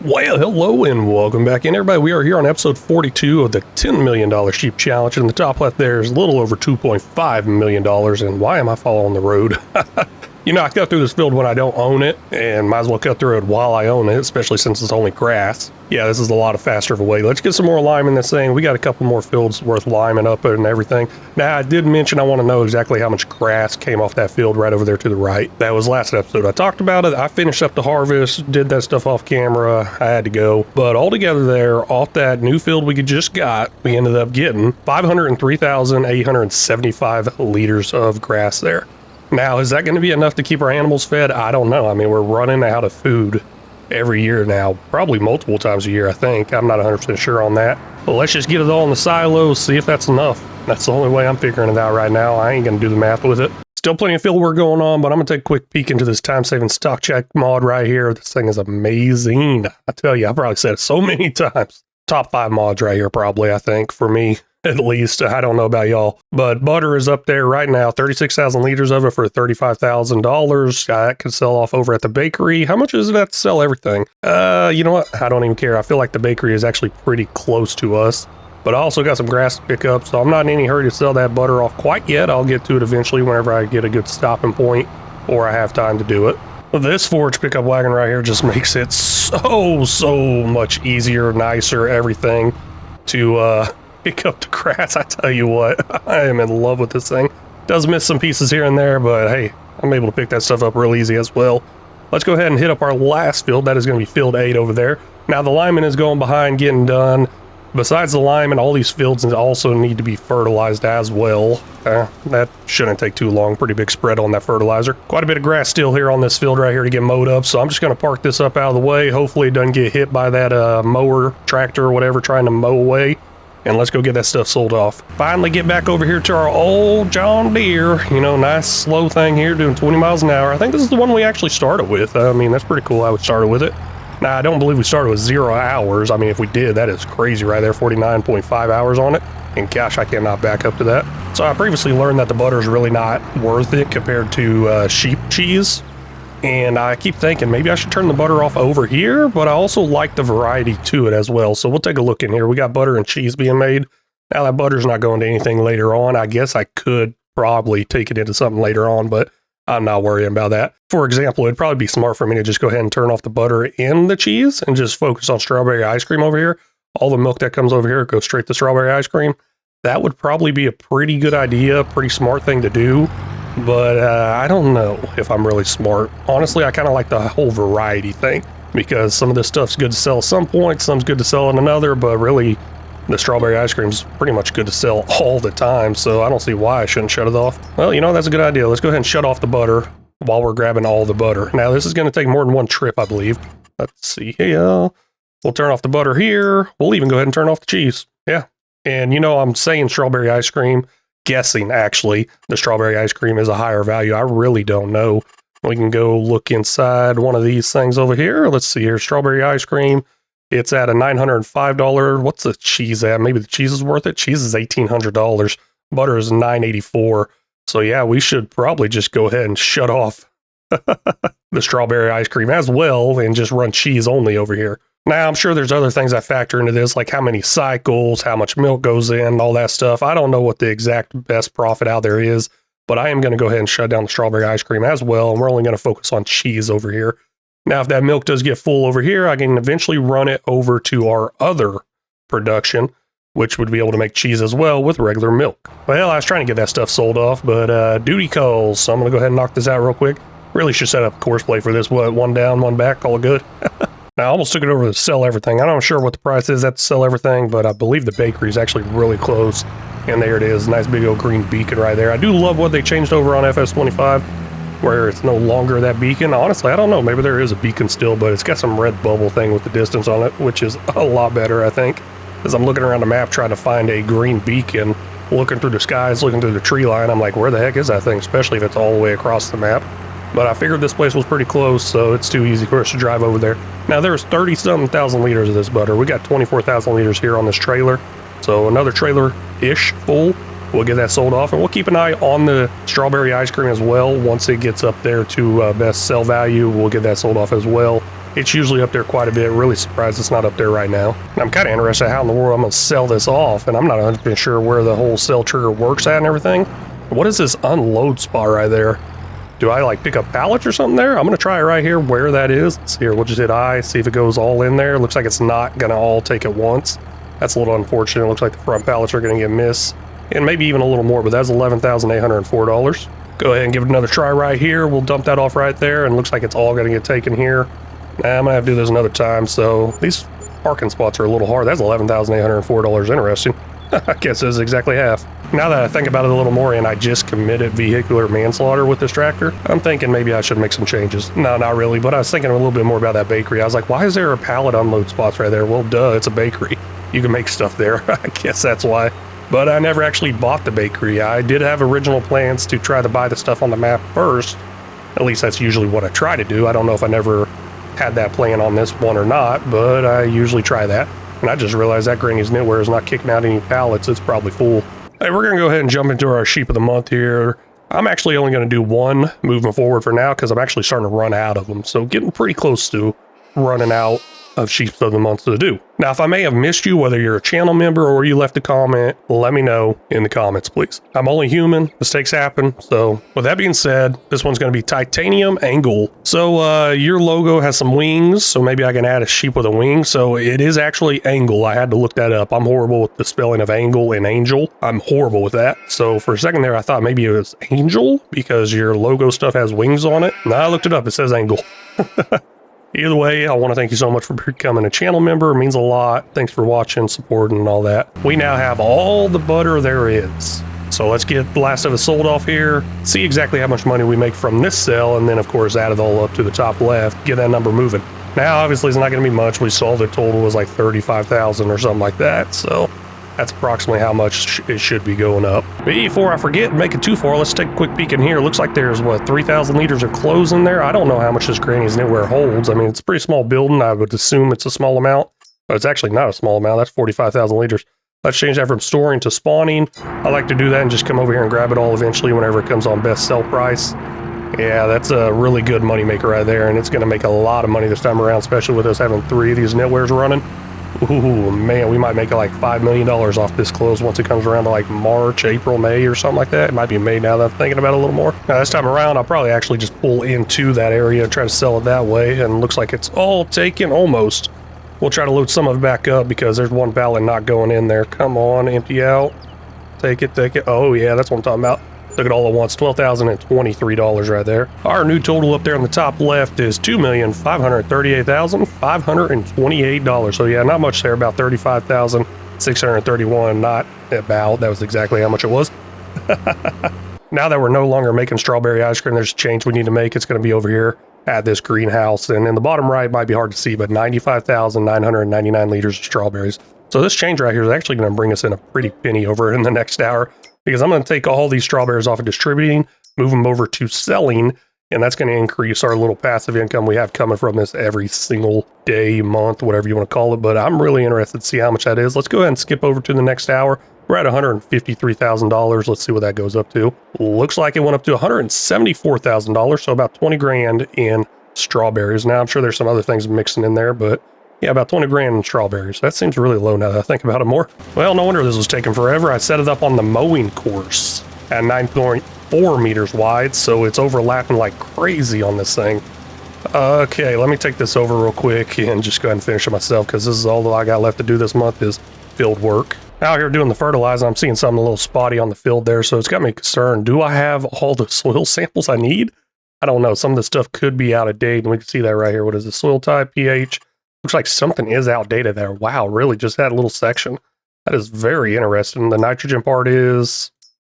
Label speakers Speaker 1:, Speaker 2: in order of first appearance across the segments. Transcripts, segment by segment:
Speaker 1: Well, hello and welcome back in, everybody. We are here on episode 42 of the $10 million sheep challenge. In the top left there is a little over $2.5 million. And why am I following the road? You know, I cut through this field when I don't own it, and might as well cut through it while I own it, especially since it's only grass. Yeah, this is a lot of faster of a way. Let's get some more lime in this thing. We got a couple more fields worth liming up and everything. Now, I did mention I want to know exactly how much grass came off that field right over there to the right. That was last episode. I talked about it. I finished up the harvest, did that stuff off camera. I had to go. But altogether there, off that new field we just got, we ended up getting 503,875 liters of grass there. Now, is that going to be enough to keep our animals fed? I don't know. I mean, we're running out of food every year now, probably multiple times a year, I think. I'm not 100% sure on that. But let's just get it all in the silos, see if that's enough. That's the only way I'm figuring it out right now. I ain't going to do the math with it. Still plenty of field work going on, but I'm going to take a quick peek into this time-saving stock check mod right here. This thing is amazing. I tell you, I've probably said it so many times. Top 5 mods right here, probably, I think, for me. At least. I don't know about y'all. But butter is up there right now. 36,000 liters of it for $35,000. That could sell off over at the bakery. How much is that to sell everything? You know what? I don't even care. I feel like the bakery is actually pretty close to us. But I also got some grass to pick up, so I'm not in any hurry to sell that butter off quite yet. I'll get to it eventually whenever I get a good stopping point or I have time to do it. This forage pickup wagon right here just makes it so much easier, nicer, everything to pick up the grass. I tell you what, I am in love with this thing. Does miss some pieces here and there, but hey, I'm able to pick that stuff up real easy as well. Let's go ahead and hit up our last field. That is going to be field 8 over there. Now the lineman is going behind getting done. Besides the lineman, all these fields also need to be fertilized as well. That shouldn't take too long. Pretty big spread on that fertilizer. Quite a bit of grass still here on this field right here to get mowed up, so I'm just going to park this up out of the way. Hopefully it doesn't get hit by that mower, tractor, or whatever trying to mow away. And let's go get that stuff sold off. Finally get back over here to our old John Deere. You know, nice slow thing here doing 20 miles an hour. I think this is the one we actually started with. I mean, that's pretty cool how we started with it. Now, I don't believe we started with 0 hours. I mean, if we did, that is crazy right there, 49.5 hours on it. And gosh, I cannot back up to that. So I previously learned that the butter is really not worth it compared to sheep cheese. And I keep thinking maybe I should turn the butter off over here, but I also like the variety to it as well. So we'll take a look in here. We got butter and cheese being made. Now that butter's not going to anything later on. I guess I could probably take it into something later on, but I'm not worrying about that. For example, it'd probably be smart for me to just go ahead and turn off the butter in the cheese and just focus on strawberry ice cream over here. All the milk that comes over here goes straight to strawberry ice cream. That would probably be a pretty good idea, pretty smart thing to do. But I don't know if I'm really smart. Honestly, I kind of like the whole variety thing because some of this stuff's good to sell at some point, some's good to sell in another, but really the strawberry ice cream's pretty much good to sell all the time, so I don't see why I shouldn't shut it off. Well, you know, that's a good idea. Let's go ahead and shut off the butter while we're grabbing all the butter. Now, this is going to take more than one trip, I believe. Let's see here. We'll turn off the butter here. We'll even go ahead and turn off the cheese. Yeah. And you know, I'm saying strawberry ice cream. Guessing actually the strawberry ice cream is a higher value. I really don't know. We can go look inside one of these things over here. Let's see here. Strawberry ice cream. It's at a $905. What's the cheese at? Maybe the cheese is worth it. Cheese is $1,800. Butter is $984. So yeah, we should probably just go ahead and shut off the strawberry ice cream as well and just run cheese only over here. Now, I'm sure there's other things that factor into this, like how many cycles, how much milk goes in, all that stuff. I don't know what the exact best profit out there is, but I am going to go ahead and shut down the strawberry ice cream as well, and we're only going to focus on cheese over here. Now, if that milk does get full over here, I can eventually run it over to our other production, which would be able to make cheese as well with regular milk. Well, I was trying to get that stuff sold off, but duty calls, so I'm going to go ahead and knock this out real quick. Really should set up a course play for this. What, one down, one back, call it good? Now, I almost took it over to sell everything. I'm not sure what the price is at to sell everything, but I believe the bakery is actually really close. And there it is, nice big old green beacon right there. I do love what they changed over on FS25, where it's no longer that beacon. Honestly, I don't know, maybe there is a beacon still, but it's got some red bubble thing with the distance on it, which is a lot better, I think. As I'm looking around the map trying to find a green beacon, looking through the skies, looking through the tree line, I'm like, where the heck is that thing, especially if it's all the way across the map. But I figured this place was pretty close, so it's too easy for us to drive over there. Now, there's 30-something thousand liters of this butter. We got 24,000 liters here on this trailer. So another trailer-ish full. We'll get that sold off, and we'll keep an eye on the strawberry ice cream as well. Once it gets up there to best sell value, we'll get that sold off as well. It's usually up there quite a bit. Really surprised it's not up there right now. And I'm kind of interested how in the world I'm going to sell this off, and I'm not 100% sure where the whole sell trigger works at and everything. What is this unload spot right there? Do I like pick up pallets or something there? I'm going to try it right here where that is. Let's see here, we'll just hit I, see if it goes all in there. Looks like it's not going to all take at once. That's a little unfortunate. It looks like the front pallets are going to get missed. And maybe even a little more, but that's $11,804. Go ahead and give it another try right here. We'll dump that off right there, and looks like it's all going to get taken here. I'm going to have to do this another time, so these parking spots are a little hard. That's $11,804. Interesting. I guess it's exactly half. Now that I think about it a little more, and I just committed vehicular manslaughter with this tractor, I'm thinking maybe I should make some changes. No, not really, but I was thinking a little bit more about that bakery. I was like, why is there a pallet unload spots right there? Well, duh, it's a bakery. You can make stuff there. I guess that's why. But I never actually bought the bakery. I did have original plans to try to buy the stuff on the map first. At least that's usually what I try to do. I don't know if I never had that plan on this one or not, but I usually try that. And I just realized that Granny's Knitwear is not kicking out any pallets. It's probably full. Hey, we're going to go ahead and jump into our sheep of the month here. I'm actually only going to do one moving forward for now because I'm actually starting to run out of them. So getting pretty close to running out of sheep of the month to do. Now, if I may have missed you, whether you're a channel member or you left a comment, let me know in the comments, please. I'm only human. Mistakes happen. So with that being said, this one's going to be titanium angle. So your logo has some wings, so maybe I can add a sheep with a wing. So it is actually angle. I had to look that up. I'm horrible with the spelling of angle and angel. I'm horrible with that. So for a second there, I thought maybe it was angel because your logo stuff has wings on it. No, I looked it up. It says angle. Either way, I want to thank you so much for becoming a channel member. It means a lot. Thanks for watching, supporting, and all that. We now have all the butter there is. So let's get the last of it sold off here, see exactly how much money we make from this sale, and then, of course, add it all up to the top left, get that number moving. Now, obviously, it's not going to be much. We saw the total was like $35,000 or something like that. So that's approximately how much it should be going up. Before I forget and make it too far, let's take a quick peek in here. Looks like there's, what, 3,000 liters of clothes in there? I don't know how much this Granny's Knitwear holds. I mean, it's a pretty small building. I would assume it's a small amount, but it's actually not a small amount. That's 45,000 liters. Let's change that from storing to spawning. I like to do that and just come over here and grab it all eventually whenever it comes on best sell price. Yeah, that's a really good money maker right there, and it's going to make a lot of money this time around, especially with us having 3 of these knitwears running. Ooh, man, we might make like $5 million off this close once it comes around to like March, April, May or something like that. It might be May now that I'm thinking about it a little more. Now, this time around, I'll probably actually just pull into that area and try to sell it that way, and it looks like it's all taken almost. We'll try to load some of it back up because there's one pallet not going in there. Come on, empty out. Take it, take it. Oh, yeah, that's what I'm talking about. Look at all at once, $12,023 right there. Our new total up there on the top left is $2,538,528. So yeah, not much there, about $35,631. Not about, that was exactly how much it was. Now that we're no longer making strawberry ice cream, there's a change we need to make. It's going to be over here at this greenhouse. And in the bottom right, might be hard to see, but 95,999 liters of strawberries. So this change right here is actually going to bring us in a pretty penny over in the next hour, because I'm going to take all these strawberries off of distributing, move them over to selling, and that's going to increase our little passive income we have coming from this every single day, month, whatever you want to call it. But I'm really interested to see how much that is. Let's go ahead and skip over to the next hour. We're at $153,000. Let's see what that goes up to. Looks like it went up to $174,000, so about 20 grand in strawberries. Now, I'm sure there's some other things mixing in there, but yeah, about 20 grand in strawberries. That seems really low now that I think about it more. Well, no wonder this was taking forever. I set it up on the mowing course at 9.4 meters wide, so it's overlapping like crazy on this thing. Okay, let me take this over real quick and just go ahead and finish it myself, because this is all that I got left to do this month is field work. Out here doing the fertilizer, I'm seeing something a little spotty on the field there, so it's got me concerned. Do I have all the soil samples I need? I don't know. Some of the stuff could be out of date, and we can see that right here. What is the soil type, pH? Looks like something is outdated there. Wow, really? Just that little section? That is very interesting. The nitrogen part is...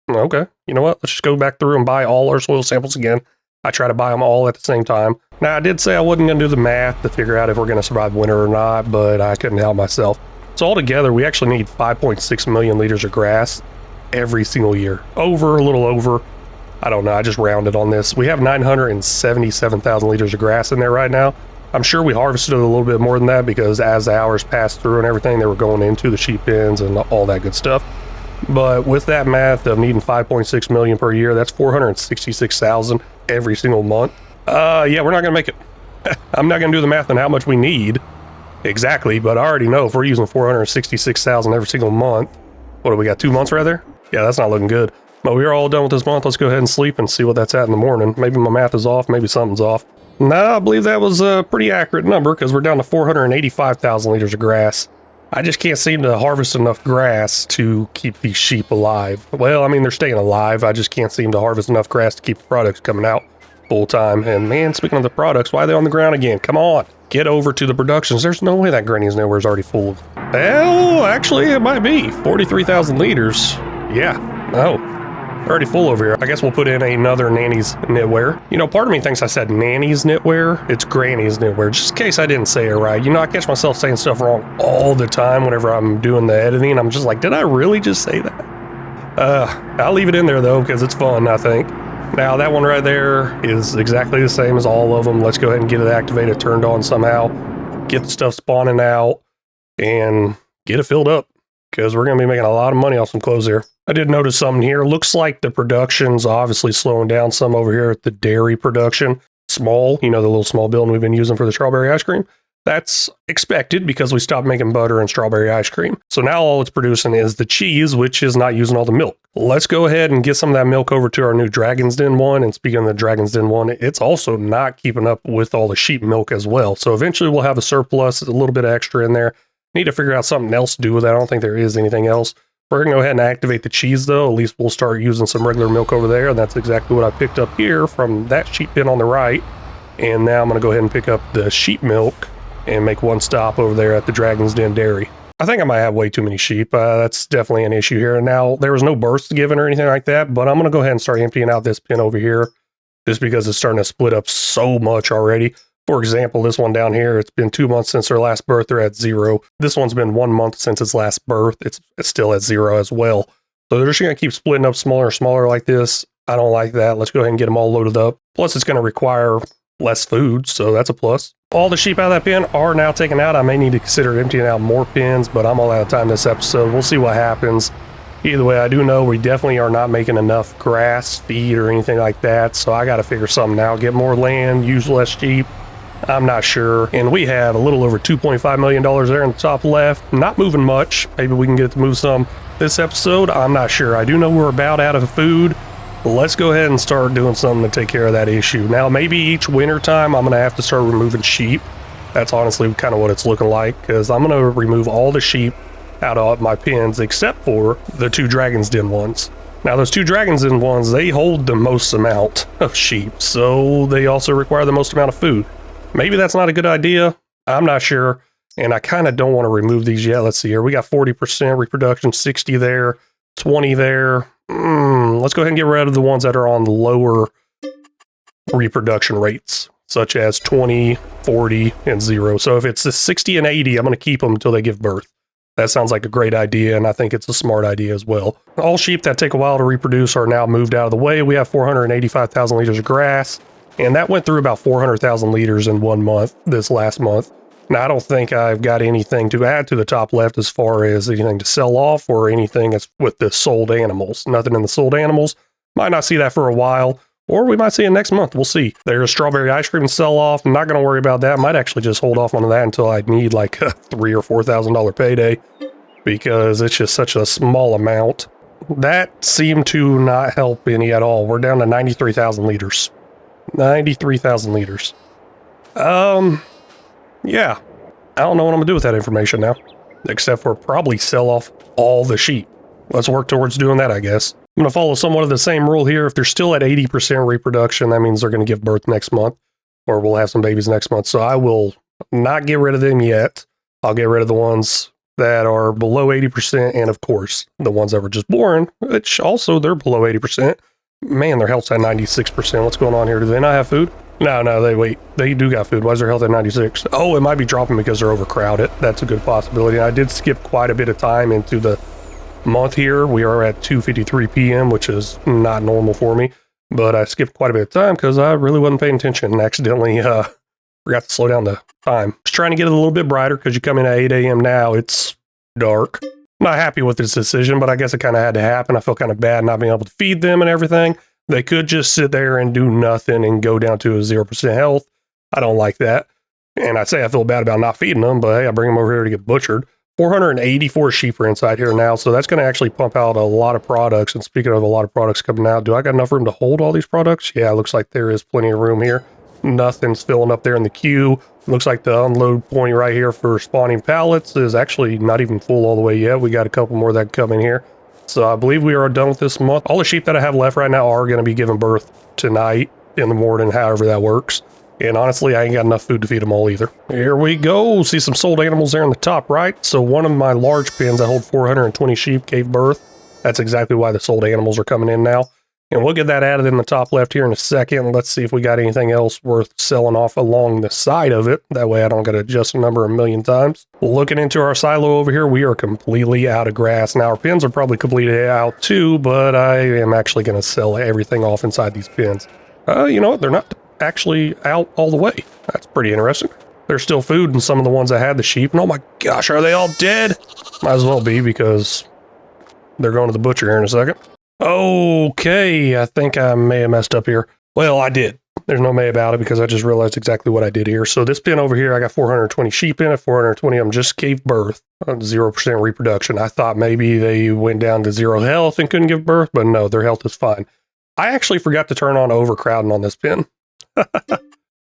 Speaker 1: okay, you know what? Let's just go back through and buy all our soil samples again. I try to buy them all at the same time. Now, I did say I wasn't going to do the math to figure out if we're going to survive winter or not, but I couldn't help myself. So altogether, we actually need 5.6 million liters of grass every single year. Over, a little over. I don't know. I just rounded on this. We have 977,000 liters of grass in there right now. I'm sure we harvested a little bit more than that because as the hours passed through and everything, they were going into the sheep pens and all that good stuff. But with that math of needing 5.6 million per year, that's 466,000 every single month. Yeah, we're not going to make it. I'm not going to do the math on how much we need exactly, but I already know if we're using 466,000 every single month. What do we got, 2 months right there? Yeah, that's not looking good. But we're all done with this month. Let's go ahead and sleep and see what that's at in the morning. Maybe my math is off. Maybe something's off. No, I believe that was a pretty accurate number because we're down to 485,000 liters of grass. I just can't seem to harvest enough grass to keep these sheep alive. Well, I mean, they're staying alive. I just can't seem to harvest enough grass to keep the products coming out full time. And man, speaking of the products, why are they on the ground again? Come on, get over to the productions. There's no way that Granny's Nowhere is already full. Well, actually, it might be 43,000 liters. Yeah, no, already full over here. I guess we'll put in another Nanny's Knitwear. You know, part of me thinks I said Nanny's Knitwear. It's Granny's Knitwear, just in case I didn't say it right. You know, I catch myself saying stuff wrong all the time whenever I'm doing the editing. I'm just like, did I really just say that? I'll leave it in there though, because it's fun, I think. Now that one right there is exactly the same as all of them. Let's go ahead and get it activated, turned on somehow, get the stuff spawning out, and get it filled up, because we're going to be making a lot of money off some clothes here. I did notice something here. Looks like the production's obviously slowing down some over here at the dairy production. Small, you know, the little small building we've been using for the strawberry ice cream. That's expected because we stopped making butter and strawberry ice cream. So now all it's producing is the cheese, which is not using all the milk. Let's go ahead and get some of that milk over to our new Dragon's Den one. And speaking of the Dragon's Den one, it's also not keeping up with all the sheep milk as well. So eventually we'll have a surplus, a little bit of extra in there. Need to figure out something else to do with that. I don't think there is anything else. We're going to go ahead and activate the cheese though. At least we'll start using some regular milk over there. And that's exactly what I picked up here from that sheep pen on the right. And now I'm going to go ahead and pick up the sheep milk and make one stop over there at the Dragon's Den Dairy. I think I might have way too many sheep. That's definitely an issue here. Now, there was no births given or anything like that, but I'm going to go ahead and start emptying out this pen over here just because it's starting to split up so much already. For example, this one down here, it's been 2 months since their last birth. They're at 0. This one's been 1 month since its last birth. It's still at 0 as well. So they're just going to keep splitting up smaller and smaller like this. I don't like that. Let's go ahead and get them all loaded up. Plus, it's going to require less food, so that's a plus. All the sheep out of that pen are now taken out. I may need to consider emptying out more pens, but I'm all out of time this episode. We'll see what happens. Either way, I do know we definitely are not making enough grass, feed, or anything like that, so I got to figure something out. Get more land, use less sheep. I'm not sure. And we have a little over $2.5 million there in the top left. Not moving much. Maybe we can get it to move some this episode. I'm not sure. I do know we're about out of food. Let's go ahead and start doing something to take care of that issue. Now, maybe each winter time, I'm going to have to start removing sheep. That's honestly kind of what it's looking like, because I'm going to remove all the sheep out of my pens except for the 2 Dragon's Den ones. Now, those 2 Dragon's Den ones, they hold the most amount of sheep, so they also require the most amount of food. Maybe that's not a good idea. I'm not sure, and I kind of don't want to remove these yet. Let's see here. We got 40% reproduction, 60 there, 20 there. Let's go ahead and get rid of the ones that are on the lower reproduction rates, such as 20, 40, and 0. So if it's the 60 and 80, I'm going to keep them until they give birth. That sounds like a great idea, and I think it's a smart idea as well. All sheep that take a while to reproduce are now moved out of the way. We have 485,000 liters of grass, and that went through about 400,000 liters in 1 month, this last month. Now, I don't think I've got anything to add to the top left as far as anything to sell off or anything as with the sold animals. Nothing in the sold animals. Might not see that for a while, or we might see it next month. We'll see. There's strawberry ice cream sell off. I'm not going to worry about that. Might actually just hold off on that until I need like a $3,000 or $4,000 payday, because it's just such a small amount. That seemed to not help any at all. We're down to 93,000 liters. 93,000 liters. Yeah, I don't know what I'm going to do with that information now, except for probably sell off all the sheep. Let's work towards doing that, I guess. I'm going to follow somewhat of the same rule here. If they're still at 80% reproduction, that means they're going to give birth next month, or we'll have some babies next month. So I will not get rid of them yet. I'll get rid of the ones that are below 80%, and of course, the ones that were just born, which also they're below 80%. Man, their health's at 96%. What's going on here? Do they not have food? No, they do got food. Why is their health at 96? Oh, it might be dropping because they're overcrowded. That's a good possibility. I did skip quite a bit of time into the month here. We are at 2:53 p.m., which is not normal for me, but I skipped quite a bit of time because I really wasn't paying attention and accidentally forgot to slow down the time. Just trying to get it a little bit brighter because you come in at 8 a.m. now, it's dark. Not happy with this decision, but I guess it kind of had to happen. I feel kind of bad not being able to feed them and everything. They could just sit there and do nothing and go down to a 0% health, I don't like that. And I say I feel bad about not feeding them, but hey, I bring them over here to get butchered. 484 sheep are inside here now, so that's going to actually pump out a lot of products. And speaking of a lot of products coming out, do I got enough room to hold all these products? Yeah, it looks like there is plenty of room here. Nothing's filling up there in the queue. Looks like the unload point right here for spawning pallets is actually not even full all the way yet. We got a couple more that come in here. So I believe we are done with this month. All the sheep that I have left right now are going to be giving birth tonight in the morning, however that works. And honestly, I ain't got enough food to feed them all either. Here we go. See some sold animals there in the top right. So one of my large pens that hold 420 sheep gave birth. That's exactly why the sold animals are coming in now. And we'll get that added in the top left here in a second. Let's see if we got anything else worth selling off along the side of it. That way I don't got to adjust the number a million times. Looking into our silo over here, we are completely out of grass. Now our pens are probably completely out too, but I am actually going to sell everything off inside these pens. You know what? They're not actually out all the way. That's pretty interesting. There's still food in some of the ones that had the sheep. And oh my gosh, are they all dead? Might as well be, because they're going to the butcher here in a second. Okay, I think I may have messed up here. Well, I did. There's no may about it because I just realized exactly what I did here. So this pen over here, I got 420 sheep in it. 420 of them just gave birth. 0% reproduction. I thought maybe they went down to 0 health and couldn't give birth, but no, their health is fine. I actually forgot to turn on overcrowding on this pen.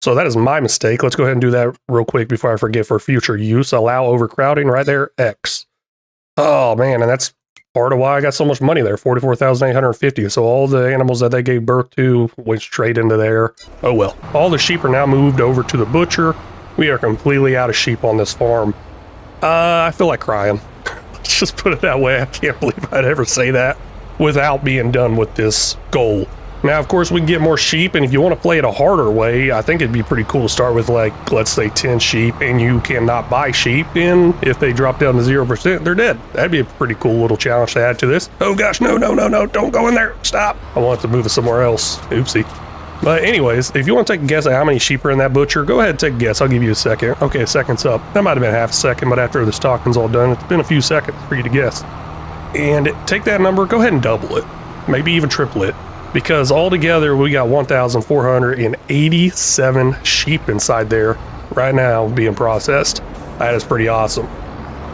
Speaker 1: So that is my mistake. Let's go ahead and do that real quick before I forget for future use. Allow overcrowding right there, X. Oh man, and that's part of why I got so much money there, 44,850. So all the animals that they gave birth to went straight into there. Oh well. All the sheep are now moved over to the butcher. We are completely out of sheep on this farm. I feel like crying. Let's just put it that way. I can't believe I'd ever say that without being done with this goal. Now, of course, we can get more sheep, and if you want to play it a harder way, I think it'd be pretty cool to start with, like, let's say 10 sheep, and you cannot buy sheep, and if they drop down to 0%, they're dead. That'd be a pretty cool little challenge to add to this. Oh gosh, no, don't go in there, stop. I want to move it somewhere else, oopsie. But anyways, if you want to take a guess at how many sheep are in that butcher, go ahead and take a guess, I'll give you a second. Okay, second's up. That might have been half a second, but after this talking's all done, it's been a few seconds for you to guess. And take that number, go ahead and double it, maybe even triple it. Because altogether we got 1,487 sheep inside there right now being processed. That is pretty awesome.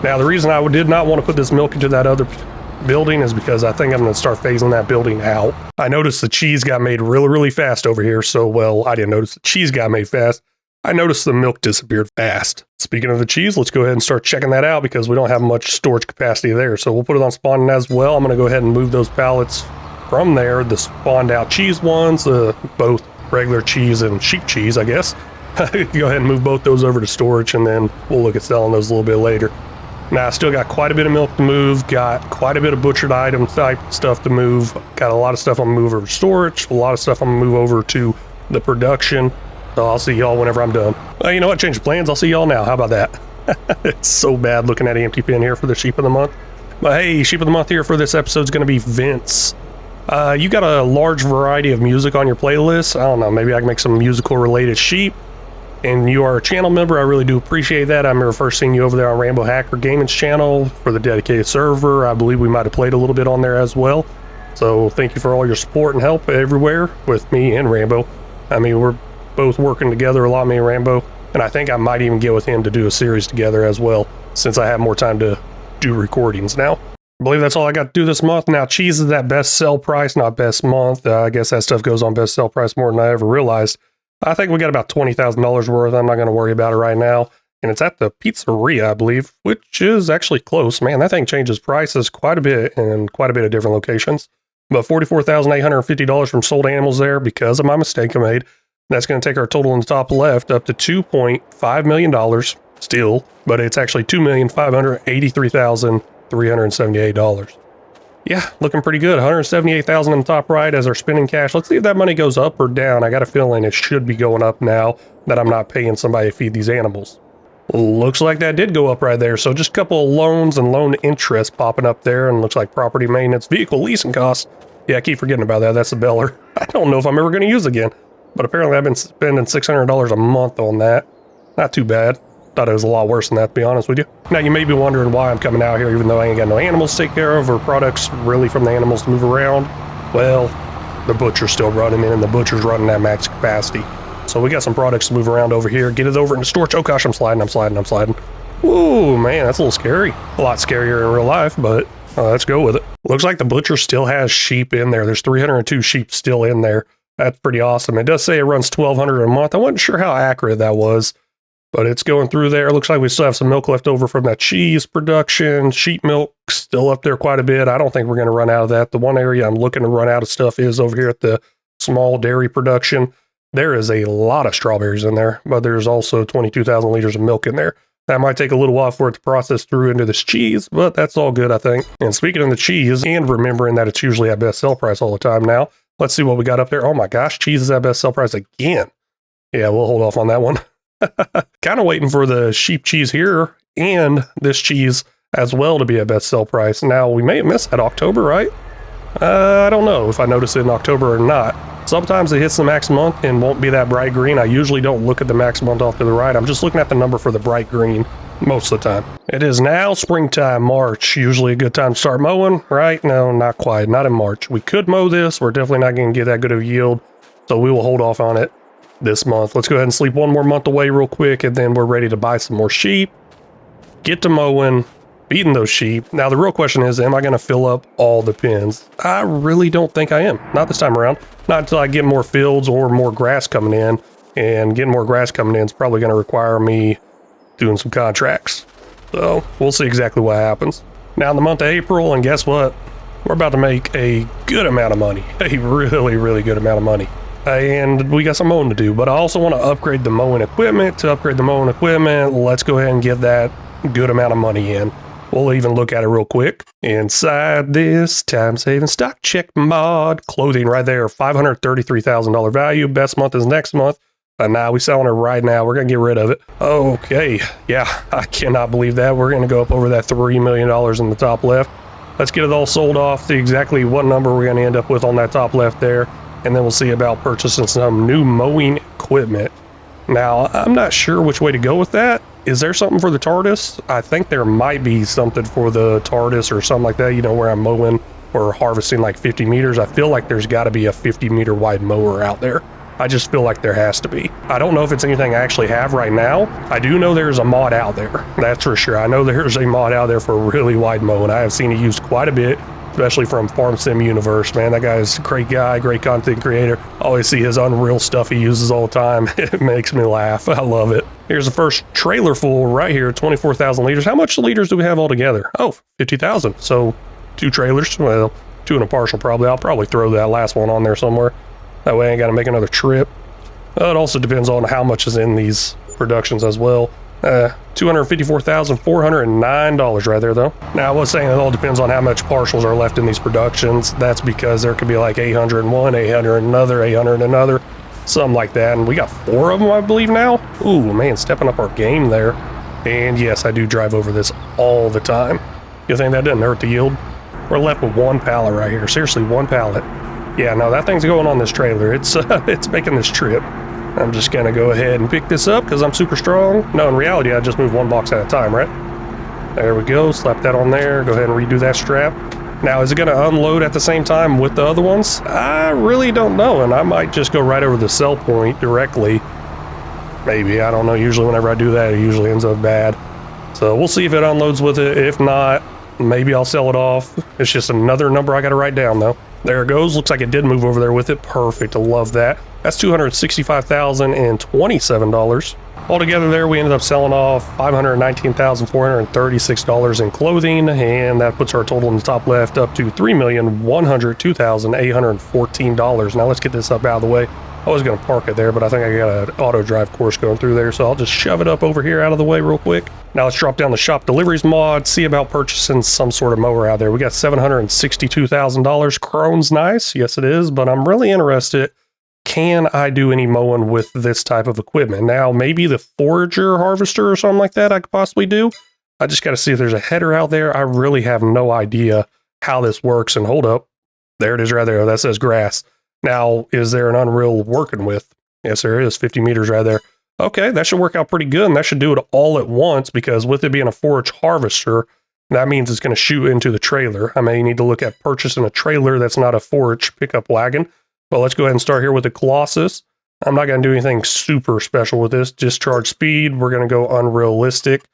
Speaker 1: Now the reason I did not want to put this milk into that other building is because I think I'm going to start phasing that building out. I noticed the cheese got made really fast over here. So, well, I didn't notice the cheese got made fast. I noticed the milk disappeared fast. Speaking of the cheese, let's go ahead and start checking that out because we don't have much storage capacity there. So we'll put it on spawning as well. I'm going to go ahead and move those pallets from there, the spawned out cheese ones, both regular cheese and sheep cheese, I guess. Go ahead and move both those over to storage, and then we'll look at selling those a little bit later. Now, I still got quite a bit of milk to move, got quite a bit of butchered item type stuff to move, got a lot of stuff I'm gonna move over to storage, a lot of stuff I'm gonna move over to the production. So I'll see y'all whenever I'm done. Well, you know what? Change of plans. I'll see y'all now. How about that? It's so bad looking at an empty pen here for the sheep of the month. But hey, sheep of the month here for this episode is going to be Vince. You got a large variety of music on your playlist. I don't know, maybe I can make some musical related sheep. And you are a channel member, I really do appreciate that. I remember first seeing you over there on Rainbow Hacker Gaming's channel for the dedicated server. I believe we might have played a little bit on there as well. So thank you for all your support and help everywhere with me and Rainbow. I mean, we're both working together a lot, me and Rainbow. And I think I might even get with him to do a series together as well, since I have more time to do recordings now. I believe that's all I got to do this month. Now, cheese is that best sell price, not best month. I guess that stuff goes on best sell price more than I ever realized. I think we got about $20,000 worth. I'm not going to worry about it right now. And it's at the pizzeria, I believe, which is actually close. Man, that thing changes prices quite a bit in quite a bit of different locations. But $44,850 from sold animals there because of my mistake I made. That's going to take our total in the top left up to $2.5 million still, but it's actually $2,583,378. Yeah, looking pretty good. $178,000 in the top right as our spending cash. Let's see if that money goes up or down. I got a feeling it should be going up now that I'm not paying somebody to feed these animals. Looks like that did go up right there. So just a couple of loans and loan interest popping up there, and looks like property maintenance, vehicle leasing costs. Yeah, I keep forgetting about that. That's a beller. I don't know if I'm ever going to use again, but apparently I've been spending $600 a month on that. Not too bad. Thought it was a lot worse than that, to be honest with you. Now, you may be wondering why I'm coming out here, even though I ain't got no animals to take care of or products really from the animals to move around. Well, the butcher's still running in, and the butcher's running at max capacity. So So we got some products to move around over here. Get it over into storage. Oh gosh, I'm sliding. Ooh, man, that's a little scary. A lot scarier in real life, but let's go with it. Looks like the butcher still has sheep in there. There's 302 sheep still in there. That's pretty awesome. It does say it runs $1,200 a month. I wasn't sure how accurate that was, but it's going through there. It looks like we still have some milk left over from that cheese production. Sheep milk still up there quite a bit. I don't think we're going to run out of that. The one area I'm looking to run out of stuff is over here at the small dairy production. There is a lot of strawberries in there, but there's also 22,000 liters of milk in there. That might take a little while for it to process through into this cheese, but that's all good, I think. And speaking of the cheese, and remembering that it's usually at best sell price all the time now, let's see what we got up there. Oh my gosh, cheese is at best sell price again. Yeah, we'll hold off on that one. Kind of waiting for the sheep cheese here and this cheese as well to be at best sell price. Now, we may have missed that October, right? I don't know if I noticed it in October or not. Sometimes it hits the max month and won't be that bright green. I usually don't look at the max month off to the right. I'm just looking at the number for the bright green most of the time. It is now springtime, March. Usually a good time to start mowing, right? No, not quite. Not in March. We could mow this. We're definitely not going to get that good of a yield, so we will hold off on it this month. Let's go ahead and sleep one more month away real quick, and then we're ready to buy some more sheep, get to mowing, feeding those sheep. Now, the real question is, am I going to fill up all the pens? I really don't think I am. Not this time around. Not until I get more fields or more grass coming in. And getting more grass coming in is probably going to require me doing some contracts. So, we'll see exactly what happens. Now, in the month of April, and guess what? We're about to make a good amount of money. A really, really good amount of money. And we got some mowing to do. But I also want to upgrade the mowing equipment. To upgrade the mowing equipment, let's go ahead and get that good amount of money in. We'll even look at it real quick. Inside this time-saving stock check mod, clothing right there, $533,000 value. Best month is next month. But now we're selling it right now. We're going to get rid of it. Okay. Yeah, I cannot believe that. We're going to go up over that $3 million in the top left. Let's get it all sold off. See exactly what number we're going to end up with on that top left there. And then we'll see about purchasing some new mowing equipment. Now, I'm not sure which way to go with that. Is there something for the TARDIS? I think there might be something for the TARDIS or something like that, you know, where I'm mowing or harvesting like 50 meters. I feel like there's got to be a 50-meter wide mower out there. I just feel like there has to be. I don't know if it's anything I actually have right now. I do know there's a mod out there. That's for sure. I know there's a mod out there for really wide mowing. I have seen it used quite a bit, especially from Farm Sim Universe, man. That guy's a great guy, great content creator. Always see his unreal stuff he uses all the time. It makes me laugh. I love it. Here's the first trailer full right here, 24,000 liters. How much liters do we have altogether? Oh, 50,000. So 2 trailers, well, 2 and a partial probably. I'll probably throw that last one on there somewhere. That way I ain't got to make another trip. It also depends on how much is in these productions as well. $254,409 right there, though. Now, I was saying it all depends on how much partials are left in these productions. That's because there could be like 801, 800 another, 800 another, something like that. And we got 4 of them, I believe, now. Ooh, man, stepping up our game there. And yes, I do drive over this all the time. You think that doesn't hurt the yield? We're left with 1 pallet right here. Seriously, 1 pallet. Yeah, no, that thing's going on this trailer. It's making this trip. I'm just going to go ahead and pick this up because I'm super strong. No, in reality, I just move 1 box at a time, right? There we go. Slap that on there. Go ahead and redo that strap. Now, is it going to unload at the same time with the other ones? I really don't know, and I might just go right over the sell point directly. Maybe. I don't know. Usually whenever I do that, it usually ends up bad. So we'll see if it unloads with it. If not, maybe I'll sell it off. It's just another number I got to write down, though. There it goes. Looks like it did move over there with it. Perfect. I love that. That's $265,027. Altogether there, we ended up selling off $519,436 in clothing, and that puts our total in the top left up to $3,102,814. Now let's get this up out of the way. I was going to park it there, but I think I got an auto drive course going through there, so I'll just shove it up over here out of the way real quick. Now let's drop down the shop deliveries mod, see about purchasing some sort of mower out there. We got $762,000. Crone's nice. Yes, it is, but I'm really interested. Can I do any mowing with this type of equipment? Now, maybe the forager harvester or something like that I could possibly do. I just got to see if there's a header out there. I really have no idea how this works. And hold up. There it is right there. That says grass. Now, is there an Unreal working with? Yes, there is. 50 meters right there. Okay, that should work out pretty good. And that should do it all at once because with it being a forage harvester, that means it's going to shoot into the trailer. I may need to look at purchasing a trailer that's not a forage pickup wagon. Well, let's go ahead and start here with the Colossus. I'm not going to do anything super special with this. Discharge speed, we're going to go unrealistic.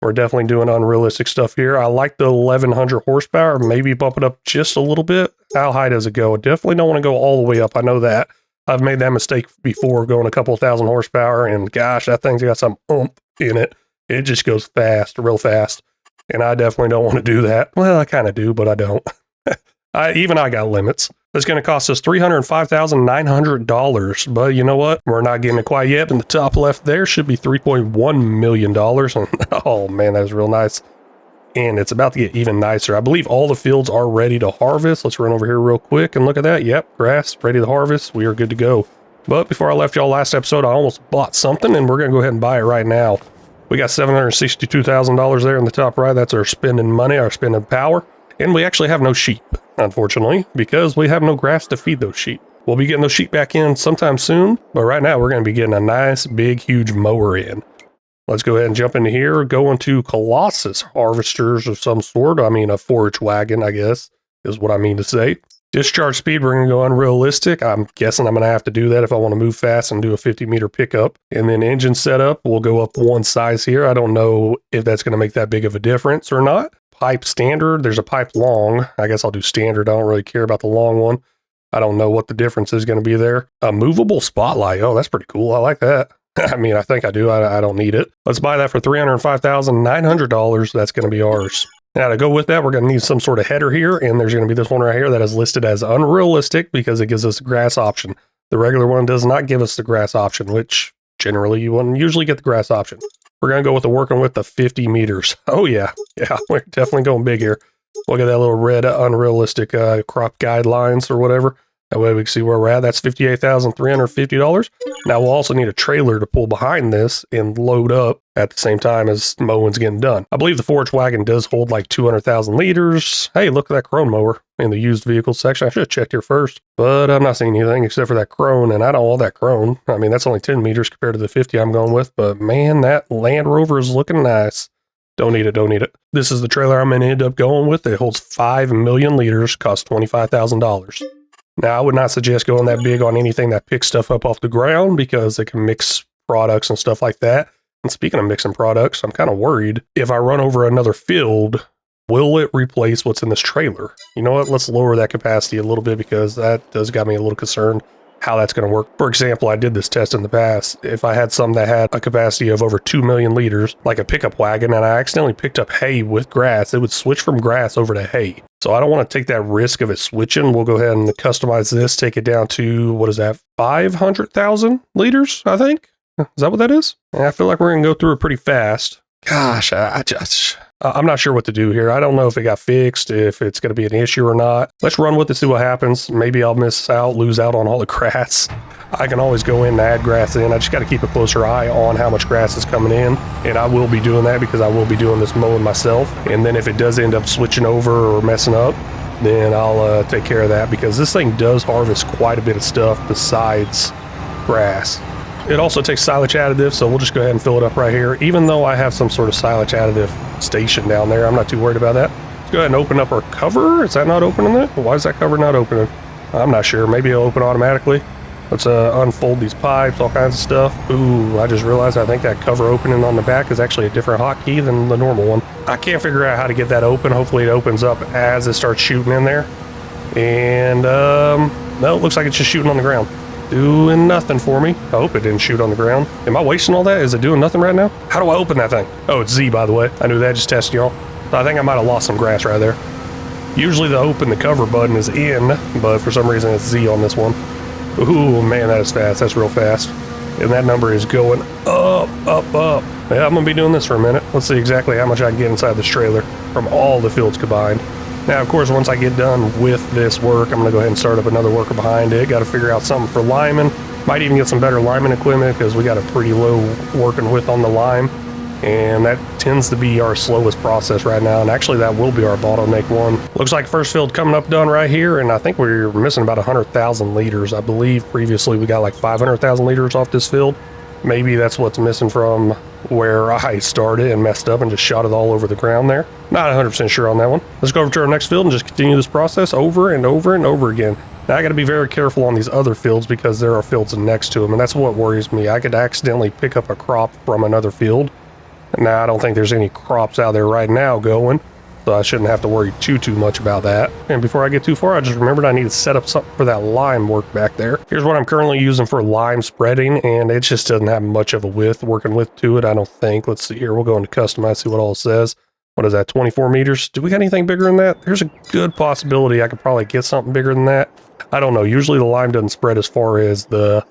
Speaker 1: We're definitely doing unrealistic stuff here. I like the 1100 horsepower, maybe bump it up just a little bit. How high does it go? I definitely don't want to go all the way up. I know that. I've made that mistake before going a couple of thousand horsepower, and gosh, that thing's got some oomph in it. It just goes fast, real fast. And I definitely don't want to do that. Well, I kind of do, but I don't. Even I got limits. It's going to cost us $305,900, but you know what? We're not getting it quite yet. In the top left there should be $3.1 million. And oh man, that is real nice. And it's about to get even nicer. I believe all the fields are ready to harvest. Let's run over here real quick and look at that. Yep, grass ready to harvest. We are good to go. But before I left y'all last episode, I almost bought something, and we're going to go ahead and buy it right now. We got $762,000 there in the top right. That's our spending money, our spending power. And we actually have no sheep, unfortunately, because we have no grass to feed those sheep. We'll be getting those sheep back in sometime soon, but right now we're going to be getting a nice, big, huge mower in. Let's go ahead and jump into here, go into Colossus harvesters of some sort. I mean, a forage wagon, I guess, is what I mean to say. Discharge speed, we're going to go unrealistic. I'm guessing I'm going to have to do that if I want to move fast and do a 50-meter pickup. And then engine setup, we'll go up one size here. I don't know if that's going to make that big of a difference or not. Pipe standard, there's a pipe long. I guess I'll do standard. I don't really care about the long one. I don't know what the difference is going to be there. A movable spotlight. Oh, that's pretty cool. I like that. I mean, I think I do. I don't need it. Let's buy that for $305,900. That's going to be ours. Now, to go with that, we're going to need some sort of header here, and there's going to be this one right here that is listed as unrealistic because it gives us a grass option. The regular one does not give us the grass option, which generally you wouldn't usually get the grass option. We're going to go with the working width of 50 meters. Oh, yeah. Yeah, we're definitely going big here. Look at that little red unrealistic crop guidelines or whatever. That way we can see where we're at. That's $58,350. Now we'll also need a trailer to pull behind this and load up at the same time as mowing's getting done. I believe the forage wagon does hold like 200,000 liters. Hey, look at that crone mower in the used vehicles section. I should have checked here first, but I'm not seeing anything except for that crone, and I don't want that crone. I mean, that's only 10 meters compared to the 50 I'm going with, but man, that Land Rover is looking nice. Don't need it, don't need it. This is the trailer I'm going to end up going with. It holds 5 million liters, costs $25,000. Now, I would not suggest going that big on anything that picks stuff up off the ground because it can mix products and stuff like that. And speaking of mixing products, I'm kind of worried if I run over another field, will it replace what's in this trailer? You know what? Let's lower that capacity a little bit because that does got me a little concerned how that's going to work. For example, I did this test in the past. If I had some that had a capacity of over 2 million liters, like a pickup wagon, and I accidentally picked up hay with grass, it would switch from grass over to hay. So I don't want to take that risk of it switching. We'll go ahead and customize this, take it down to, what is that, 500,000 liters, I think? Is that what that is? And I feel like we're going to go through it pretty fast. Gosh, I'm not sure what to do here. I don't know if it got fixed, if it's going to be an issue or not. Let's run with it, see what happens. Maybe I'll lose out on all the grass. I can always go in and add grass in. I just got to keep a closer eye on how much grass is coming in. And I will be doing that because I will be doing this mowing myself. And then if it does end up switching over or messing up, then I'll take care of that because this thing does harvest quite a bit of stuff besides grass. It also takes silage additive, so we'll just go ahead and fill it up right here. Even though I have some sort of silage additive station down there, I'm not too worried about that. Let's go ahead and open up our cover. Is that not opening it? Why is that cover not opening? I'm not sure. Maybe it'll open automatically. Let's unfold these pipes, all kinds of stuff. Ooh, I just realized I think that cover opening on the back is actually a different hotkey than the normal one. I can't figure out how to get that open. Hopefully it opens up as it starts shooting in there. And, no, it looks like it's just shooting on the ground. Doing nothing for me. I hope it didn't shoot on the ground. Am I wasting all that? Is it doing nothing right now? How do I open that thing? Oh, it's Z, by the way. I knew that, just testing y'all. I think I might have lost some grass right there. Usually the open the cover button is in, but for some reason it's Z on this one. Ooh, man, that is fast. That's real fast. And that number is going up, up, up. Yeah, I'm going to be doing this for a minute. Let's see exactly how much I can get inside this trailer from all the fields combined. Now, of course, once I get done with this work, I'm going to go ahead and start up another worker behind it. Got to figure out something for liming. Might even get some better liming equipment because we got a pretty low working width on the lime. And that tends to be our slowest process right now. And actually, that will be our bottleneck one. Looks like first field coming up done right here. And I think we're missing about 100,000 liters. I believe previously we got like 500,000 liters off this field. Maybe that's what's missing from where I started and messed up and just shot it all over the ground there. Not 100% sure on that one. Let's go over to our next field and just continue this process over and over and over again. Now I got to be very careful on these other fields because there are fields next to them, and that's what worries me. I could accidentally pick up a crop from another field. Now I don't think there's any crops out there right now going, so I shouldn't have to worry too much about that. And before I get too far, I just remembered I need to set up something for that lime work back there. Here's what I'm currently using for lime spreading, and it just doesn't have much of a width working with to it, I don't think. Let's see here. We'll go into customize, see what all it says. What is that, 24 meters? Do we got anything bigger than that? There's a good possibility I could probably get something bigger than that. I don't know. Usually the lime doesn't spread as far as the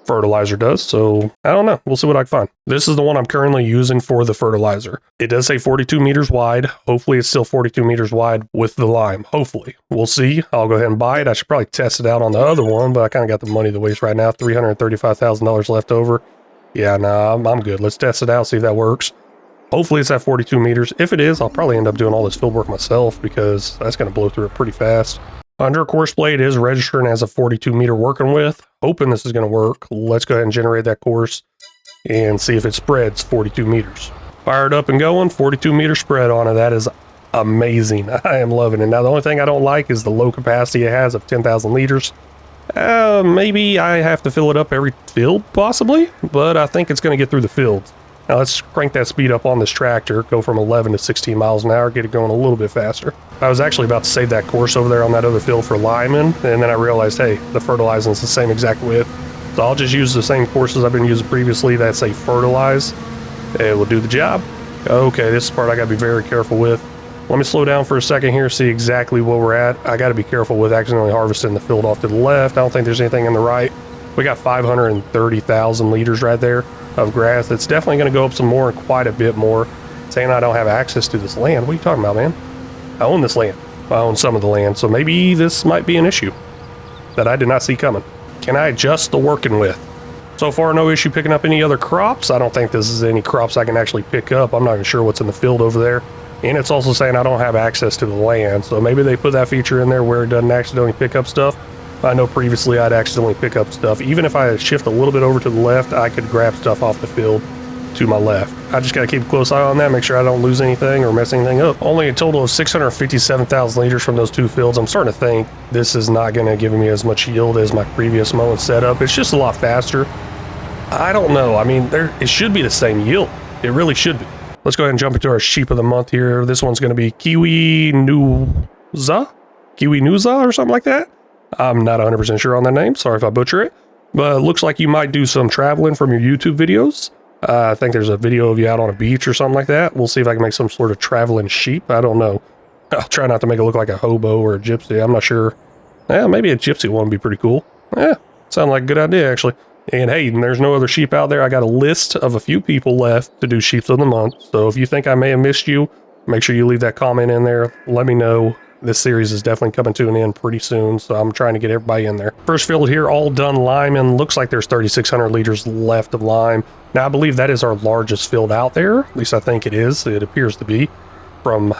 Speaker 1: fertilizer does, so I don't know. We'll see what I can find. This is the one I'm currently using for the fertilizer. It does say 42 meters wide. Hopefully it's still 42 meters wide with the lime. Hopefully. We'll see. I'll go ahead and buy it. I should probably test it out on the other one, but I kind of got the money to waste right now. $335,000 left over. Yeah, nah, I'm good. Let's test it out, see if that works. Hopefully it's at 42 meters. If it is, I'll probably end up doing all this field work myself because that's going to blow through it pretty fast. Under course blade is registering as a 42 meter working with. Hoping this is going to work. Let's go ahead and generate that course and see if it spreads 42 meters. Fired up and going, 42 meter spread on it. That is amazing. I am loving it. Now the only thing I don't like is the low capacity it has of 10,000 liters. Maybe I have to fill it up every field possibly, but I think it's going to get through the fields. Now let's crank that speed up on this tractor, go from 11 to 16 miles an hour, get it going a little bit faster. I was actually about to save that course over there on that other field for linemen, and then I realized, hey, the fertilizing is the same exact width. So I'll just use the same courses I've been using previously that say fertilize. It will do the job. Okay, this is the part I gotta be very careful with. Let me slow down for a second here, see exactly where we're at. I gotta be careful with accidentally harvesting the field off to the left. I don't think there's anything in the right. We got 530,000 liters right there of grass. It's definitely going to go up some more and quite a bit more. Saying I don't have access to this land. What are you talking about, man? I own this land. I own some of the land, so maybe this might be an issue that I did not see coming. Can I adjust the working with? So far, no issue picking up any other crops. I don't think this is any crops I can actually pick up. I'm not even sure what's in the field over there. And it's also saying I don't have access to the land, so maybe they put that feature in there where it doesn't accidentally pick up stuff. I know previously I'd accidentally pick up stuff. Even if I shift a little bit over to the left, I could grab stuff off the field to my left. I just got to keep a close eye on that, make sure I don't lose anything or mess anything up. Only a total of 657,000 liters from those two fields. I'm starting to think this is not going to give me as much yield as my previous mowing setup. It's just a lot faster. I don't know. I mean, it should be the same yield. It really should be. Let's go ahead and jump into our sheep of the month here. This one's going to be Kiwi Nuza or something like that. I'm not 100% sure on that name. Sorry if I butcher it. But it looks like you might do some traveling from your YouTube videos. I think there's a video of you out on a beach or something like that. We'll see if I can make some sort of traveling sheep. I don't know. I'll try not to make it look like a hobo or a gypsy. I'm not sure. Yeah, maybe a gypsy one would be pretty cool. Yeah, sound like a good idea, actually. And hey, there's no other sheep out there. I got a list of a few people left to do sheeps of the month. So if you think I may have missed you, make sure you leave that comment in there. Let me know. This series is definitely coming to an end pretty soon, so I'm trying to get everybody in there. First field here, all done liming. Looks like there's 3,600 liters left of lime. Now, I believe that is our largest field out there. At least I think it is. It appears to be from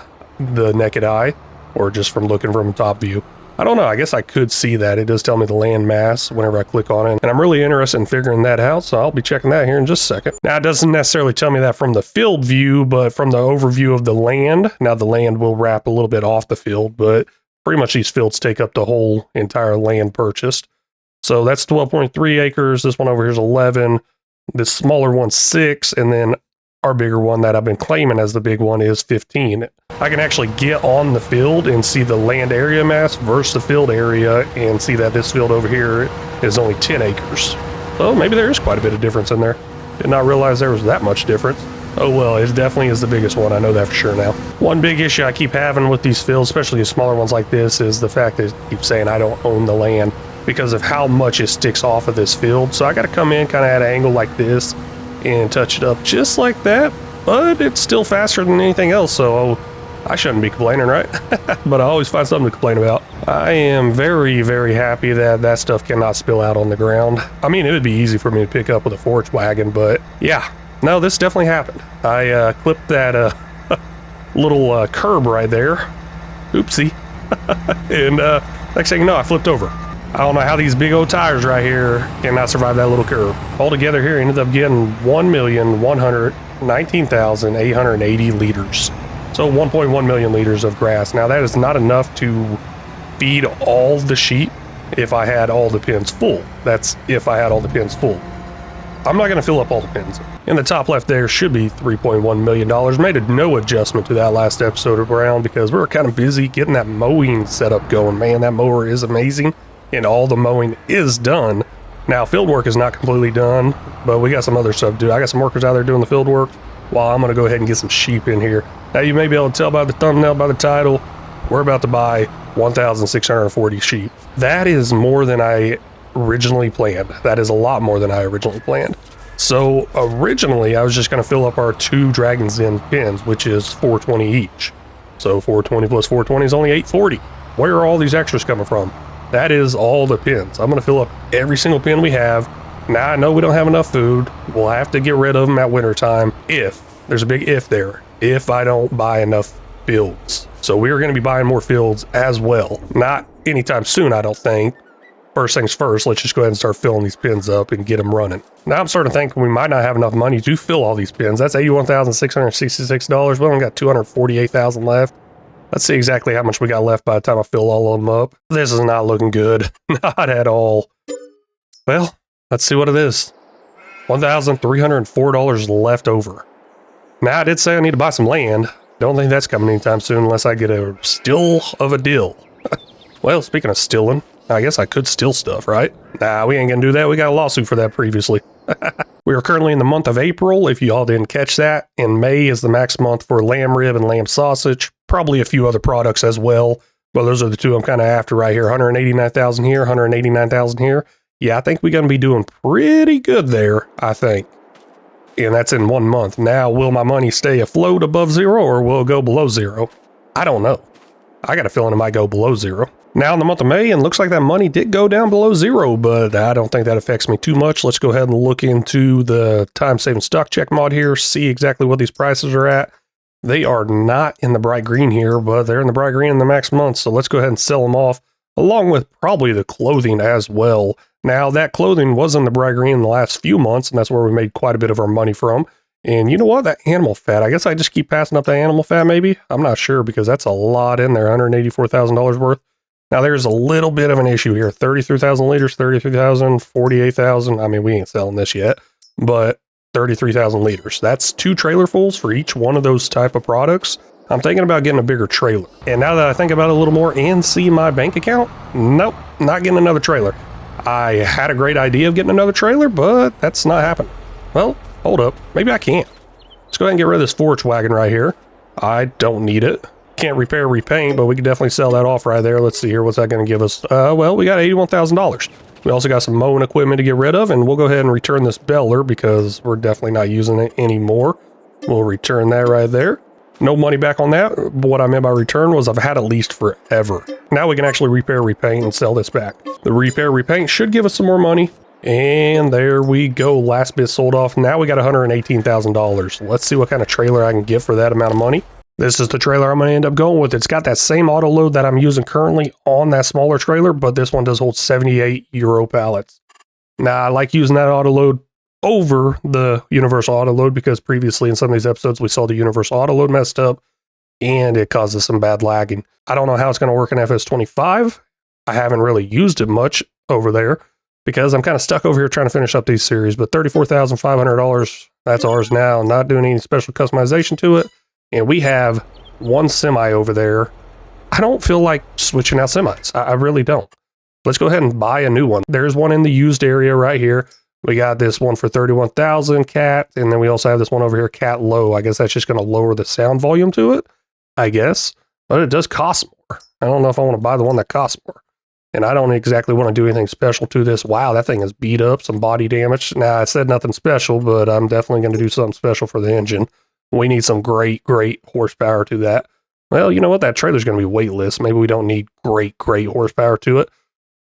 Speaker 1: the naked eye or just from looking from top view. I don't know. I guess I could see that. It does tell me the land mass whenever I click on it. And I'm really interested in figuring that out, so I'll be checking that here in just a second. Now, it doesn't necessarily tell me that from the field view, but from the overview of the land. Now, the land will wrap a little bit off the field, but pretty much these fields take up the whole entire land purchased. So that's 12.3 acres. This one over here is 11. This smaller one's 6, and then our bigger one that I've been claiming as the big one is 15. I can actually get on the field and see the land area mass versus the field area and see that this field over here is only 10 acres. So maybe there is quite a bit of difference in there. Did not realize there was that much difference. Oh well, it definitely is the biggest one. I know that for sure now. One big issue I keep having with these fields, especially the smaller ones like this, is the fact that I keep saying I don't own the land because of how much it sticks off of this field. So I got to come in kind of at an angle like this and touch it up just like that, but it's still faster than anything else, so I shouldn't be complaining, right? But I always find something to complain about. I am very, very happy that that stuff cannot spill out on the ground. I mean, it would be easy for me to pick up with a forage wagon, but yeah, no, this definitely happened. I clipped that little curb right there. Oopsie. And next thing you know, I flipped over. I don't know how these big old tires right here cannot survive that little curve. Altogether here, ended up getting 1,119,880 liters. So 1.1 million liters of grass. Now that is not enough to feed all the sheep if I had all the pens full. That's if I had all the pens full. I'm not going to fill up all the pens. In the top left there should be $3.1 million. Made no adjustment to that last episode around because we were kind of busy getting that mowing setup going. Man, that mower is amazing and all the mowing is done. Now field work is not completely done, but we got some other stuff to do. I got some workers out there doing the field work while I'm going to go ahead and get some sheep in here. Now you may be able to tell by the thumbnail, by the title, we're about to buy 1,640 sheep. That is more than I originally planned. That is a lot more than I originally planned. So originally I was just going to fill up our 2 Dragon's Den pens, which is 420 each. So 420 plus 420 is only 840. Where are all these extras coming from? That is all the pens. I'm going to fill up every single pen we have. Now I know we don't have enough food. We'll have to get rid of them at winter time if, there's a big if there, if I don't buy enough fields. So we're going to be buying more fields as well. Not anytime soon, I don't think. First things first, let's just go ahead and start filling these pens up and get them running. Now I'm starting to think we might not have enough money to fill all these pens. That's $81,666. We only got $248,000 left. Let's see exactly how much we got left by the time I fill all of them up. This is not looking good. Not at all. Well, let's see what it is. $1,304 left over. Now I did say I need to buy some land. Don't think that's coming anytime soon unless I get a still of a deal. Well, speaking of stealing, I guess I could steal stuff, right? Nah, we ain't gonna do that. We got a lawsuit for that previously. We are currently in the month of April, if you all didn't catch that. And May is the max month for lamb rib and lamb sausage. Probably a few other products as well. But those are the 2 I'm kind of after right here. 189,000 here, 189,000 here. Yeah, I think we're going to be doing pretty good there, I think. And that's in 1 month. Now, will my money stay afloat above 0 or will it go below 0? I don't know. I got a feeling it might go below 0. Now in the month of May, and looks like that money did go down below 0, but I don't think that affects me too much. Let's go ahead and look into the time-saving stock check mod here, see exactly what these prices are at. They are not in the bright green here, but they're in the bright green in the max month, so let's go ahead and sell them off, along with probably the clothing as well. Now, that clothing was in the bright green in the last few months, and that's where we made quite a bit of our money from. And you know what? That animal fat, I guess I just keep passing up the animal fat maybe? I'm not sure because that's a lot in there, $184,000 worth. Now, there's a little bit of an issue here. 33,000 liters, 33,000, 48,000. I mean, we ain't selling this yet, but 33,000 liters. That's 2 trailerfuls for each one of those type of products. I'm thinking about getting a bigger trailer. And now that I think about it a little more and see my bank account, nope, not getting another trailer. I had a great idea of getting another trailer, but that's not happening. Well, hold up. Maybe I can't. Let's go ahead and get rid of this forage wagon right here. I don't need it. Can't repair, repaint, but we can definitely sell that off right there. Let's see here. What's that going to give us? Well, we got $81,000. We also got some mowing equipment to get rid of, and we'll go ahead and return this beller because we're definitely not using it anymore. We'll return that right there. No money back on that. But what I meant by return was I've had at least forever. Now we can actually repair, repaint, and sell this back. The repair, repaint should give us some more money. And there we go. Last bit sold off. Now we got $118,000. Let's see what kind of trailer I can get for that amount of money. This is the trailer I'm going to end up going with. It's got that same auto load that I'm using currently on that smaller trailer, but this one does hold 78 Euro pallets. Now, I like using that auto load over the universal auto load because previously in some of these episodes we saw the universal auto load messed up and it causes some bad lagging. I don't know how it's going to work in FS25. I haven't really used it much over there because I'm kind of stuck over here trying to finish up these series, but $34,500, that's ours now. Not doing any special customization to it. And we have 1 semi over there. I don't feel like switching out semis. I really don't. Let's go ahead and buy a new one. There's one in the used area right here. We got this one for 31,000 cat. And then we also have this one over here, cat low. I guess that's just going to lower the sound volume to it, I guess. But it does cost more. I don't know if I want to buy the one that costs more. And I don't exactly want to do anything special to this. Wow, that thing is beat up, some body damage. Now, I said nothing special, but I'm definitely going to do something special for the engine. We need some great horsepower to that. Well, you know what? That trailer's going to be weightless. Maybe we don't need great horsepower to it.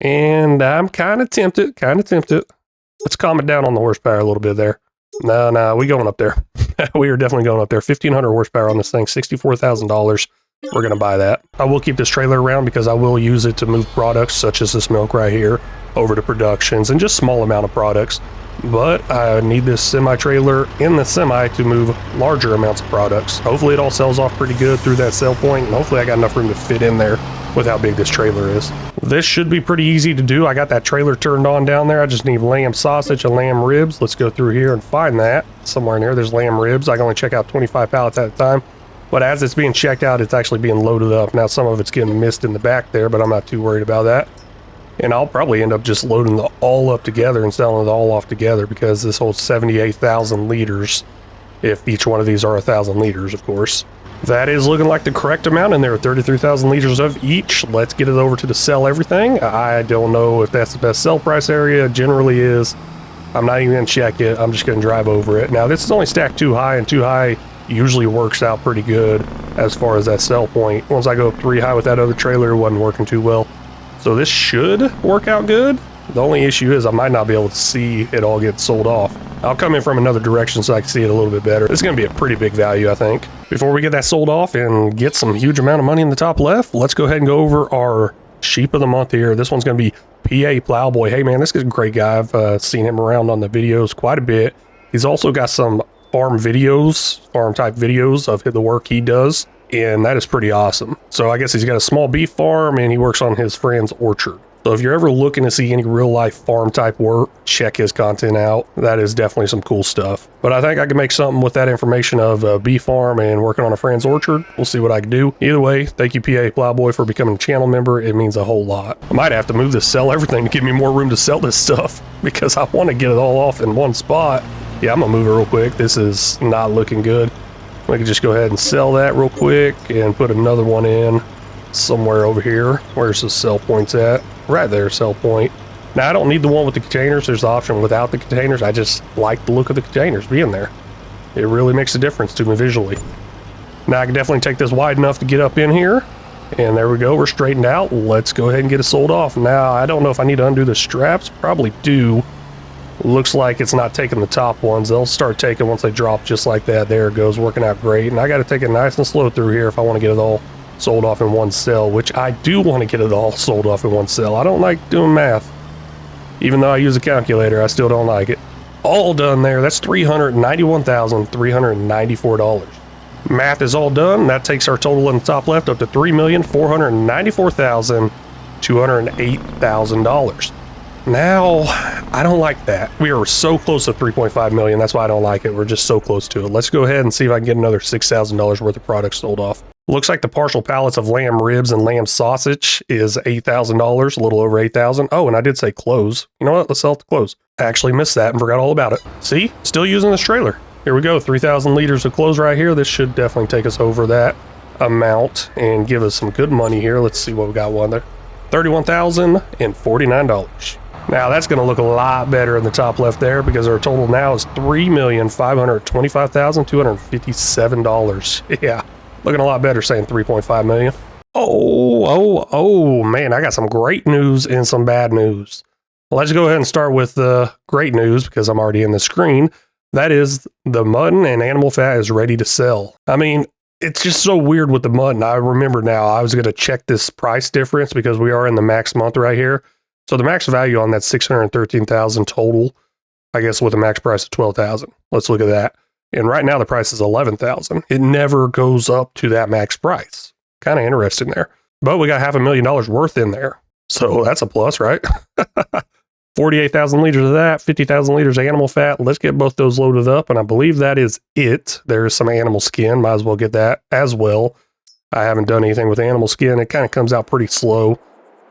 Speaker 1: And I'm kind of tempted. Let's calm it down on the horsepower a little bit there. No, we going up there. We are definitely going up there. 1,500 horsepower on this thing, $64,000. We're going to buy that. I will keep this trailer around because I will use it to move products such as this milk right here over to productions and just small amount of products. But I need this semi-trailer in the semi to move larger amounts of products. Hopefully it all sells off pretty good through that sell point, and hopefully I got enough room to fit in there with how big this trailer is. This should be pretty easy to do. I got that trailer turned on down there. I just need lamb sausage and lamb ribs. Let's go through here and find that. Somewhere in here, there's lamb ribs. I can only check out 25 pallets at a time. But as it's being checked out, it's actually being loaded up. Now some of it's getting missed in the back there, but I'm not too worried about that. And I'll probably end up just loading it all up together and selling it all off together because this holds 78,000 liters, if each one of these are 1,000 liters, of course. That is looking like the correct amount, and there are 33,000 liters of each. Let's get it over to the sell everything. I don't know if that's the best sell price area. It generally is. I'm not even going to check it. I'm just going to drive over it. Now, this is only stacked too high, and too high usually works out pretty good as far as that sell point. Once I go up 3 high with that other trailer, it wasn't working too well. So this should work out good. The only issue is I might not be able to see it all get sold off. I'll come in from another direction so I can see it a little bit better. It's going to be a pretty big value, I think. Before we get that sold off and get some huge amount of money in the top left, let's go ahead and go over our sheep of the month here. This one's going to be PA Plowboy. Hey man, this is a great guy. I've seen him around on the videos quite a bit. He's also got some farm type videos of the work he does, and that is pretty awesome. So I guess he's got a small beef farm and he works on his friend's orchard. So if you're ever looking to see any real life farm type work, check his content out. That is definitely some cool stuff. But I think I can make something with that information of a bee farm and working on a friend's orchard. We'll see what I can do. Either way, thank you PA Plowboy for becoming a channel member. It means a whole lot. I might have to move this sell everything to give me more room to sell this stuff because I want to get it all off in one spot. Yeah, I'm gonna move it real quick. This is not looking good. We can just go ahead and sell that real quick and put another one in somewhere over here. Where's the sell points at? Right there, sell point. Now I don't need the one with the containers. There's the option without the containers. I just like the look of the containers being there. It really makes a difference to me visually. Now I can definitely take this wide enough to get up in here. And there we go, we're straightened out. Let's go ahead and get it sold off. Now I don't know if I need to undo the straps. Probably do. Looks like it's not taking the top ones. They'll start taking once they drop just like that. There it goes, working out great. And I got to take it nice and slow through here if I want to get it all sold off in one sell, which I do want to get it all sold off in one sell. I don't like doing math. Even though I use a calculator, I still don't like it. All done there. That's $391,394. Math is all done. That takes our total in the top left up to $3,494,208. Now, I don't like that. We are so close to 3.5 million. That's why I don't like it. We're just so close to it. Let's go ahead and see if I can get another $6,000 worth of products sold off. Looks like the partial pallets of lamb ribs and lamb sausage is $8,000, a little over 8,000. Oh, and I did say clothes. You know what? Let's sell it to clothes. I actually missed that and forgot all about it. See? Still using this trailer. Here we go. 3,000 liters of clothes right here. This should definitely take us over that amount and give us some good money here. Let's see what we got one there. $31,049. Now that's going to look a lot better in the top left there because our total now is $3,525,257. Yeah, looking a lot better saying 3.5 million. Oh, man, I got some great news and some bad news. Let's go ahead and start with the great news because I'm already in the screen. That is the mutton and animal fat is ready to sell. I mean, it's just so weird with the mutton. I remember now I was going to check this price difference because we are in the max month right here. So the max value on that 613,000 total, I guess with a max price of 12,000. Let's look at that. And right now the price is 11,000. It never goes up to that max price. Kind of interesting there. But we got $500,000 worth in there. So that's a plus, right? 48,000 liters of that, 50,000 liters of animal fat. Let's get both those loaded up. And I believe that is it. There is some animal skin. Might as well get that as well. I haven't done anything with animal skin. It kind of comes out pretty slow.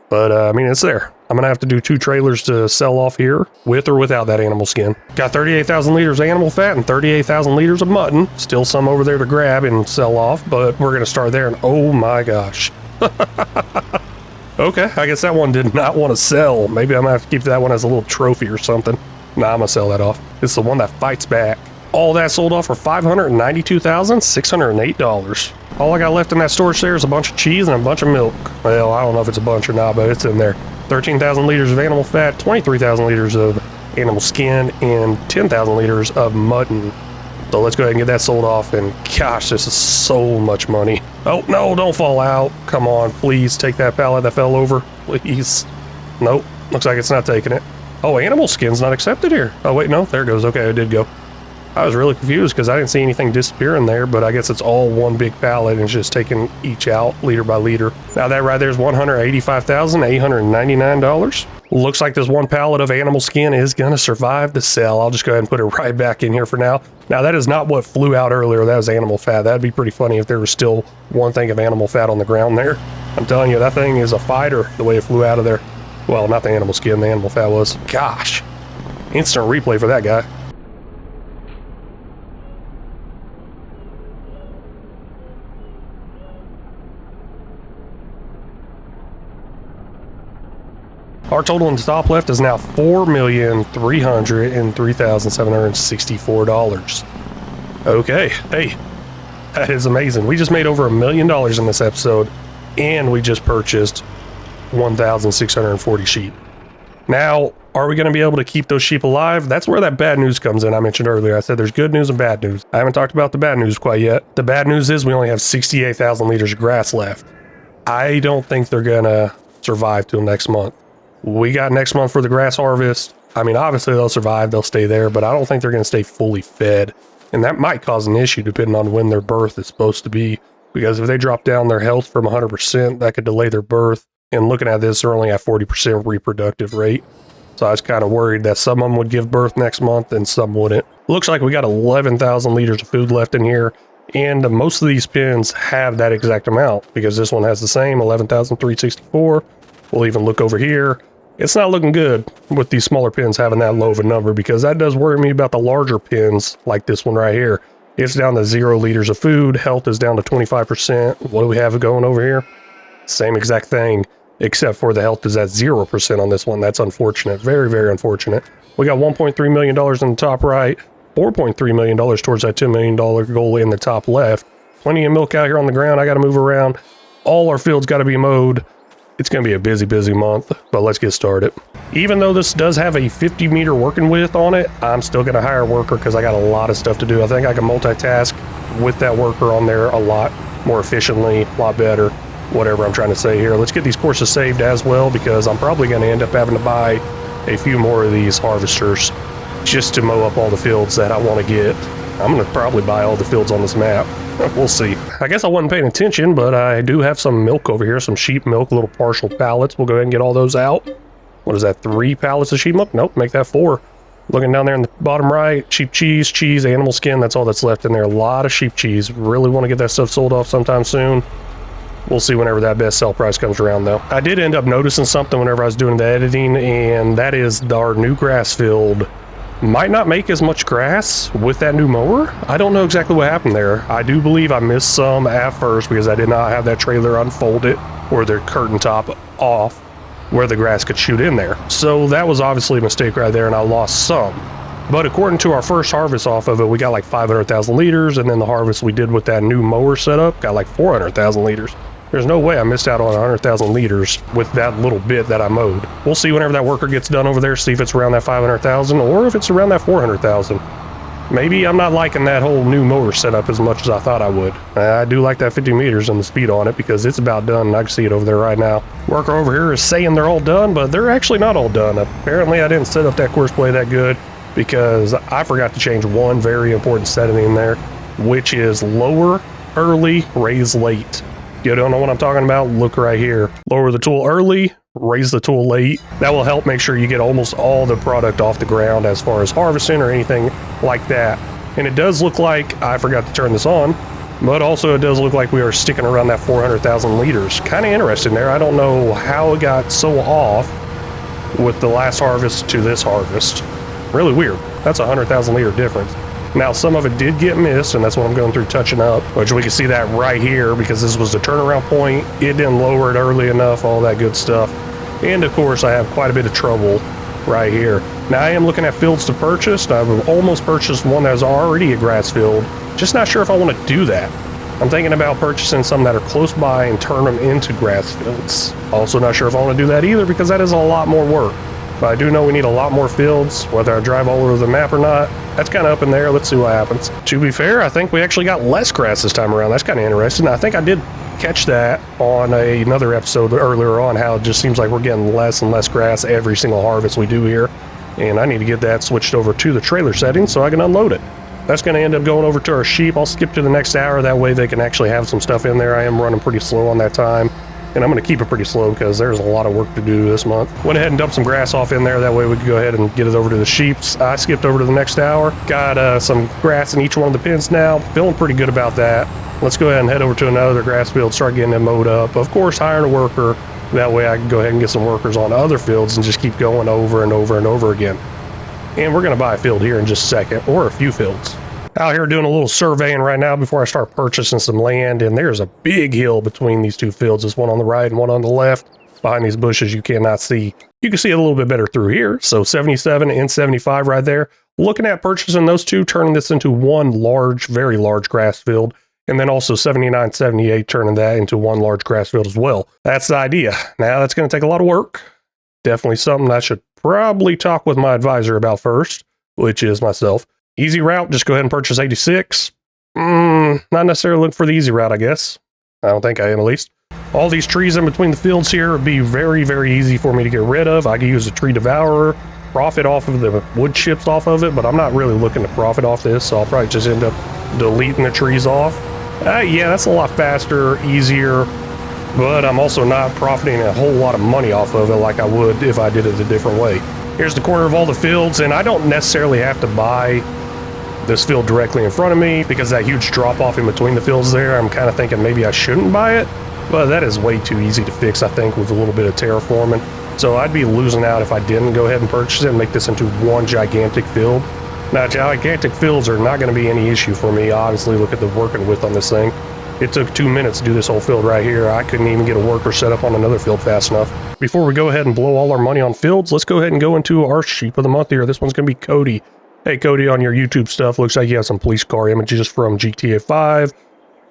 Speaker 1: But, I mean, it's there. I'm going to have to do 2 trailers to sell off here with or without that animal skin. Got 38,000 liters of animal fat and 38,000 liters of mutton. Still some over there to grab and sell off, but we're going to start there. And oh my gosh. Okay, I guess that one did not want to sell. Maybe I'm going to have to keep that one as a little trophy or something. Nah, I'm going to sell that off. It's the one that fights back. All that sold off for $592,608. All I got left in that storage there is a bunch of cheese and a bunch of milk. Well, I don't know if it's a bunch or not, but it's in there. 13,000 liters of animal fat, 23,000 liters of animal skin, and 10,000 liters of mutton. So let's go ahead and get that sold off, and gosh, this is so much money. Oh, no, don't fall out. Come on, please take that pallet that fell over, please. Nope, looks like it's not taking it. Oh, animal skin's not accepted here. Oh, wait, no, there it goes. Okay, it did go. I was really confused because I didn't see anything disappear in there, but I guess it's all one big pallet and it's just taking each out liter by liter. Now that right there is $185,899. Looks like this one pallet of animal skin is going to survive the sale. I'll just go ahead and put it right back in here for now. Now that is not what flew out earlier. That was animal fat. That'd be pretty funny if there was still one thing of animal fat on the ground there. I'm telling you, that thing is a fighter the way it flew out of there. Well, not the animal skin, the animal fat was. Gosh, instant replay for that guy. Our total in the top left is now $4,303,764. Okay, hey, that is amazing. We just made over $1 million in this episode, and we just purchased 1,640 sheep. Now, are we going to be able to keep those sheep alive? That's where that bad news comes in. I mentioned earlier, I said there's good news and bad news. I haven't talked about the bad news quite yet. The bad news is we only have 68,000 liters of grass left. I don't think they're going to survive till next month. We got next month for the grass harvest. I mean, obviously they'll survive, they'll stay there, but I don't think they're going to stay fully fed. And that might cause an issue depending on when their birth is supposed to be. Because if they drop down their health from 100%, that could delay their birth. And looking at this, they're only at 40% reproductive rate. So I was kind of worried that some of them would give birth next month and some wouldn't. Looks like we got 11,000 liters of food left in here. And most of these pens have that exact amount because this one has the same 11,364. We'll even look over here. It's not looking good with these smaller pens having that low of a number because that does worry me about the larger pens like this one right here. It's down to 0 liters of food. Health is down to 25%. What do we have going over here? Same exact thing, except for the health is at 0% on this one. That's unfortunate. Very, very unfortunate. We got $1.3 million in the top right, $4.3 million towards that $10 million goal in the top left. Plenty of milk out here on the ground. I got to move around. All our fields got to be mowed. It's going to be a busy, busy month, but let's get started. Even though this does have a 50-meter working width on it, I'm still going to hire a worker because I got a lot of stuff to do. I think I can multitask with that worker on there a lot more efficiently, a lot better, whatever I'm trying to say here. Let's get these courses saved as well because I'm probably going to end up having to buy a few more of these harvesters just to mow up all the fields that I want to get. I'm going to probably buy all the fields on this map. We'll see. I guess I wasn't paying attention, but I do have some milk over here, some sheep milk, little partial pallets. We'll go ahead and get all those out. What is that, 3 pallets of sheep milk? Nope, make that 4. Looking down there in the bottom right, sheep cheese, animal skin, that's all that's left in there. A lot of sheep cheese. Really want to get that stuff sold off sometime soon. We'll see whenever that best sell price comes around, though. I did end up noticing something whenever I was doing the editing, and that is our new grass field might not make as much grass with that new mower. I don't know exactly what happened there. I do believe I missed some at first because I did not have that trailer unfolded or the curtain top off where the grass could shoot in there. So that was obviously a mistake right there and I lost some. But according to our first harvest off of it, we got like 500,000 liters, and then the harvest we did with that new mower setup got like 400,000 liters. There's no way I missed out on 100,000 liters with that little bit that I mowed. We'll see whenever that worker gets done over there, see if it's around that 500,000 or if it's around that 400,000. Maybe I'm not liking that whole new mower setup as much as I thought I would. I do like that 50 meters and the speed on it because it's about done and I can see it over there right now. Worker over here is saying they're all done, but they're actually not all done. Apparently I didn't set up that course play that good because I forgot to change one very important setting in there, which is lower early, raise late. You don't know what I'm talking about? Look right here. Lower the tool early, raise the tool late. That will help make sure you get almost all the product off the ground as far as harvesting or anything like that. And it does look like, I forgot to turn this on, but also it does look like we are sticking around that 400,000 liters. Kind of interesting there. I don't know how it got so off with the last harvest to this harvest. Really weird. That's a 100,000 liter difference. Now, some of it did get missed, and that's what I'm going through touching up, which we can see that right here because this was the turnaround point. It didn't lower it early enough, all that good stuff. And of course, I have quite a bit of trouble right here. Now, I am looking at fields to purchase. I've almost purchased one that was already a grass field. Just not sure if I want to do that. I'm thinking about purchasing some that are close by and turn them into grass fields. Also not sure if I want to do that either because that is a lot more work. But I do know we need a lot more fields, whether I drive all over the map or not. That's kind of up in there. Let's see what happens. To be fair, I think we actually got less grass this time around. That's kind of interesting. I think I did catch that on another episode earlier on, how it just seems like we're getting less and less grass every single harvest we do here. And I need to get that switched over to the trailer settings so I can unload it. That's going to end up going over to our sheep. I'll skip to the next hour. That way they can actually have some stuff in there. I am running pretty slow on that time. And I'm going to keep it pretty slow because there's a lot of work to do this month. Went ahead and dumped some grass off in there. That way we could go ahead and get it over to the sheeps. I skipped over to the next hour. Got some grass in each one of the pens now. Feeling pretty good about that. Let's go ahead and head over to another grass field, start getting it mowed up. Of course, hiring a worker. That way I can go ahead and get some workers on other fields and just keep going over and over and over again. And we're going to buy a field here in just a second, or a few fields. Out here doing a little surveying right now before I start purchasing some land, and there's a big hill between these two fields. There's one on the right and one on the left. Behind these bushes you cannot see. You can see it a little bit better through here. So 77 and 75 right there. Looking at purchasing those two, turning this into one large, very large grass field, and then also 79, 78, turning that into one large grass field as well. That's the idea. Now that's going to take a lot of work. Definitely something I should probably talk with my advisor about first, which is myself. Easy route, just go ahead and purchase 86. Not necessarily look for the easy route, I guess. I don't think I am, at least. All these trees in between the fields here would be very, very easy for me to get rid of. I could use a tree devourer, profit off of the wood chips off of it, but I'm not really looking to profit off this, so I'll probably just end up deleting the trees off. Yeah, that's a lot faster, easier, but I'm also not profiting a whole lot of money off of it like I would if I did it a different way. Here's the corner of all the fields, and I don't necessarily have to buy this field directly in front of me because that huge drop off in between the fields there. I'm kind of thinking maybe I shouldn't buy it, but that is way too easy to fix, I think, with a little bit of terraforming. So I'd be losing out if I didn't go ahead and purchase it and make this into one gigantic field. Now, gigantic fields are not going to be any issue for me. Obviously, look at the working width on this thing. It took 2 minutes to do this whole field right here. I couldn't even get a worker set up on another field fast enough. Before we go ahead and blow all our money on fields, let's go ahead and go into our sheep of the month here. This one's going to be Cody. Hey, Cody, on your YouTube stuff, looks like you have some police car images from GTA 5,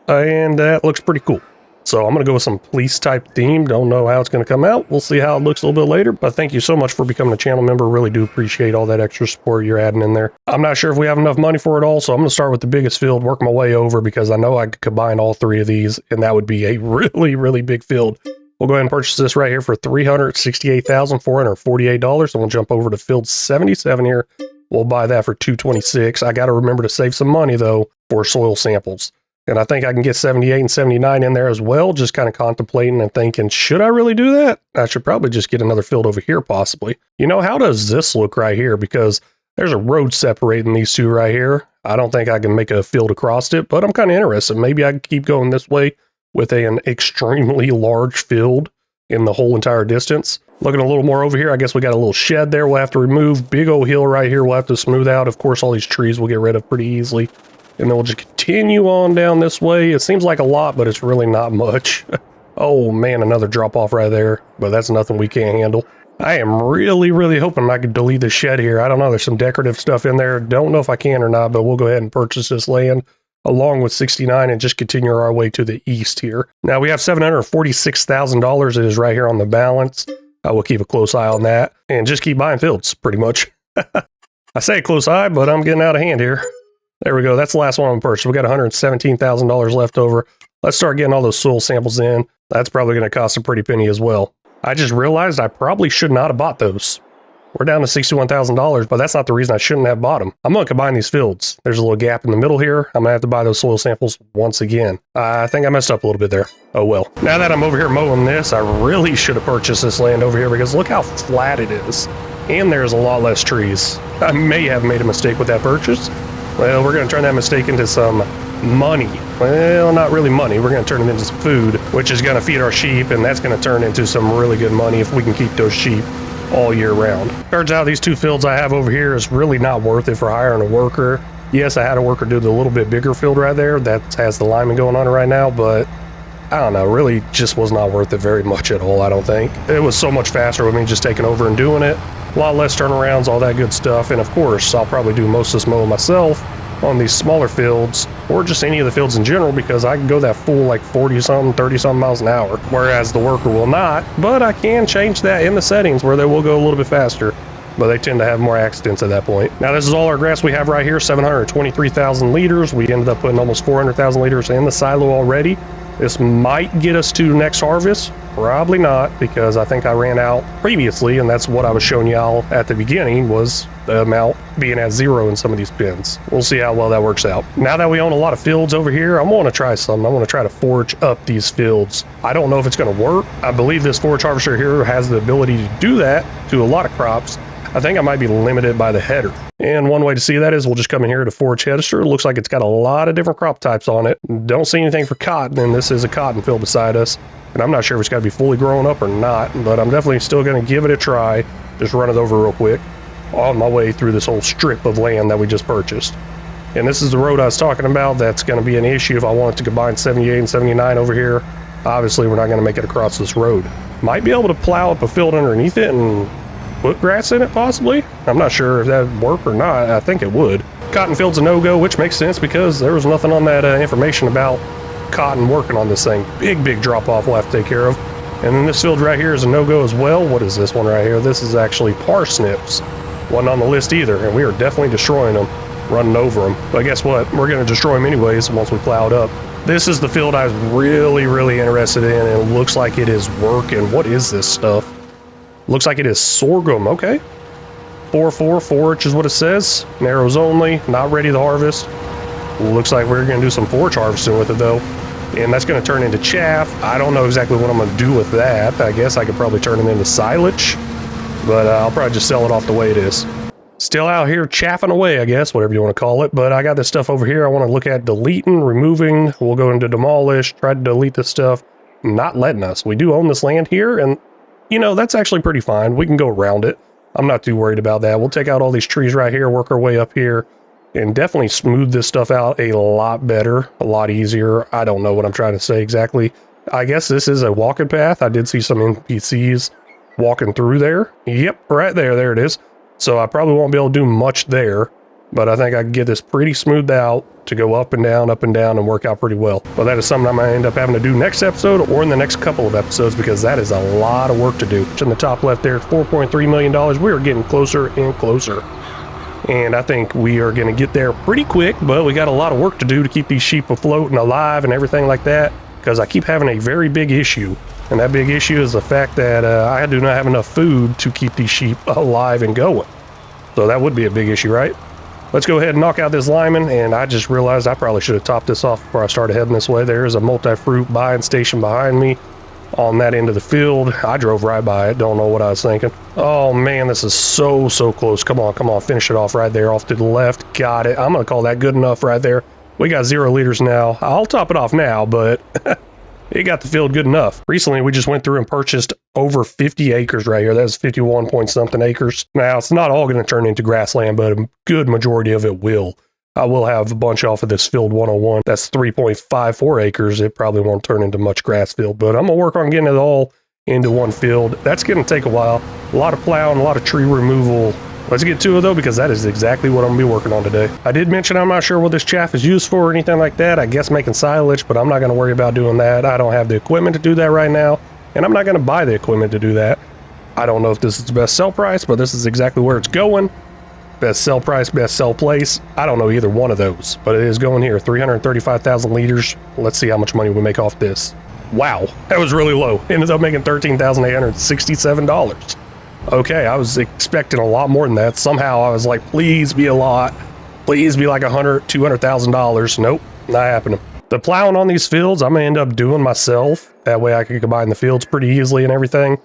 Speaker 1: and that looks pretty cool. So I'm going to go with some police type theme. Don't know how it's going to come out. We'll see how it looks a little bit later, but thank you so much for becoming a channel member. Really do appreciate all that extra support you're adding in there. I'm not sure if we have enough money for it all, so I'm going to start with the biggest field, work my way over, because I know I could combine all three of these, and that would be a really, really big field. We'll go ahead and purchase this right here for $368,448, and we'll jump over to field 77 here. We'll buy that for $226. I got to remember to save some money, though, for soil samples. And I think I can get 78 and 79 in there as well, just kind of contemplating and thinking, should I really do that? I should probably just get another field over here, possibly. You know, how does this look right here? Because there's a road separating these two right here. I don't think I can make a field across it, but I'm kind of interested. Maybe I can keep going this way with an extremely large field in the whole entire distance. Looking a little more over here, I guess we got a little shed there we'll have to remove. Big old hill right here we'll have to smooth out. Of course, all these trees we'll get rid of pretty easily. And then we'll just continue on down this way. It seems like a lot, but it's really not much. Oh man, another drop off right there, but that's nothing we can't handle. I am really, really hoping I can delete the shed here. I don't know, there's some decorative stuff in there. Don't know if I can or not, but we'll go ahead and purchase this land along with 69 and just continue our way to the east here. Now we have $746,000. It is right here on the balance. I will keep a close eye on that and just keep buying fields, pretty much. I say close eye, but I'm getting out of hand here. There we go. That's the last one on purchase. We got $117,000 left over. Let's start getting all those soil samples in. That's probably going to cost a pretty penny as well. I just realized I probably should not have bought those. We're down to $61,000, but that's not the reason I shouldn't have bought them. I'm going to combine these fields. There's a little gap in the middle here. I'm going to have to buy those soil samples once again. I think I messed up a little bit there. Oh well. Now that I'm over here mowing this, I really should have purchased this land over here because look how flat it is. And there's a lot less trees. I may have made a mistake with that purchase. Well, we're going to turn that mistake into some money. Well, not really money. We're going to turn it into some food, which is going to feed our sheep, and that's going to turn into some really good money if we can keep those sheep all year round. Turns out these two fields I have over here is really not worth it for hiring a worker. Yes, I had a worker do the little bit bigger field right there that has the lineman going on right now, but I don't know, really just was not worth it very much at all, I don't think. It was so much faster with me just taking over and doing it. A lot less turnarounds, all that good stuff, and of course, I'll probably do most of this mowing myself, on these smaller fields, or just any of the fields in general, because I can go that full like 40-something, 30-something miles an hour, whereas the worker will not. But I can change that in the settings where they will go a little bit faster, but they tend to have more accidents at that point. Now, this is all our grass we have right here, 723,000 liters. We ended up putting almost 400,000 liters in the silo already. This might get us to next harvest. Probably not, because I think I ran out previously, and that's what I was showing y'all at the beginning, was the amount being at 0 in some of these bins. We'll see how well that works out. Now that we own a lot of fields over here, I want to try something. I want to try to forage up these fields. I don't know if it's going to work. I believe this forage harvester here has the ability to do that to a lot of crops. I think I might be limited by the header. And one way to see that is we'll just come in here to forage header. It looks like it's got a lot of different crop types on it. Don't see anything for cotton, and this is a cotton field beside us. And I'm not sure if it's got to be fully grown up or not, but I'm definitely still going to give it a try. Just run it over real quick on my way through this whole strip of land that we just purchased. And this is the road I was talking about. That's going to be an issue if I wanted to combine 78 and 79 over here. Obviously, we're not going to make it across this road. Might be able to plow up a field underneath it and put grass in it, possibly. I'm not sure if that would work or not. I think it would. Cotton field's a no-go, which makes sense because there was nothing on that information about cotton working on this thing. Big drop-off we'll have to take care of. And then this field right here is a no-go as well. What is this one right here? This is actually parsnips. Wasn't on the list either, and we are definitely destroying them, running over them. But guess what? We're going to destroy them anyways once we plow it up. This is the field I was really interested in, and it looks like it is working. What is this stuff? Looks like it is sorghum. Okay. 4-4 forage is what it says. Narrows only, not ready to harvest. Looks like we're going to do some forage harvesting with it though. And that's going to turn into chaff. I don't know exactly what I'm going to do with that. I guess I could probably turn it into silage, but I'll probably just sell it off the way it is. Still out here chaffing away, I guess, whatever you want to call it. But I got this stuff over here I want to look at deleting, removing. We'll go into demolish, try to delete this stuff. Not letting us. We do own this land here, and you know, that's actually pretty fine. We can go around it. I'm not too worried about that. We'll take out all these trees right here, work our way up here, and definitely smooth this stuff out a lot better, a lot easier. I don't know what I'm trying to say exactly. I guess this is a walking path. I did see some NPCs walking through there. Yep, right there. There it is. So I probably won't be able to do much there, but I think I can get this pretty smoothed out to go up and down, and work out pretty well. But that is something I might end up having to do next episode or in the next couple of episodes, because that is a lot of work to do. In the top left there, $4.3 million. We are getting closer and closer. And I think we are going to get there pretty quick, but we got a lot of work to do to keep these sheep afloat and alive and everything like that, because I keep having a very big issue. And that big issue is the fact that I do not have enough food to keep these sheep alive and going. So that would be a big issue, right? Let's go ahead and knock out this lineman, and I just realized I probably should have topped this off before I started heading this way. There's a multi-fruit buying station behind me on that end of the field. I drove right by it, don't know what I was thinking. Oh man, this is so close. Come on, finish it off right there, off to the left. Got it. I'm gonna call that good enough right there. We got 0 liters now. I'll top it off now, but it got the field good enough. Recently, we just went through and purchased over 50 acres right here. That's 51 point something acres. Now, it's not all going to turn into grassland, but a good majority of it will. I will have a bunch off of this field 101. That's 3.54 acres. It probably won't turn into much grass field, but I'm going to work on getting it all into one field. That's going to take a while. A lot of plowing, a lot of tree removal. Let's get to it though, because that is exactly what I'm going to be working on today. I did mention I'm not sure what this chaff is used for or anything like that. I guess making silage, but I'm not going to worry about doing that. I don't have the equipment to do that right now, and I'm not going to buy the equipment to do that. I don't know if this is the best sell price, but this is exactly where it's going. Best sell price, best sell place. I don't know either one of those, but it is going here. 335,000 liters. Let's see how much money we make off this. Wow, that was really low. Ended up making $13,867. Okay, I was expecting a lot more than that. Somehow I was like, please be a lot. Please be like $100,000, $200,000. Nope, not happening. The plowing on these fields, I'm gonna end up doing myself. That way I can combine the fields pretty easily and everything.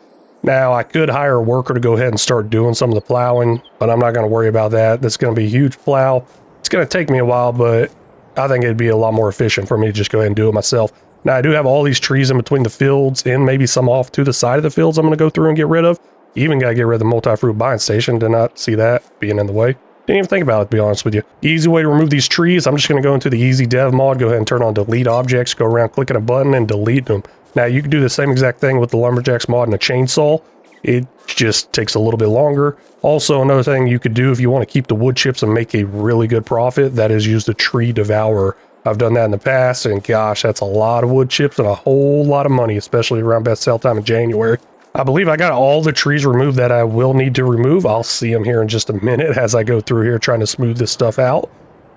Speaker 1: Now, I could hire a worker to go ahead and start doing some of the plowing, but I'm not gonna worry about that. That's gonna be a huge plow. It's gonna take me a while, but I think it'd be a lot more efficient for me to just go ahead and do it myself. Now, I do have all these trees in between the fields and maybe some off to the side of the fields I'm gonna go through and get rid of. Even gotta get rid of the multi-fruit buying station. Did not see that being in the way. Didn't even think about it, to be honest with you. Easy way to remove these trees. I'm just gonna go into the easy dev mod, go ahead and turn on delete objects, go around clicking a button and delete them. Now you can do the same exact thing with the lumberjacks mod and a chainsaw. It just takes a little bit longer. Also, another thing you could do if you want to keep the wood chips and make a really good profit, that is use the tree devourer. I've done that in the past, and gosh, that's a lot of wood chips and a whole lot of money, especially around best sale time in January. I believe I got all the trees removed that I will need to remove. I'll see them here in just a minute as I go through here trying to smooth this stuff out.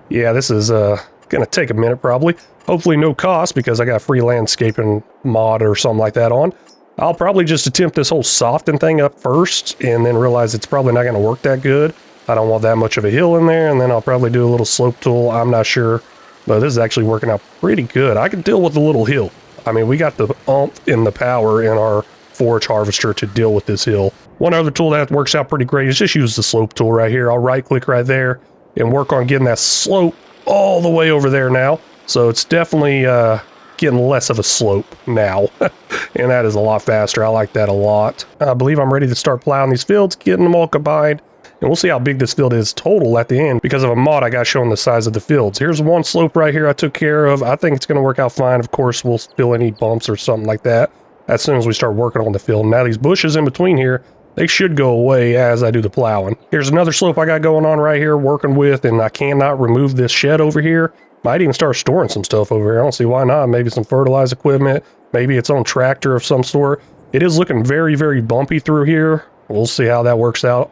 Speaker 1: Yeah, this is gonna take a minute probably. Hopefully no cost because I got free landscaping mod or something like that on. I'll probably just attempt this whole soften thing up first and then realize it's probably not going to work that good. I don't want that much of a hill in there, and then I'll probably do a little slope tool. I'm not sure, but this is actually working out pretty good. I can deal with the little hill. I mean, we got the oomph in the power in our forage harvester to deal with this hill. One other tool that works out pretty great is just use the slope tool right here. I'll right click right there and work on getting that slope all the way over there now. So it's definitely getting less of a slope now, and that is a lot faster. I like that a lot. I believe I'm ready to start plowing these fields, getting them all combined, and we'll see how big this field is total at the end because of a mod I got showing the size of the fields. Here's one slope right here I took care of. I think it's going to work out fine. Of course, we'll fill any bumps or something like that as soon as we start working on the field. Now these bushes in between here, they should go away as I do the plowing. Here's another slope I got going on right here working with, and I cannot remove this shed over here. Might even start storing some stuff over here. I don't see why not. Maybe some fertilizer equipment, maybe its own tractor of some sort. It is looking very, very bumpy through here. We'll see how that works out.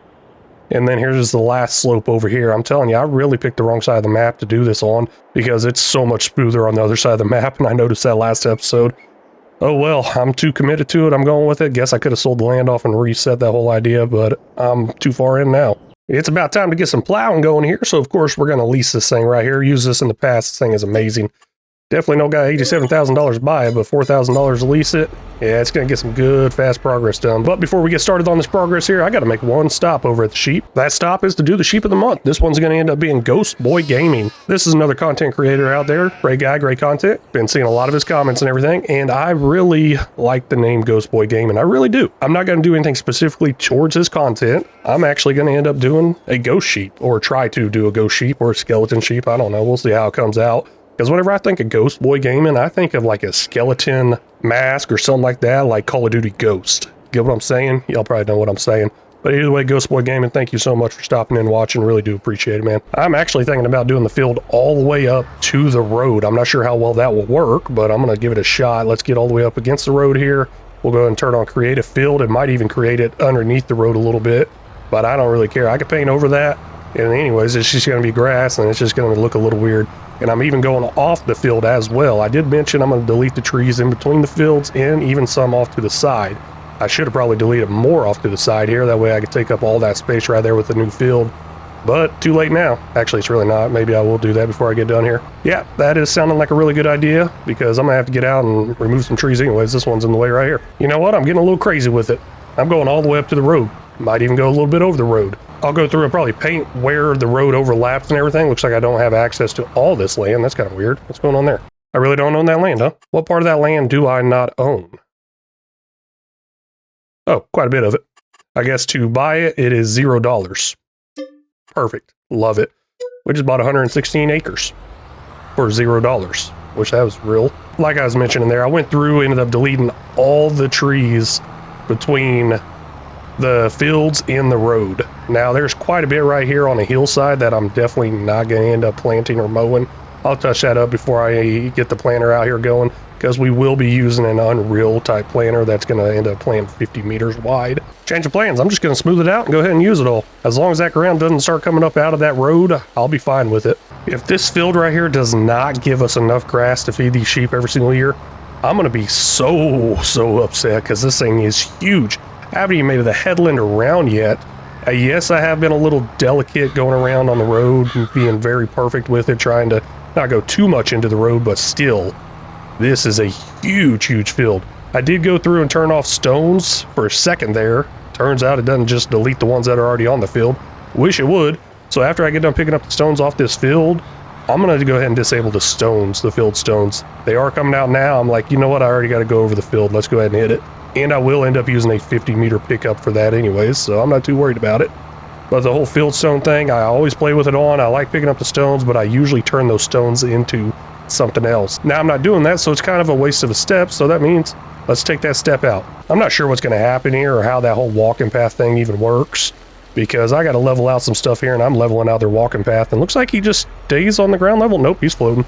Speaker 1: And then here's the last slope over here. I'm telling you, I really picked the wrong side of the map to do this on because it's so much smoother on the other side of the map, and I noticed that last episode. Oh well, I'm too committed to it. I'm going with it. Guess I could have sold the land off and reset that whole idea, but I'm too far in now. It's about time to get some plowing going here, so of course we're going to lease this thing right here. Use this in the past. This thing is amazing. Definitely don't got $87,000 to buy it, but $4,000 to lease it. Yeah, it's going to get some good, fast progress done. But before we get started on this progress here, I got to make one stop over at the sheep. That stop is to do the sheep of the month. This one's going to end up being Ghost Boy Gaming. This is another content creator out there. Great guy, great content. Been seeing a lot of his comments and everything, and I really like the name Ghost Boy Gaming. I really do. I'm not going to do anything specifically towards his content. I'm actually going to end up doing a ghost sheep, or try to do a ghost sheep or a skeleton sheep. I don't know. We'll see how it comes out. Because whenever I think of Ghost Boy Gaming, I think of like a skeleton mask or something like that, like Call of Duty Ghost. Get what I'm saying? Y'all probably know what I'm saying. But either way, Ghost Boy Gaming, thank you so much for stopping in and watching. Really do appreciate it, man. I'm actually thinking about doing the field all the way up to the road. I'm not sure how well that will work, but I'm going to give it a shot. Let's get all the way up against the road here. We'll go ahead and turn on Create a Field. It might even create it underneath the road a little bit, but I don't really care. I could paint over that. And anyways, it's just going to be grass, and it's just going to look a little weird. And I'm even going off the field as well. I did mention I'm going to delete the trees in between the fields and even some off to the side. I should have probably deleted more off to the side here. That way I could take up all that space right there with the new field. But too late now. Actually, it's really not. Maybe I will do that before I get done here. Yeah, that is sounding like a really good idea because I'm going to have to get out and remove some trees anyways. This one's in the way right here. You know what? I'm getting a little crazy with it. I'm going all the way up to the road. Might even go a little bit over the road. I'll go through and probably paint where the road overlaps and everything. Looks like I don't have access to all this land. That's kind of weird. What's going on there? I really don't own that land, huh? What part of that land do I not own? Oh, quite a bit of it. I guess to buy it, it is $0. Perfect. Love it. We just bought 116 acres for $0. Wish that was real. Like I was mentioning there, I went through, ended up deleting all the trees between the fields in the road. Now there's quite a bit right here on a hillside that I'm definitely not going to end up planting or mowing. I'll touch that up before I get the planter out here going, because we will be using an Unreal type planter that's going to end up planting 50 meters wide. Change of plans. I'm just going to smooth it out and go ahead and use it all. As long as that ground doesn't start coming up out of that road, I'll be fine with it. If this field right here does not give us enough grass to feed these sheep every single year, I'm going to be so upset because this thing is huge. I haven't even made the headland around yet. Yes, I have been a little delicate going around on the road and being very perfect with it, trying to not go too much into the road, but still, this is a huge field. I did go through and turn off stones for a second there. Turns out it doesn't just delete the ones that are already on the field. Wish it would. So after I get done picking up the stones off this field, I'm going to go ahead and disable the stones, the field stones. They are coming out now. I'm like, you know what? I already got to go over the field. Let's go ahead and hit it. And I will end up using a 50-meter pickup for that anyways, so I'm not too worried about it. But the whole field stone thing, I always play with it on. I like picking up the stones, but I usually turn those stones into something else. Now I'm not doing that, so it's kind of a waste of a step, so that means let's take that step out. I'm not sure what's going to happen here or how that whole walking path thing even works, because I got to level out some stuff here, and I'm leveling out their walking path, and looks like he just stays on the ground level. Nope, he's floating.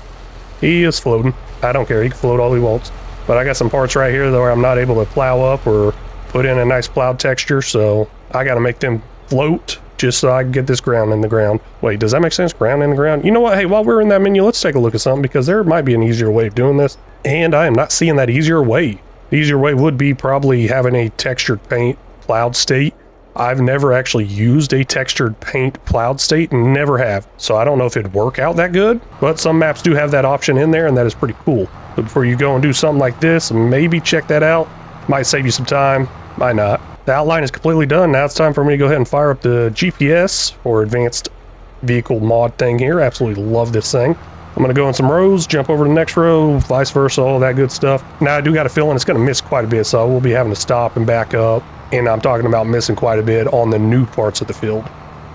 Speaker 1: He is floating. I don't care, he can float all he wants. But I got some parts right here where I'm not able to plow up or put in a nice plowed texture, so I got to make them float just so I can get this ground in the ground. Wait, does that make sense? Ground in the ground? You know what? Hey, while we're in that menu, let's take a look at something, because there might be an easier way of doing this, and I am not seeing that easier way. The easier way would be probably having a textured paint plowed state. I've never actually used a textured paint plowed state, never have, so I don't know if it'd work out that good, but some maps do have that option in there, and that is pretty cool. But before you go and do something like this, maybe check that out. Might save you some time, might not. The outline is completely done. Now it's time for me to go ahead and fire up the GPS or advanced vehicle mod thing here. Absolutely love this thing. I'm going to go in some rows, jump over to the next row, vice versa, all that good stuff. Now I do got a feeling it's going to miss quite a bit, so I will be having to stop and back up. And I'm talking about missing quite a bit on the new parts of the field.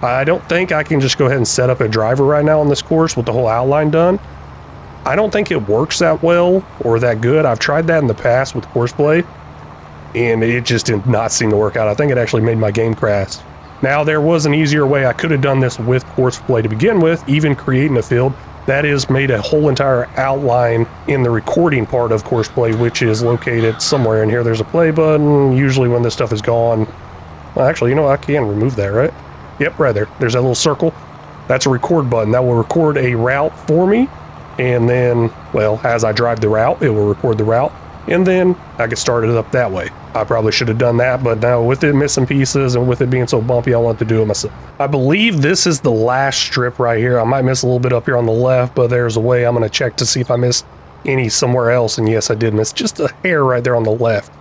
Speaker 1: I don't think I can just go ahead and set up a driver right now on this course with the whole outline done. I don't think it works that well or that good. I've tried that in the past with Courseplay, and it just did not seem to work out. I think it actually made my game crash. Now, there was an easier way I could have done this with Courseplay to begin with, even creating a field. That is, made a whole entire outline in the recording part of Courseplay, which is located somewhere in here. There's a play button. Usually when this stuff is gone, well, actually, you know, I can remove that, right? Yep, right there. There's that little circle. That's a record button. That will record a route for me. And then, well, as I drive the route, it will record the route. And then I can start it up that way. I probably should have done that, but now with it missing pieces and with it being so bumpy, I want to do it myself. I believe this is the last strip right here. I might miss a little bit up here on the left, but there's a way I'm going to check to see if I missed any somewhere else. And yes, I did miss just a hair right there on the left.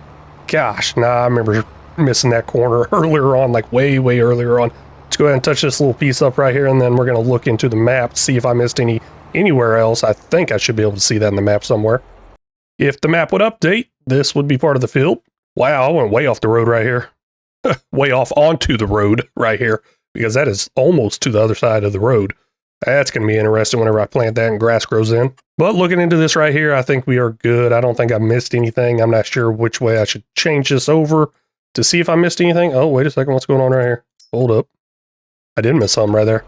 Speaker 1: Gosh, I remember missing that corner earlier on, like way earlier on. Let's go ahead and touch this little piece up right here, and then we're going to look into the map to see if I missed anywhere else. I think I should be able to see that in the map somewhere. If the map would update, this would be part of the field. Wow, I went way off the road right here. Way off onto the road right here, because that is almost to the other side of the road. That's going to be interesting whenever I plant that and grass grows in. But looking into this right here, I think we are good. I don't think I missed anything. I'm not sure which way I should change this over to see if I missed anything. Oh, wait a second. What's going on right here? Hold up. I did miss something right there.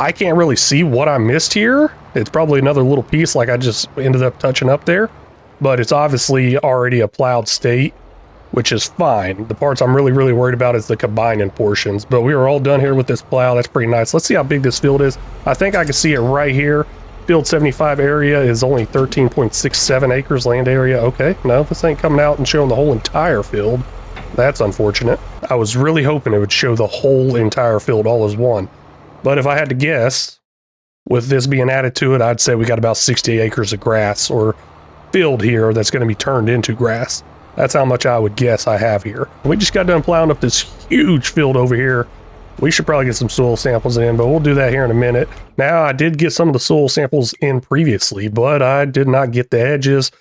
Speaker 1: I can't really see what I missed here. It's probably another little piece like I just ended up touching up there. But it's obviously already a plowed state, which is fine. The parts I'm really worried about is the combining portions. But we are all done here with this plow. That's pretty nice. Let's see how big this field is. I think I can see it right here. Field 75 area is only 13.67 acres land area. Okay, no, this ain't coming out and showing the whole entire field. That's unfortunate. I was really hoping it would show the whole entire field all as one. But if I had to guess, with this being added to it, I'd say we got about 60 acres of grass or field here that's going to be turned into grass. That's how much I would guess I have here. We just got done plowing up this huge field over here. We should probably get some soil samples in, but we'll do that here in a minute. Now, I did get some of the soil samples in previously, but I did not get the edges.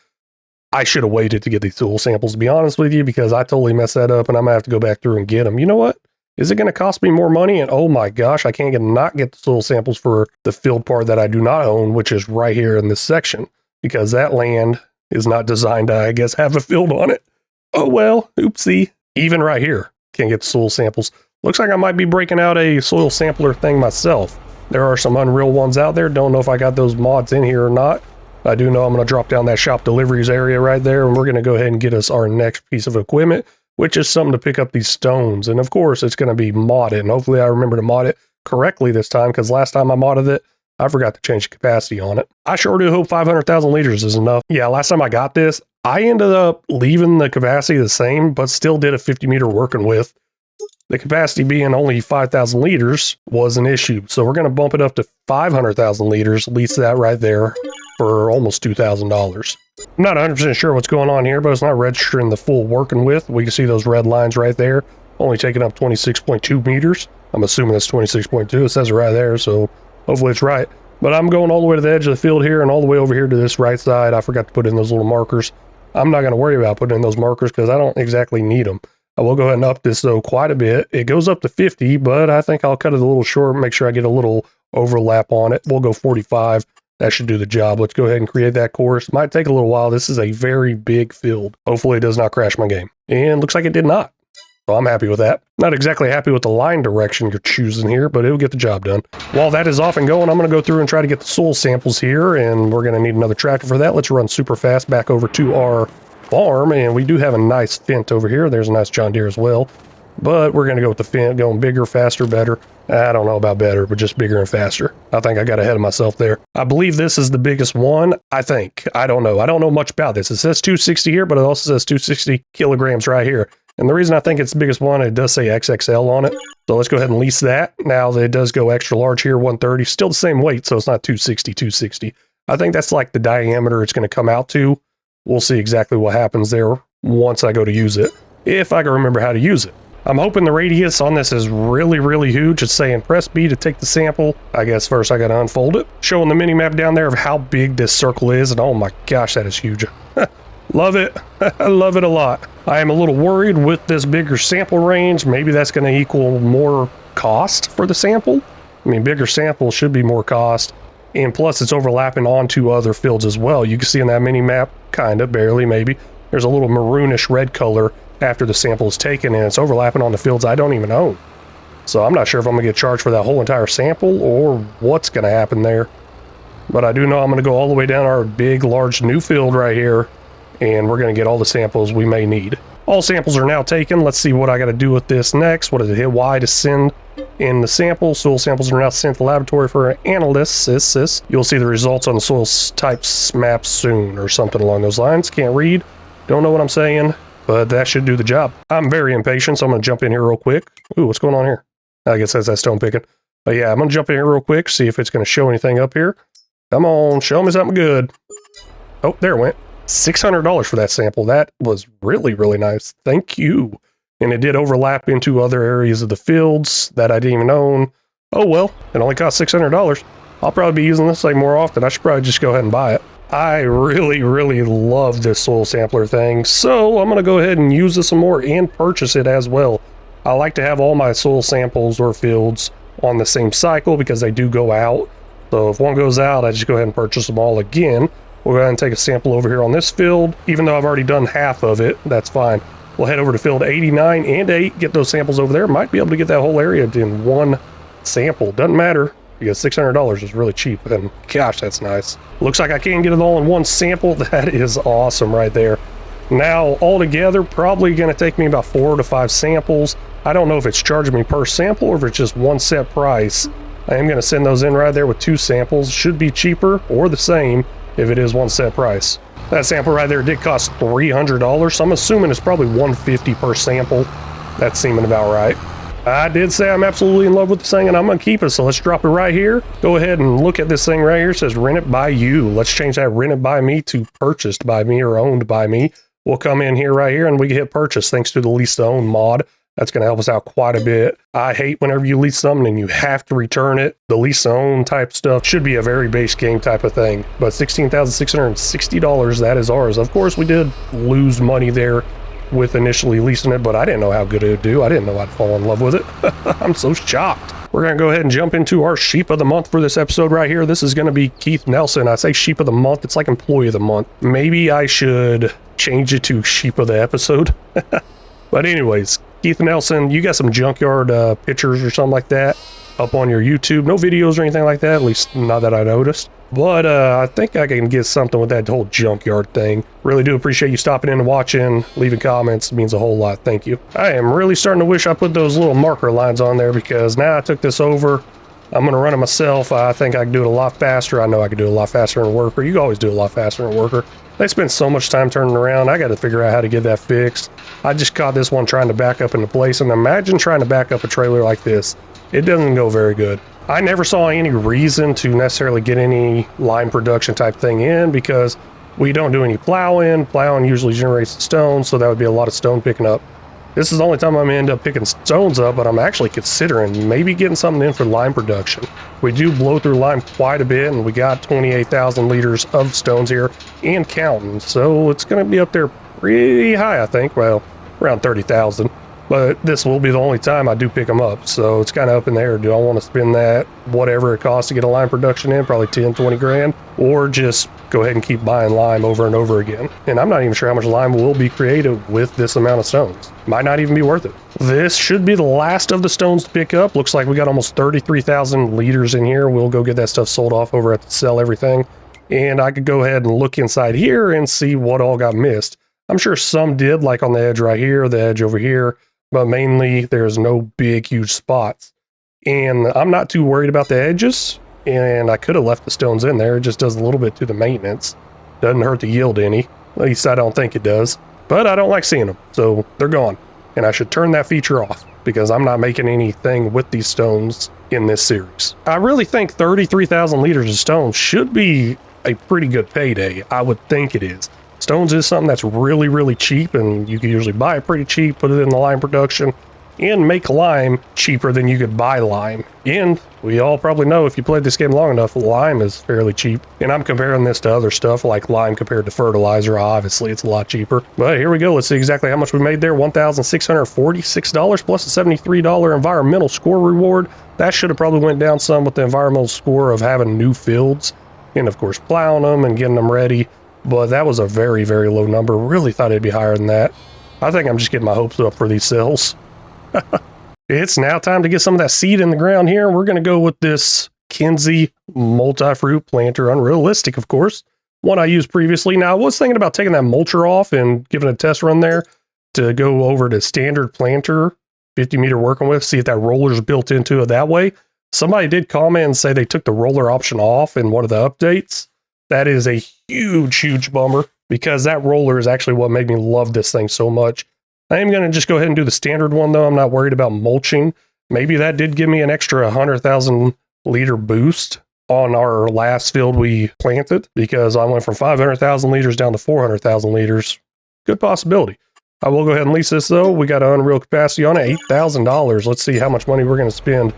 Speaker 1: I should have waited to get these soil samples, to be honest with you, because I totally messed that up, and I'm going to have to go back through and get them. You know what? Is it going to cost me more money? And oh my gosh, I can't not get the soil samples for the field part that I do not own, which is right here in this section, because that land is not designed to, I guess, have a field on it. Oh well, oopsie. Even right here, can't get the soil samples. Looks like I might be breaking out a soil sampler thing myself. There are some Unreal ones out there. Don't know if I got those mods in here or not. I do know I'm going to drop down that shop deliveries area right there, and we're going to go ahead and get us our next piece of equipment, which is something to pick up these stones. And of course, it's going to be modded, and hopefully I remember to mod it correctly this time, because last time I modded it, I forgot to change the capacity on it. I sure do hope 500,000 liters is enough. Yeah, last time I got this, I ended up leaving the capacity the same, but still did a 50 meter working with. The capacity being only 5,000 liters was an issue. So we're going to bump it up to 500,000 liters, lease that right there for almost $2,000. I'm not 100% sure what's going on here, but it's not registering the full working width. We can see those red lines right there, only taking up 26.2 meters. I'm assuming it's 26.2. It says it right there, so hopefully it's right. But I'm going all the way to the edge of the field here and all the way over here to this right side. I forgot to put in those little markers. I'm not going to worry about putting in those markers because I don't exactly need them. I will go ahead and up this though quite a bit. It goes up to 50, but I think I'll cut it a little short, make sure I get a little overlap on it. We'll go 45. That should do the job. Let's go ahead and create that course. Might take a little while. This is a very big field. Hopefully it does not crash my game. And looks like it did not. So I'm happy with that. Not exactly happy with the line direction you're choosing here, but it'll get the job done. While that is off and going, I'm going to go through and try to get the soil samples here, and we're going to need another tractor for that. Let's run super fast back over to our farm, and we do have a nice Fendt over here. There's a nice John Deere as well, but we're going to go with the Fendt, going bigger, faster, better. I don't know about better, but just bigger and faster. I think I got ahead of myself there. I believe this is the biggest one, I think. I don't know. I don't know much about this. It says 260 here, but it also says 260 kilograms right here. And the reason I think it's the biggest one, it does say XXL on it. So let's go ahead and lease that. Now it does go extra large here, 130. Still the same weight, so it's not 260, 260. I think that's like the diameter it's going to come out to. We'll see exactly what happens there once I go to use it, if I can remember how to use it. I'm hoping the radius on this is really, really huge. It's saying press B to take the sample. I guess first I got to unfold it. Showing the mini map down there of how big this circle is. And oh my gosh, that is huge. Love it. I love it a lot. I am a little worried with this bigger sample range. Maybe that's going to equal more cost for the sample. I mean, bigger sample should be more cost. And plus, it's overlapping onto other fields as well. You can see in that mini map, kind of, barely, maybe, there's a little maroonish red color after the sample is taken, and it's overlapping on the fields I don't even own. So I'm not sure if I'm going to get charged for that whole entire sample or what's going to happen there. But I do know I'm going to go all the way down our big, large new field right here, and we're going to get all the samples we may need. All samples are now taken. Let's see what I got to do with this next. What is it? Hit Y to send in the sample. Soil samples are now sent to the laboratory for analysis. You'll see the results on the soil types map soon, or something along those lines. Can't read. Don't know what I'm saying, but that should do the job. I'm very impatient, so I'm going to jump in here real quick. Ooh, what's going on here? I guess that's that stone picking. But yeah, I'm going to jump in here real quick, see if it's going to show anything up here. Come on, show me something good. Oh, there it went. $600 for that sample. That was really, really nice. Thank you. And it did overlap into other areas of the fields that I didn't even own. Oh well, it only cost $600. I'll probably be using this thing more often. I should probably just go ahead and buy it. I really, really love this soil sampler thing, so I'm going to go ahead and use this some more and purchase it as well. I like to have all my soil samples or fields on the same cycle because they do go out. So if one goes out, I just go ahead and purchase them all again. We'll go ahead and take a sample over here on this field. Even though I've already done half of it, that's fine. We'll head over to field 89 and 8, get those samples over there. Might be able to get that whole area in one sample. Doesn't matter, because $600 is really cheap, and gosh, that's nice. Looks like I can get it all in one sample. That is awesome right there. Now, altogether, probably going to take me about 4 to 5 samples. I don't know if it's charging me per sample or if it's just one set price. I am going to send those in right there with 2 samples. Should be cheaper or the same if it is one set price. That sample right there did cost $300, so I'm assuming it's probably $150 per sample. That's seeming about right. I did say I'm absolutely in love with this thing, and I'm going to keep it, so let's drop it right here. Go ahead and look at this thing right here. It says rent it by you. Let's change that rented by me to purchased by me or owned by me. We'll come in here right here, and we can hit purchase thanks to the lease to own mod. That's going to help us out quite a bit. I hate whenever you lease something and you have to return it. The lease to own type stuff should be a very base game type of thing. But $16,660, that is ours. Of course, we did lose money there with initially leasing it, but I didn't know how good it would do. I didn't know I'd fall in love with it. I'm so shocked. We're going to go ahead and jump into our sheep of the month for this episode right here. This is going to be Keith Nelson. I say sheep of the month. It's like employee of the month. Maybe I should change it to sheep of the episode. But anyways, Keith Nelson, you got some junkyard pictures or something like that up on your YouTube. No videos or anything like that, at least not that I noticed. But I think I can get something with that whole junkyard thing. Really do appreciate you stopping in and watching, leaving comments. It means a whole lot. Thank you. I am really starting to wish I put those little marker lines on there because now I took this over. I'm going to run it myself. I think I can do it a lot faster. I know I can do it a lot faster in Worker. You can always do it a lot faster in Worker. They spend so much time turning around. I got to figure out how to get that fixed. I just caught this one trying to back up into place, and imagine trying to back up a trailer like this. It doesn't go very good. I never saw any reason to necessarily get any line production type thing in because we don't do any plowing. Plowing usually generates the stone, so that would be a lot of stone picking up. This is the only time I'm going to end up picking stones up, but I'm actually considering maybe getting something in for lime production. We do blow through lime quite a bit, and we got 28,000 liters of stones here and counting, so it's going to be up there pretty high, I think. Well, around 30,000. but this will be the only time I do pick them up. So it's kind of up in the air. Do I want to spend that, whatever it costs to get a lime production in, probably 10, 20 grand, or just go ahead and keep buying lime over and over again? And I'm not even sure how much lime will be created with this amount of stones. Might not even be worth it. This should be the last of the stones to pick up. Looks like we got almost 33,000 liters in here. We'll go get that stuff sold off over at the Sell Everything. And I could go ahead and look inside here and see what all got missed. I'm sure some did, like on the edge right here, the edge over here, but mainly there's no big, huge spots. And I'm not too worried about the edges, and I could have left the stones in there. It just does a little bit to the maintenance. Doesn't hurt the yield any. At least I don't think it does. But I don't like seeing them, so they're gone. And I should turn that feature off, because I'm not making anything with these stones in this series. I really think 33,000 liters of stones should be a pretty good payday. I would think it is. Stones is something that's really, really cheap, and you can usually buy it pretty cheap, put it in the lime production, and make lime cheaper than you could buy lime. And we all probably know, if you played this game long enough, lime is fairly cheap. And I'm comparing this to other stuff, like lime compared to fertilizer. Obviously, it's a lot cheaper. But here we go. Let's see exactly how much we made there. $1,646 plus a $73 environmental score reward. That should have probably went down some with the environmental score of having new fields, and of course plowing them and getting them ready. But that was a very, very low number. Really thought it'd be higher than that. I think I'm just getting my hopes up for these sales. It's now time to get some of that seed in the ground here. We're going to go with this Kinsey multi-fruit planter. Unrealistic, of course. One I used previously. Now, I was thinking about taking that mulcher off and giving a test run there to go over to standard planter, 50 meter working with, see if that roller's built into it that way. Somebody did comment and say they took the roller option off in one of the updates. That is a huge, huge bummer, because that roller is actually what made me love this thing so much. I am going to just go ahead and do the standard one, though. I'm not worried about mulching. Maybe that did give me an extra 100,000 liter boost on our last field we planted, because I went from 500,000 liters down to 400,000 liters. Good possibility. I will go ahead and lease this, though. We got an unreal capacity on it, $8,000. Let's see how much money we're going to spend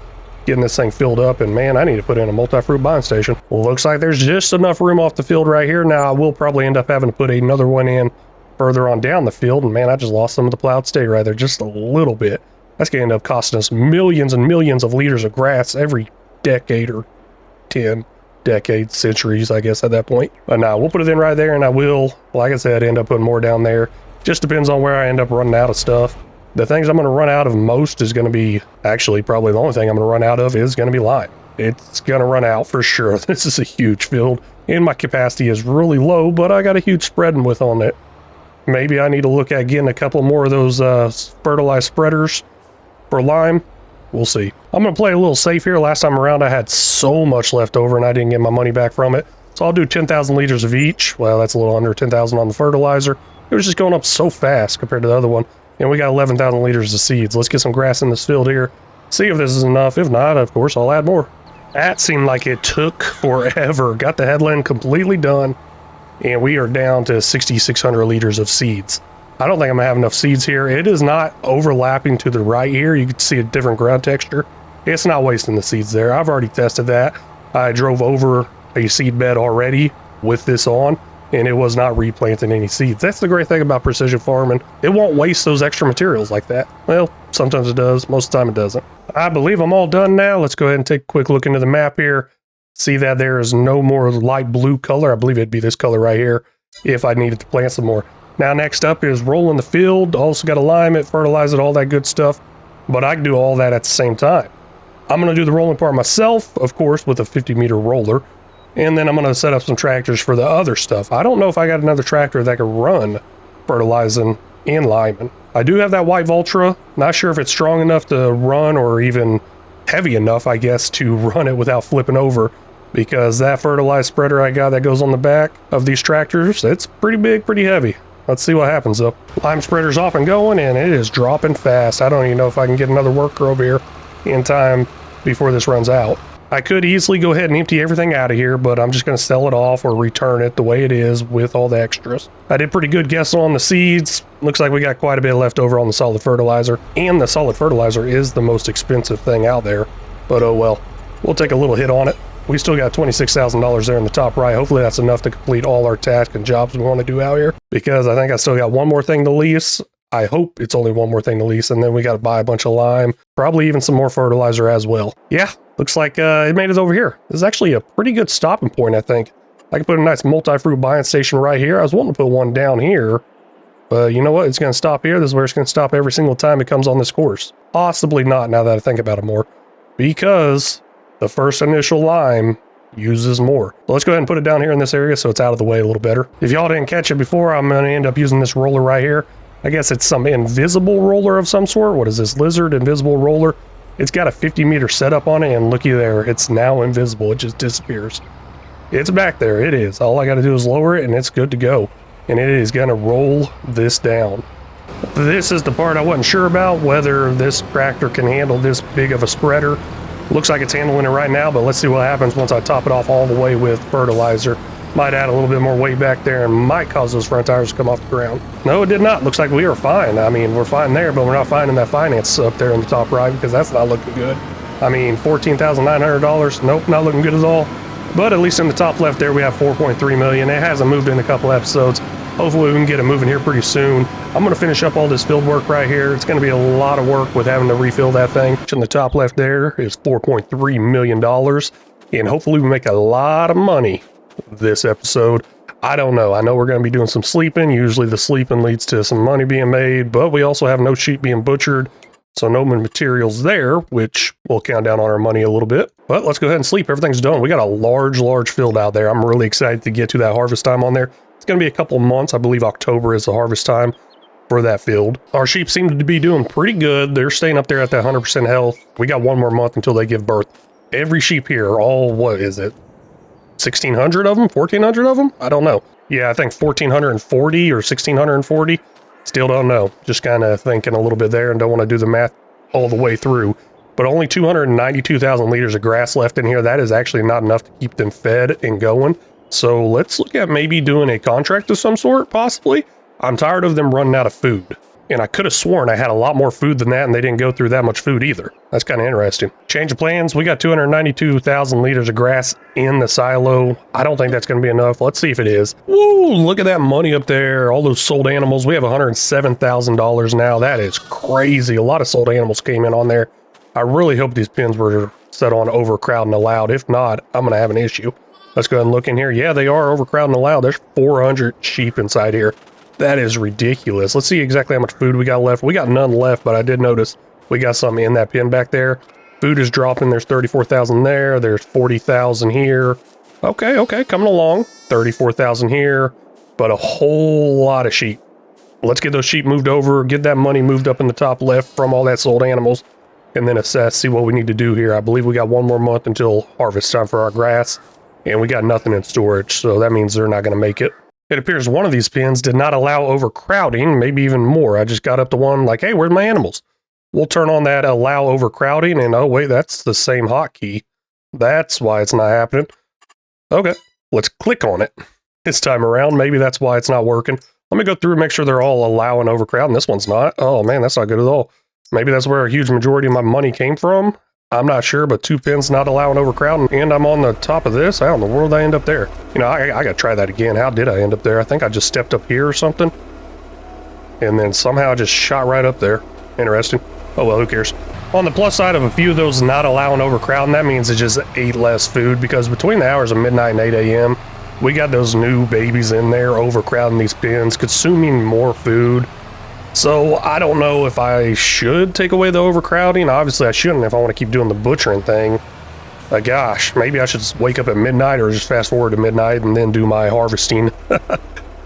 Speaker 1: getting this thing filled up. And man, I need to put in a multi-fruit buying station. Looks like there's just enough room off the field right here. Now, I will probably end up having to put another one in further on down the field. And man, I just lost some of the plowed stay right there, just a little bit. That's going to end up costing us millions and millions of liters of grass every decade, or 10 decades, centuries, I guess, at that point. But now we'll put it in right there, and I will, like I said, end up putting more down there. Just depends on where I end up running out of stuff. The things I'm going to run out of most is going to be, actually, probably the only thing I'm going to run out of is going to be lime. It's going to run out for sure. This is a huge field, and my capacity is really low, but I got a huge spreading width on it. Maybe I need to look at getting a couple more of those fertilized spreaders for lime. We'll see. I'm going to play a little safe here. Last time around, I had so much left over, and I didn't get my money back from it. So I'll do 10,000 liters of each. Well, that's a little under 10,000 on the fertilizer. It was just going up so fast compared to the other one. And we got 11,000 liters of seeds. Let's get some grass in this field here. See if this is enough. If not, of course, I'll add more. That seemed like it took forever. Got the headland completely done. And we are down to 6,600 liters of seeds. I don't think I'm going to have enough seeds here. It is not overlapping to the right here. You can see a different ground texture. It's not wasting the seeds there. I've already tested that. I drove over a seed bed already with this on, and it was not replanting any seeds. That's the great thing about precision farming. It won't waste those extra materials like that. Well, sometimes it does. Most of the time it doesn't. I believe I'm all done now. Let's go ahead and take a quick look into the map here. See that there is no more light blue color. I believe it'd be this color right here if I needed to plant some more. Now next up is rolling the field. Also got to lime it, fertilize it, all that good stuff. But I can do all that at the same time. I'm going to do the rolling part myself, of course, with a 50-meter roller. And then I'm going to set up some tractors for the other stuff. I don't know if I got another tractor that can run fertilizing and liming. I do have that white Vultra. Not sure if it's strong enough to run, or even heavy enough, I guess, to run it without flipping over. Because that fertilized spreader I got that goes on the back of these tractors, it's pretty big, pretty heavy. Let's see what happens though. Lime spreader's off and going, and it is dropping fast. I don't even know if I can get another worker over here in time before this runs out. I could easily go ahead and empty everything out of here, but I'm just going to sell it off or return it the way it is with all the extras. I did pretty good guessing on the seeds. Looks like we got quite a bit left over on the solid fertilizer, and the solid fertilizer is the most expensive thing out there. But oh well, we'll take a little hit on it. We still got $26,000 there in the top right. Hopefully that's enough to complete all our tasks and jobs we want to do out here, because I think I still got one more thing to lease. I hope it's only one more thing to lease, and then we got to buy a bunch of lime, probably even some more fertilizer as well. Yeah, looks like it made it over here. This is actually a pretty good stopping point, I think. I can put a nice multi-fruit buying station right here. I was wanting to put one down here, but you know what? It's going to stop here. This is where it's going to stop every single time it comes on this course. Possibly not, now that I think about it more, because the first initial lime uses more. So let's go ahead and put it down here in this area so it's out of the way a little better. If y'all didn't catch it before, I'm going to end up using this roller right here. I guess it's some invisible roller of some sort. What is this? Lizard invisible roller. It's got a 50-meter setup on it, and looky there, it's now invisible. It just disappears. It's back there. It is. All I got to do is lower it, and it's good to go. And it is going to roll this down. This is the part I wasn't sure about, whether this tractor can handle this big of a spreader. Looks like it's handling it right now, but let's see what happens once I top it off all the way with fertilizer. Might add a little bit more weight back there and might cause those front tires to come off the ground. No, it did not. Looks like we are fine. I mean, we're fine there, but we're not finding that finance up there in the top right because that's not looking good. I mean, $14,900. Nope, not looking good at all. But at least in the top left there, we have $4.3 million. It hasn't moved in a couple episodes. Hopefully we can get it moving here pretty soon. I'm going to finish up all this field work right here. It's going to be a lot of work with having to refill that thing. In the top left there is $4.3 million. And hopefully we make a lot of money this episode. I don't know. I know we're going to be doing some sleeping. Usually the sleeping leads to some money being made, but we also have no sheep being butchered. So no materials there, which will count down on our money a little bit. But let's go ahead and sleep. Everything's done. We got a large field out there. I'm really excited to get to that harvest time on there. It's going to be a couple months. I believe October is the harvest time for that field. Our sheep seem to be doing pretty good. They're staying up there at that 100% health. We got one more month until they give birth. Every sheep here, all, what is it? 1,600 of them? 1,400 of them? I don't know. Yeah, I think 1,440 or 1,640. Still don't know. Just kind of thinking a little bit there and don't want to do the math all the way through. But only 292,000 liters of grass left in here. That is actually not enough to keep them fed and going. So let's look at maybe doing a contract of some sort, possibly. I'm tired of them running out of food. And I could have sworn I had a lot more food than that, and they didn't go through that much food either. That's kind of interesting. Change of plans. We got 292,000 liters of grass in the silo. I don't think that's going to be enough. Let's see if it is. Woo! Look at that money up there. All those sold animals. We have $107,000 now. That is crazy. A lot of sold animals came in on there. I really hope these pins were set on overcrowding allowed. If not, I'm going to have an issue. Let's go ahead and look in here. Yeah, they are overcrowding allowed. There's 400 sheep inside here. That is ridiculous. Let's see exactly how much food we got left. We got none left, but I did notice we got some in that pen back there. Food is dropping. There's 34,000 there. There's 40,000 here. Okay, coming along. 34,000 here, but a whole lot of sheep. Let's get those sheep moved over, get that money moved up in the top left from all that sold animals, and then assess, see what we need to do here. I believe we got one more month until harvest time for our grass, and we got nothing in storage, so that means they're not going to make it. It appears one of these pens did not allow overcrowding, maybe even more. I just got up to one like, hey, where's my animals? We'll turn on that allow overcrowding, and oh wait, that's the same hotkey. That's why it's not happening. Okay, let's click on it this time around. Maybe that's why it's not working. Let me go through and make sure they're all allowing overcrowding. This one's not. Oh man, that's not good at all. Maybe that's where a huge majority of my money came from. I'm not sure, but 2 pins not allowing overcrowding, and I'm on the top of this. How in the world did I end up there? You know, I got to try that again. How did I end up there? I think I just stepped up here or something, and then somehow I just shot right up there. Interesting. Oh well, who cares? On the plus side of a few of those not allowing overcrowding, that means it just ate less food, because between the hours of midnight and 8 a.m., we got those new babies in there overcrowding these pens, consuming more food. So I don't know if I should take away the overcrowding. Obviously I shouldn't if I want to keep doing the butchering thing. Gosh, maybe I should just wake up at midnight or just fast forward to midnight and then do my harvesting.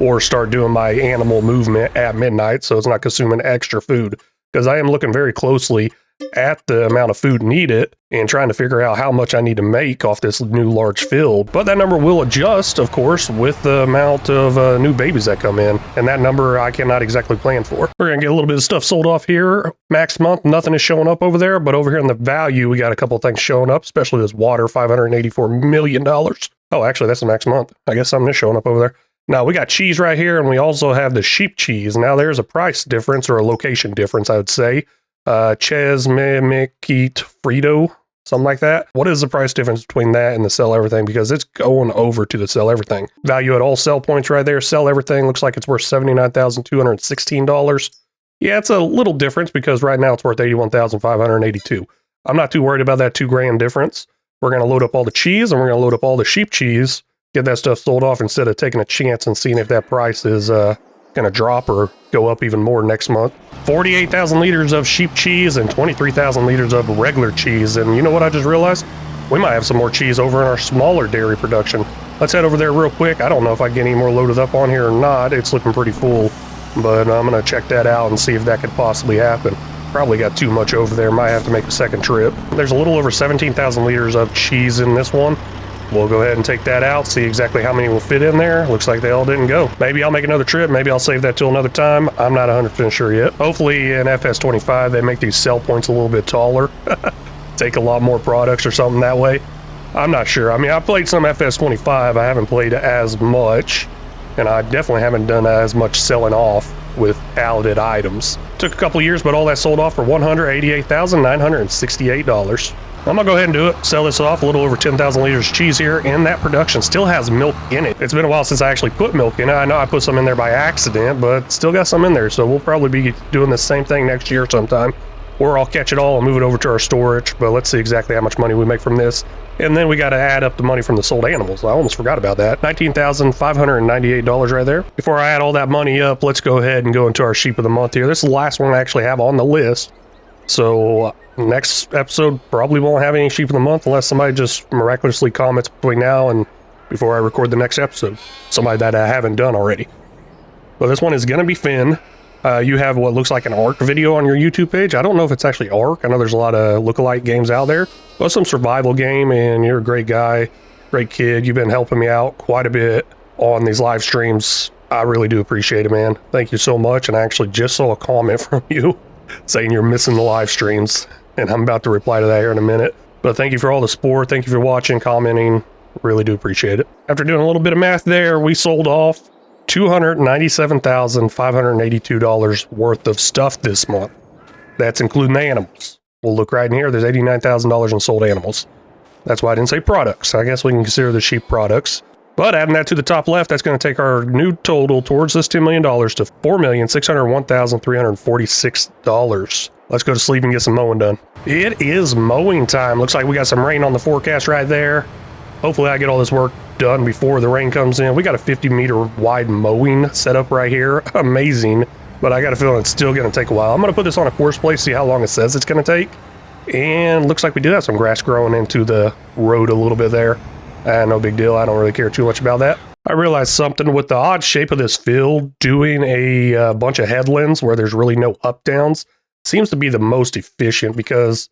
Speaker 1: Or start doing my animal movement at midnight so it's not consuming extra food. Because I am looking very closely at the amount of food needed and trying to figure out how much I need to make off this new large field. But that number will adjust, of course, with the amount of new babies that come in. And that number I cannot exactly plan for. We're going to get a little bit of stuff sold off here. Max month, nothing is showing up over there. But over here in the value, we got a couple of things showing up, especially this water, $584 million. Oh, actually, that's the max month. I guess something is showing up over there. Now, we got cheese right here, and we also have the sheep cheese. Now, there's a price difference, or a location difference, I would say. Chesmemikit Frito, something like that. What is the price difference between that and the sell everything? Because it's going over to the sell everything. Value at all sell points right there. Sell everything looks like it's worth $79,216. Yeah, it's a little difference because right now it's worth 81,582. I'm not too worried about that $2 grand difference. We're going to load up all the cheese and we're going to load up all the sheep cheese, get that stuff sold off instead of taking a chance and seeing if that price is going to drop or go up even more next month. 48,000 liters of sheep cheese and 23,000 liters of regular cheese. And you know what I just realized? We might have some more cheese over in our smaller dairy production. Let's head over there real quick. I don't know if I get any more loaded up on here or not. It's looking pretty full, but I'm going to check that out and see if that could possibly happen. Probably got too much over there. Might have to make a second trip. There's a little over 17,000 liters of cheese in this one. We'll go ahead and take that out, see exactly how many will fit in there. Looks like they all didn't go. Maybe I'll make another trip. Maybe I'll save that till another time. I'm not 100% sure yet. Hopefully in FS25, they make these sell points a little bit taller. Take a lot more products or something that way. I'm not sure. I mean, I played some FS25. I haven't played as much, and I definitely haven't done as much selling off with palleted items. Took a couple years, but all that sold off for $188,968. I'm gonna go ahead and do it. Sell this off. A little over 10,000 liters of cheese here, and that production still has milk in it. It's been a while since I actually put milk in it. I know I put some in there by accident, but still got some in there. So we'll probably be doing the same thing next year sometime, or I'll catch it all and move it over to our storage. But let's see exactly how much money we make from this. And then we got to add up the money from the sold animals. I almost forgot about that. $19,598 right there. Before I add all that money up, let's go ahead and go into our sheep of the month here. This is the last one I actually have on the list. So next episode probably won't have any sheep of the month unless somebody just miraculously comments between now and before I record the next episode. Somebody that I haven't done already. Well, this one is going to be Finn. You have what looks like an ARK video on your YouTube page. I don't know if it's actually ARK. I know there's a lot of lookalike games out there. Well, some survival game, and you're a great guy, great kid. You've been helping me out quite a bit on these live streams. I really do appreciate it, man. Thank you so much. And I actually just saw a comment from you saying you're missing the live streams, and I'm about to reply to that here in a minute. But thank you for all the support. Thank you for watching, commenting. Really do appreciate it. After doing a little bit of math there, we sold off $297,582 worth of stuff this month. That's including the animals. We'll look right in here. There's $89,000 in sold animals. That's why I didn't say products. I guess we can consider the sheep products. But adding that to the top left, that's going to take our new total towards this $10 million to $4,601,346. Let's go to sleep and get some mowing done. It is mowing time. Looks like we got some rain on the forecast right there. Hopefully I get all this work done before the rain comes in. We got a 50-meter wide mowing set up right here. Amazing. But I got a feeling it's still going to take a while. I'm going to put this on a course play, see how long it says it's going to take. And looks like we do have some grass growing into the road a little bit there. No big deal. I don't really care too much about that. I realized something with the odd shape of this field. Doing a bunch of headlands where there's really no up-downs seems to be the most efficient, because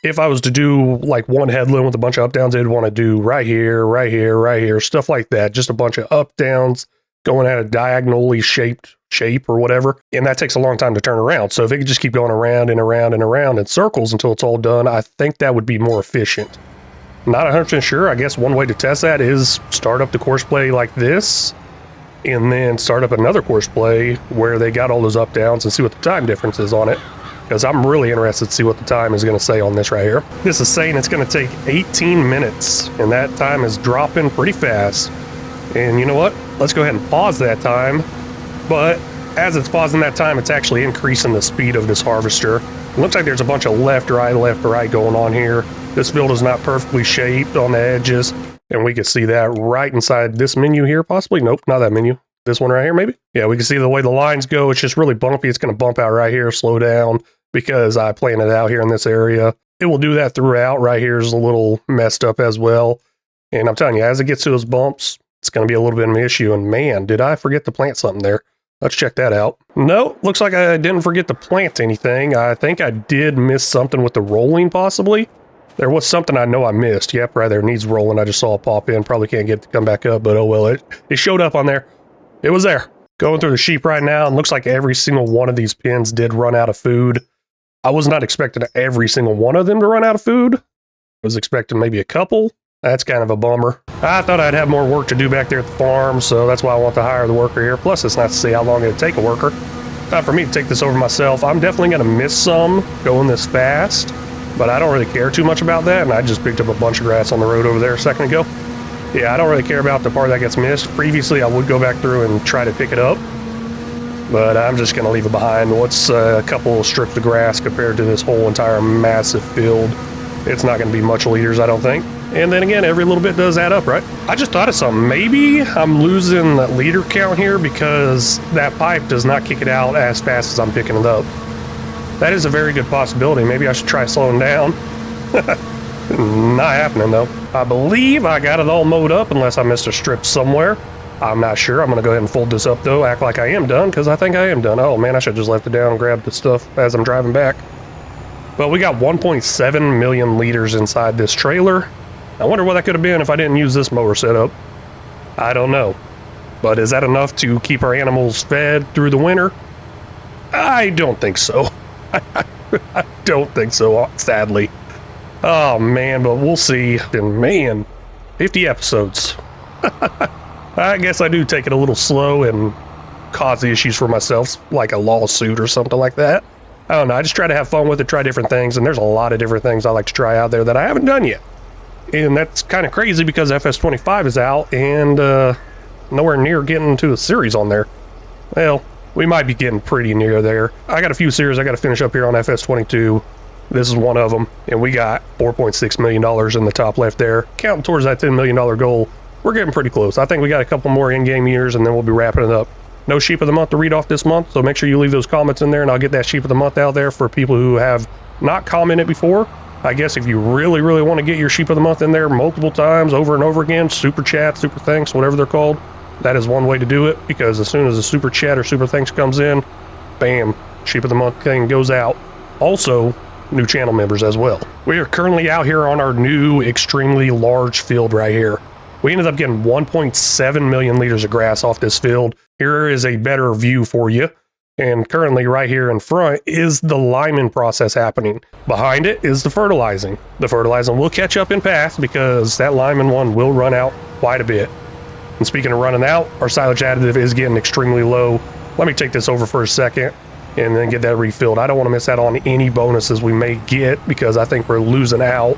Speaker 1: if I was to do like one headland with a bunch of up-downs, I'd want to do right here, right here, right here, stuff like that. Just a bunch of up-downs going at a diagonally shaped shape or whatever. And that takes a long time to turn around. So if it could just keep going around and around and around in circles until it's all done, I think that would be more efficient. Not 100% sure. I guess one way to test that is start up the course play like this, and then start up another course play where they got all those up downs and see what the time difference is on it. Because I'm really interested to see what the time is going to say on this right here. This is saying it's going to take 18 minutes, and that time is dropping pretty fast. And you know what? Let's go ahead and pause that time. But as it's pausing that time, it's actually increasing the speed of this harvester. It looks like there's a bunch of left, right going on here. This field is not perfectly shaped on the edges, and we can see that right inside this menu here, possibly. Nope, not that menu. This one right here, maybe? Yeah, we can see the way the lines go. It's just really bumpy. It's going to bump out right here, slow down, because I planned it out here in this area. It will do that throughout. Right here is a little messed up as well. And I'm telling you, as it gets to those bumps, it's going to be a little bit of an issue. And man, did I forget to plant something there. Let's check that out. No, looks like I didn't forget to plant anything. I think I did miss something with the rolling, possibly. There was something I know I missed. Yep, right there. Needs rolling. I just saw it pop in. Probably can't get it to come back up, but oh well. It showed up on there. It was there. Going through the sheep right now, and looks like every single one of these pens did run out of food. I was not expecting every single one of them to run out of food. I was expecting maybe a couple. That's kind of a bummer. I thought I'd have more work to do back there at the farm, so that's why I want to hire the worker here. Plus, it's nice to see how long it'd take a worker. Time for me to take this over myself. I'm definitely going to miss some going this fast, but I don't really care too much about that, and I just picked up a bunch of grass on the road over there a second ago. Yeah, I don't really care about the part that gets missed. Previously, I would go back through and try to pick it up, but I'm just going to leave it behind. What's a couple of strips of grass compared to this whole entire massive field? It's not going to be much liters, I don't think. And then again, every little bit does add up, right? I just thought of something. Maybe I'm losing the liter count here because that pipe does not kick it out as fast as I'm picking it up. That is a very good possibility. Maybe I should try slowing down. Not happening though. I believe I got it all mowed up unless I missed a strip somewhere. I'm not sure. I'm going to go ahead and fold this up though, act like I am done because I think I am done. Oh man, I should have just left it down and grabbed the stuff as I'm driving back. But we got 1.7 million liters inside this trailer. I wonder what that could have been if I didn't use this mower setup. I don't know. But is that enough to keep our animals fed through the winter? I don't think so. I don't think so, sadly. Oh man, but we'll see. And man, 50 episodes. I guess I do take it a little slow and cause the issues for myself, like a lawsuit or something like that. I don't know, I just try to have fun with it, try different things, and there's a lot of different things I like to try out there that I haven't done yet. And that's kind of crazy because FS25 is out and nowhere near getting to a series on there. Well, we might be getting pretty near there. I got a few series I got to finish up here on FS22. This is one of them, and we got $4.6 million in the top left there. Counting towards that $10 million goal, we're getting pretty close. I think we got a couple more in-game years, and then we'll be wrapping it up. No sheep of the month to read off this month, so make sure you leave those comments in there, and I'll get that sheep of the month out there for people who have not commented before. I guess if you really, really want to get your sheep of the month in there multiple times over and over again, super chat, super thanks, whatever they're called, that is one way to do it, because as soon as a super chat or super thanks comes in, bam, sheep of the month thing goes out. Also, new channel members as well. We are currently out here on our new extremely large field right here. We ended up getting 1.7 million liters of grass off this field. Here is a better view for you. And currently right here in front is the liming process happening. Behind it is the fertilizing. The fertilizing will catch up in path because that liming one will run out quite a bit. And speaking of running out, our silage additive is getting extremely low. Let me take this over for a second and then get that refilled. I don't want to miss out on any bonuses we may get because I think we're losing out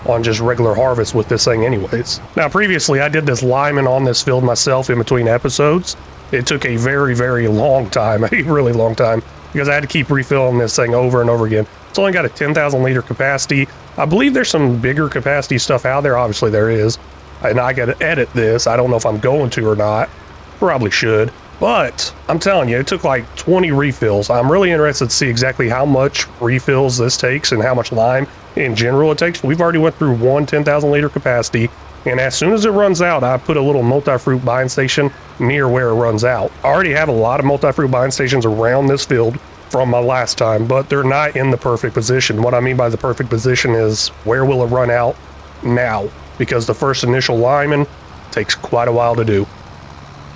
Speaker 1: on just regular harvest with this thing anyways. Now previously I did this liming on this field myself in between episodes. It took a very, very long time, a really long time, because I had to keep refilling this thing over and over again. It's only got a 10,000 liter capacity. I believe there's some bigger capacity stuff out there, obviously there is. And I gotta edit this. I don't know if I'm going to or not. Probably should. But I'm telling you, it took like 20 refills. I'm really interested to see exactly how much refills this takes and how much lime in general it takes. We've already went through one 10,000 liter capacity, and as soon as it runs out, I put a little multi-fruit buying station near where it runs out. I already have a lot of multi-fruit buying stations around this field from my last time, but they're not in the perfect position. What I mean by the perfect position is where will it run out now? Because the first initial liming takes quite a while to do.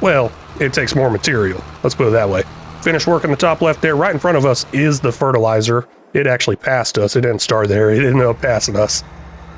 Speaker 1: Well, it takes more material, let's put it that way. Finished work in the top left there. Right in front of us is the fertilizer. It actually passed us. It didn't start there. It ended up passing us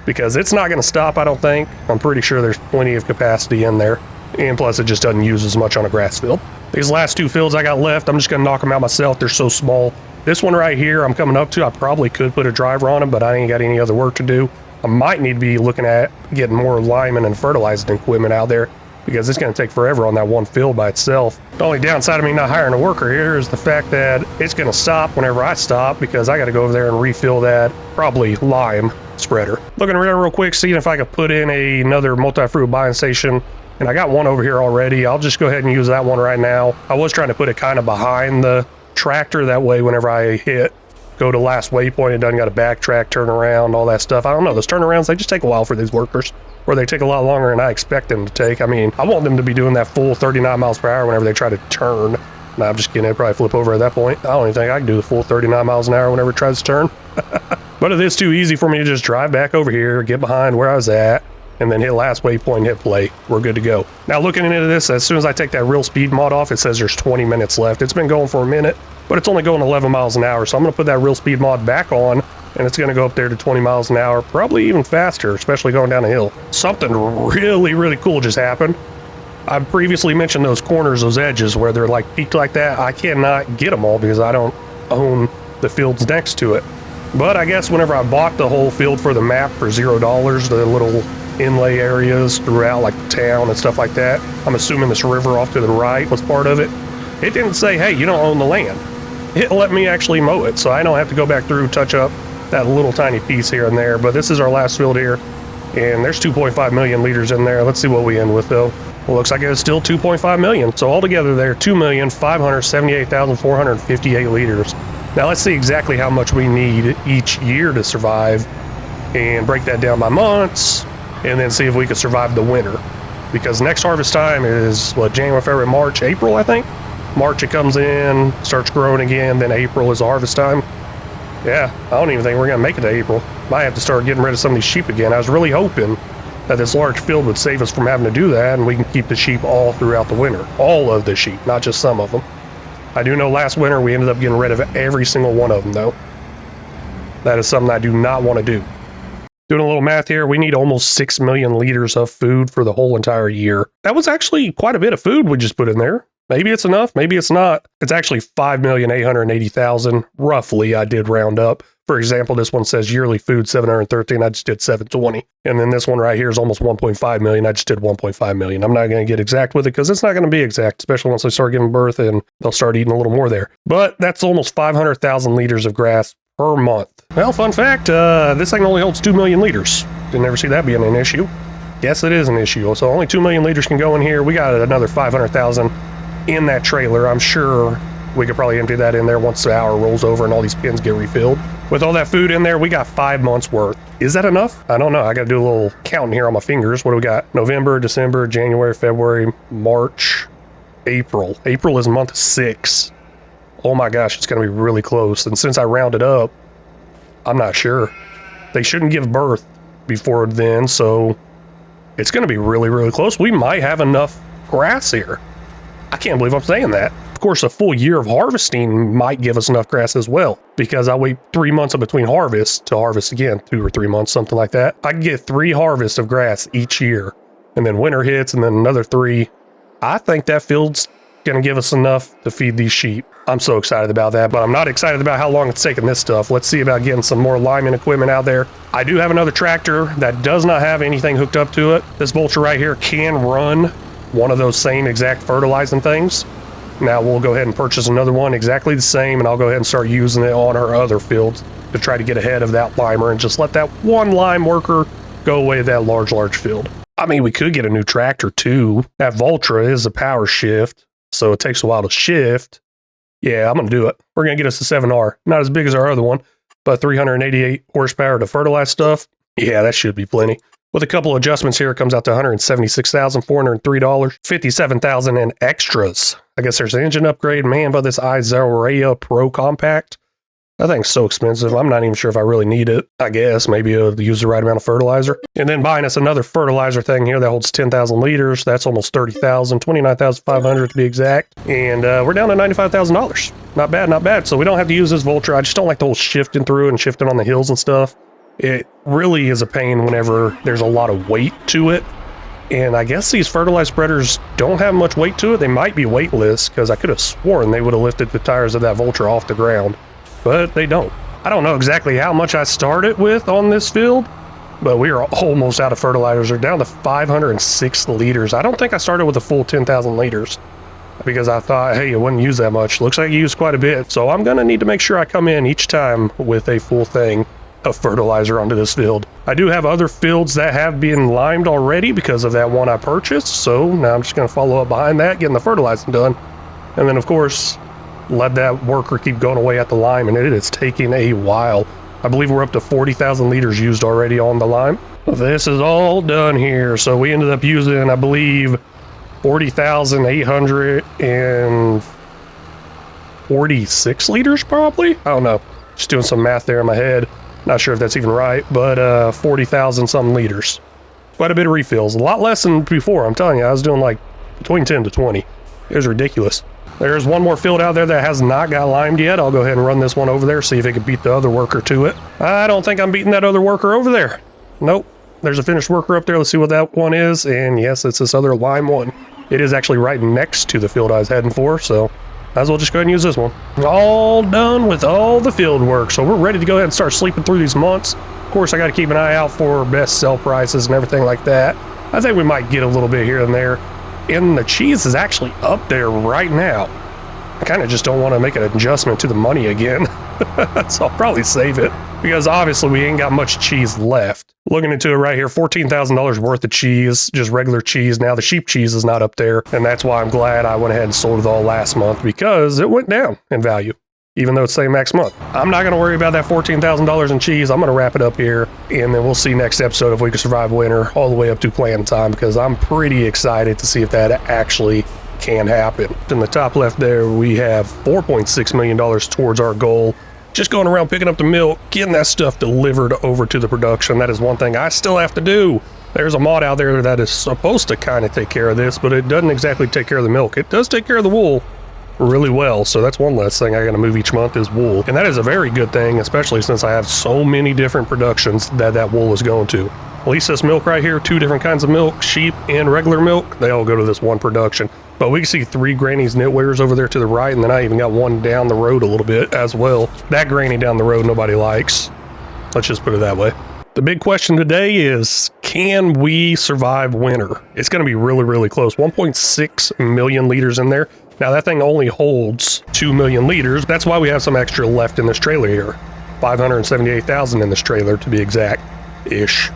Speaker 1: because it's not going to stop, I don't think. I'm pretty sure there's plenty of capacity in there. And plus, it just doesn't use as much on a grass field. These last two fields I got left, I'm just going to knock them out myself. They're so small. This one right here I'm coming up to, I probably could put a driver on them, but I ain't got any other work to do. I might need to be looking at getting more liming and fertilizing equipment out there because it's going to take forever on that one field by itself. The only downside of me not hiring a worker here is the fact that it's going to stop whenever I stop because I got to go over there and refill that probably lime spreader. Looking around real quick, seeing if I could put in another multi-fruit buying station, and I got one over here already. I'll just go ahead and use that one right now. I was trying to put it kind of behind the tractor, that way whenever I go to last waypoint, it doesn't got to backtrack, turn around, all that stuff. I don't know, those turnarounds, they just take a while for these workers, or they take a lot longer than I expect them to take. I mean, I want them to be doing that full 39 miles per hour whenever they try to turn. No, I'm just kidding, they'd probably flip over at that point. I don't even think I can do the full 39 miles an hour whenever it tries to turn. But it is too easy for me to just drive back over here, get behind where I was at, and then hit last waypoint, hit play. We're good to go. Now looking into this, as soon as I take that real speed mod off, it says there's 20 minutes left. It's been going for a minute, but it's only going 11 miles an hour. So I'm gonna put that real speed mod back on, and it's gonna go up there to 20 miles an hour, probably even faster, especially going down a hill. Something really, really cool just happened. I've previously mentioned those corners, those edges where they're like peaked like that. I cannot get them all because I don't own the fields next to it. But I guess whenever I bought the whole field for the map for $0, the little inlay areas throughout like the town and stuff like that, I'm assuming this river off to the right was part of it. it didn't say, hey, you don't own the land. It let me actually mow it, so I don't have to go back through, touch up that little tiny piece here and there. But this is our last field here, and there's 2.5 million liters in there. Let's see what we end with, though. Well, looks like it's still 2.5 million. So altogether there, 2,578,458 liters. Now let's see exactly how much we need each year to survive and break that down by months, and then see if we could survive the winter. Because next harvest time is, what, January, February, March, April, I think? March it comes in, starts growing again, then April is the harvest time. Yeah, I don't even think we're going to make it to April. Might have to start getting rid of some of these sheep again. I was really hoping that this large field would save us from having to do that, and we can keep the sheep all throughout the winter. All of the sheep, not just some of them. I do know last winter we ended up getting rid of every single one of them, though. That is something I do not want to do. Doing a little math here, we need almost 6 million liters of food for the whole entire year. That was actually quite a bit of food we just put in there. Maybe it's enough, maybe it's not. It's actually 5,880,000, roughly, I did round up. For example, this one says yearly food 713, I just did 720. And then this one right here is almost 1.5 million, I just did 1.5 million. I'm not going to get exact with it because it's not going to be exact, especially once they start giving birth and they'll start eating a little more there. But that's almost 500,000 liters of grass per month. Well, fun fact, this thing only holds 2 million liters. Didn't ever see that being an issue. Yes, it is an issue. So only 2 million liters can go in here. We got another 500,000 in that trailer. I'm sure we could probably empty that in there once the hour rolls over and all these pins get refilled. With all that food in there, we got 5 months worth. Is that enough? I don't know. I got to do a little counting here on my fingers. What do we got? November, December, January, February, March, April. April is month 6. Oh my gosh, it's going to be really close. And since I rounded up, I'm not sure. They shouldn't give birth before then, so it's going to be really, really close. We might have enough grass here. I can't believe I'm saying that. Of course, a full year of harvesting might give us enough grass as well, because I wait 3 months in between harvests to harvest again, 2 or 3 months, something like that. I can get 3 harvests of grass each year, and then winter hits, and then another 3. I think that field's going to give us enough to feed these sheep. I'm so excited about that, but I'm not excited about how long it's taking this stuff. Let's see about getting some more lineman equipment out there. I do have another tractor that does not have anything hooked up to it. This Vulture right here can run one of those same exact fertilizing things. Now we'll go ahead and purchase another one exactly the same, and I'll go ahead and start using it on our other fields to try to get ahead of that limer and just let that one lime worker go away to that large field. I mean, we could get a new tractor too. That Vulture is a power shift, so it takes a while to shift. Yeah, I'm going to do it. We're going to get us a 7R. Not as big as our other one, but 388 horsepower to fertilize stuff. Yeah, that should be plenty. With a couple adjustments here, it comes out to $176,403, $57,000 in extras. I guess there's an engine upgrade. Man, but this Isorea Pro Compact, that thing's so expensive. I'm not even sure if I really need it. I guess maybe it'll use the right amount of fertilizer. And then buying us another fertilizer thing here that holds 10,000 liters. That's almost 30,000, 29,500 to be exact. And we're down to $95,000. Not bad, not bad. So we don't have to use this Vulture. I just don't like the whole shifting through and shifting on the hills and stuff. It really is a pain whenever there's a lot of weight to it. And I guess these fertilizer spreaders don't have much weight to it. They might be weightless, because I could have sworn they would have lifted the tires of that Vulture off the ground, but they don't. I don't know exactly how much I started with on this field, but we are almost out of fertilizer. We're down to 506 liters. I don't think I started with a full 10,000 liters, because I thought, hey, it wouldn't use that much. Looks like you used quite a bit. So I'm going to need to make sure I come in each time with a full thing of fertilizer onto this field. I do have other fields that have been limed already because of that one I purchased, so now I'm just going to follow up behind that, getting the fertilizing done, and then of course let that worker keep going away at the lime, and it is taking a while. I believe we're up to 40,000 liters used already on the lime. This is all done here, so we ended up using, I believe, 40,846 liters probably? I don't know, just doing some math there in my head. Not sure if that's even right, but 40,000 some liters. Quite a bit of refills. A lot less than before, I'm telling you. I was doing like between 10 to 20. It was ridiculous. There's one more field out there that has not got limed yet. I'll go ahead and run this one over there, see if it can beat the other worker to it. I don't think I'm beating that other worker over there. Nope. There's a finished worker up there. Let's see what that one is. And yes, it's this other lime one. It is actually right next to the field I was heading for, so might as well just go ahead and use this one. All done with all the field work, so we're ready to go ahead and start sleeping through these months. Of course, I got to keep an eye out for best sell prices and everything like that. I think we might get a little bit here and there. And the cheese is actually up there right now. I kind of just don't want to make an adjustment to the money again. So I'll probably save it because obviously we ain't got much cheese left. Looking into it right here, $14,000 worth of cheese, just regular cheese. Now the sheep cheese is not up there, and that's why I'm glad I went ahead and sold it all last month because it went down in value, even though it's same next month. I'm not going to worry about that $14,000 in cheese. I'm going to wrap it up here, and then we'll see next episode if we can survive winter all the way up to plan time because I'm pretty excited to see if that actually can happen. In the top left there, we have $4.6 million towards our goal. Just going around picking up the milk, getting that stuff delivered over to the production. That is one thing I still have to do. There's a mod out there that is supposed to kind of take care of this, but it doesn't exactly take care of the milk. It does take care of the wool really well, so that's one less thing I gotta move each month is wool. And that is a very good thing, especially since I have so many different productions that wool is going to. At least this milk right here, 2 different kinds of milk, sheep and regular milk, they all go to this one production. But we can see 3 Granny's knitwears over there to the right, and then I even got one down the road a little bit as well. That granny down the road nobody likes. Let's just put it that way. The big question today is, can we survive winter? It's going to be really, really close. 1.6 million liters in there. Now that thing only holds 2 million liters. That's why we have some extra left in this trailer here. 578,000 in this trailer to be exact-ish.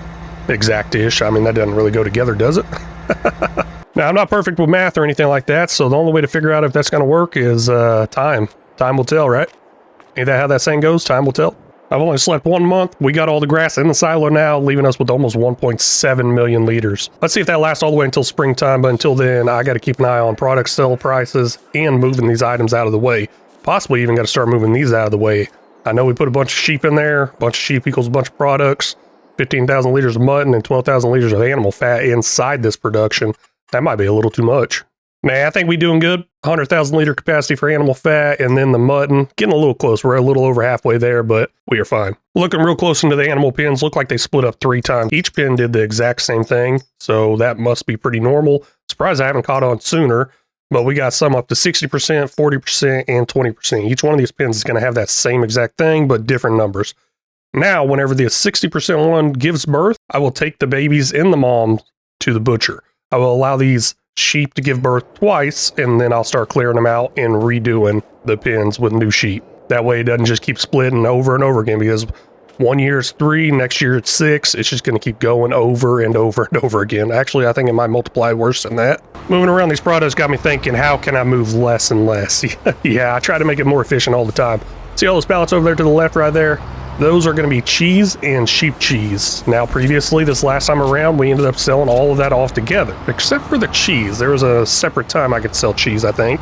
Speaker 1: Exact-ish. I mean, that doesn't really go together, does it? Now, I'm not perfect with math or anything like that, so the only way to figure out if that's going to work is time. Time will tell, right? Ain't that how that saying goes? Time will tell. I've only slept 1 month. We got all the grass in the silo now, leaving us with almost 1.7 million liters. Let's see if that lasts all the way until springtime, but until then, I got to keep an eye on product sale prices and moving these items out of the way. Possibly even got to start moving these out of the way. I know we put a bunch of sheep in there. A bunch of sheep equals a bunch of products. 15,000 liters of mutton and 12,000 liters of animal fat inside this production. That might be a little too much. Nah, I think we doing good. 100,000 liter capacity for animal fat, and then the mutton. Getting a little close. We're a little over halfway there, but we are fine. Looking real close into the animal pens, look like they split up 3 times. Each pen did the exact same thing, so that must be pretty normal. Surprised I haven't caught on sooner, but we got some up to 60%, 40%, and 20%. Each one of these pens is going to have that same exact thing, but different numbers. Now, whenever the 60% one gives birth, I will take the babies and the mom to the butcher. I will allow these sheep to give birth twice, and then I'll start clearing them out and redoing the pens with new sheep. That way it doesn't just keep splitting over and over again, because 1 year is 3, next year it's 6. It's just going to keep going over and over and over again. Actually, I think it might multiply worse than that. Moving around these products got me thinking, how can I move less and less? Yeah, I try to make it more efficient all the time. See all those pallets over there to the left right there? Those are going to be cheese and sheep cheese. Now, previously, this last time around, we ended up selling all of that off together, except for the cheese. There was a separate time I could sell cheese, I think,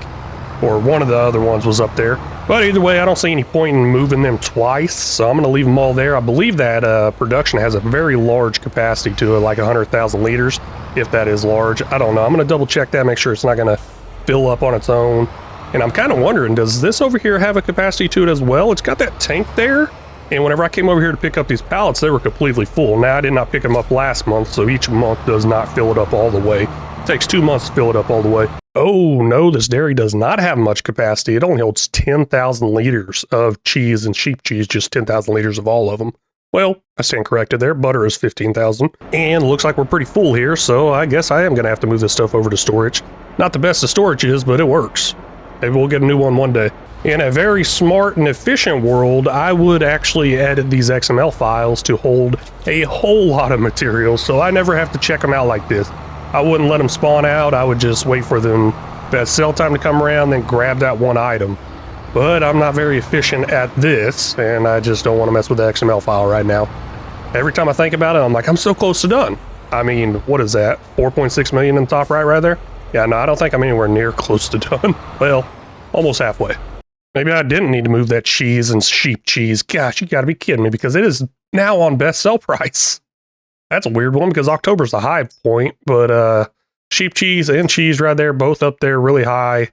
Speaker 1: or one of the other ones was up there. But either way, I don't see any point in moving them twice, so I'm going to leave them all there. I believe that production has a very large capacity to it, like 100,000 liters, if that is large. I don't know. I'm going to double check that, make sure it's not going to fill up on its own. And I'm kind of wondering, does this over here have a capacity to it as well? It's got that tank there. And whenever I came over here to pick up these pallets, they were completely full. Now, I did not pick them up last month, so each month does not fill it up all the way. It takes 2 months to fill it up all the way. Oh, no, this dairy does not have much capacity. It only holds 10,000 liters of cheese and sheep cheese, just 10,000 liters of all of them. Well, I stand corrected there. Butter is 15,000. And looks like we're pretty full here, so I guess I am going to have to move this stuff over to storage. Not the best of storage is, but it works. Maybe we'll get a new one day. In a very smart and efficient world, I would actually edit these XML files to hold a whole lot of material, so I never have to check them out like this. I wouldn't let them spawn out. I would just wait for them that sell time to come around, then grab that one item. But I'm not very efficient at this, and I just don't want to mess with the XML file right now. Every time I think about it, I'm like, I'm so close to done. I mean, what is that? 4.6 million in the top right there? Yeah, no, I don't think I'm anywhere near close to done. Well, almost halfway. Maybe I didn't need to move that cheese and sheep cheese. Gosh, you gotta be kidding me, because it is now on best sell price. That's a weird one, because October's the high point, but sheep cheese and cheese right there, both up there really high.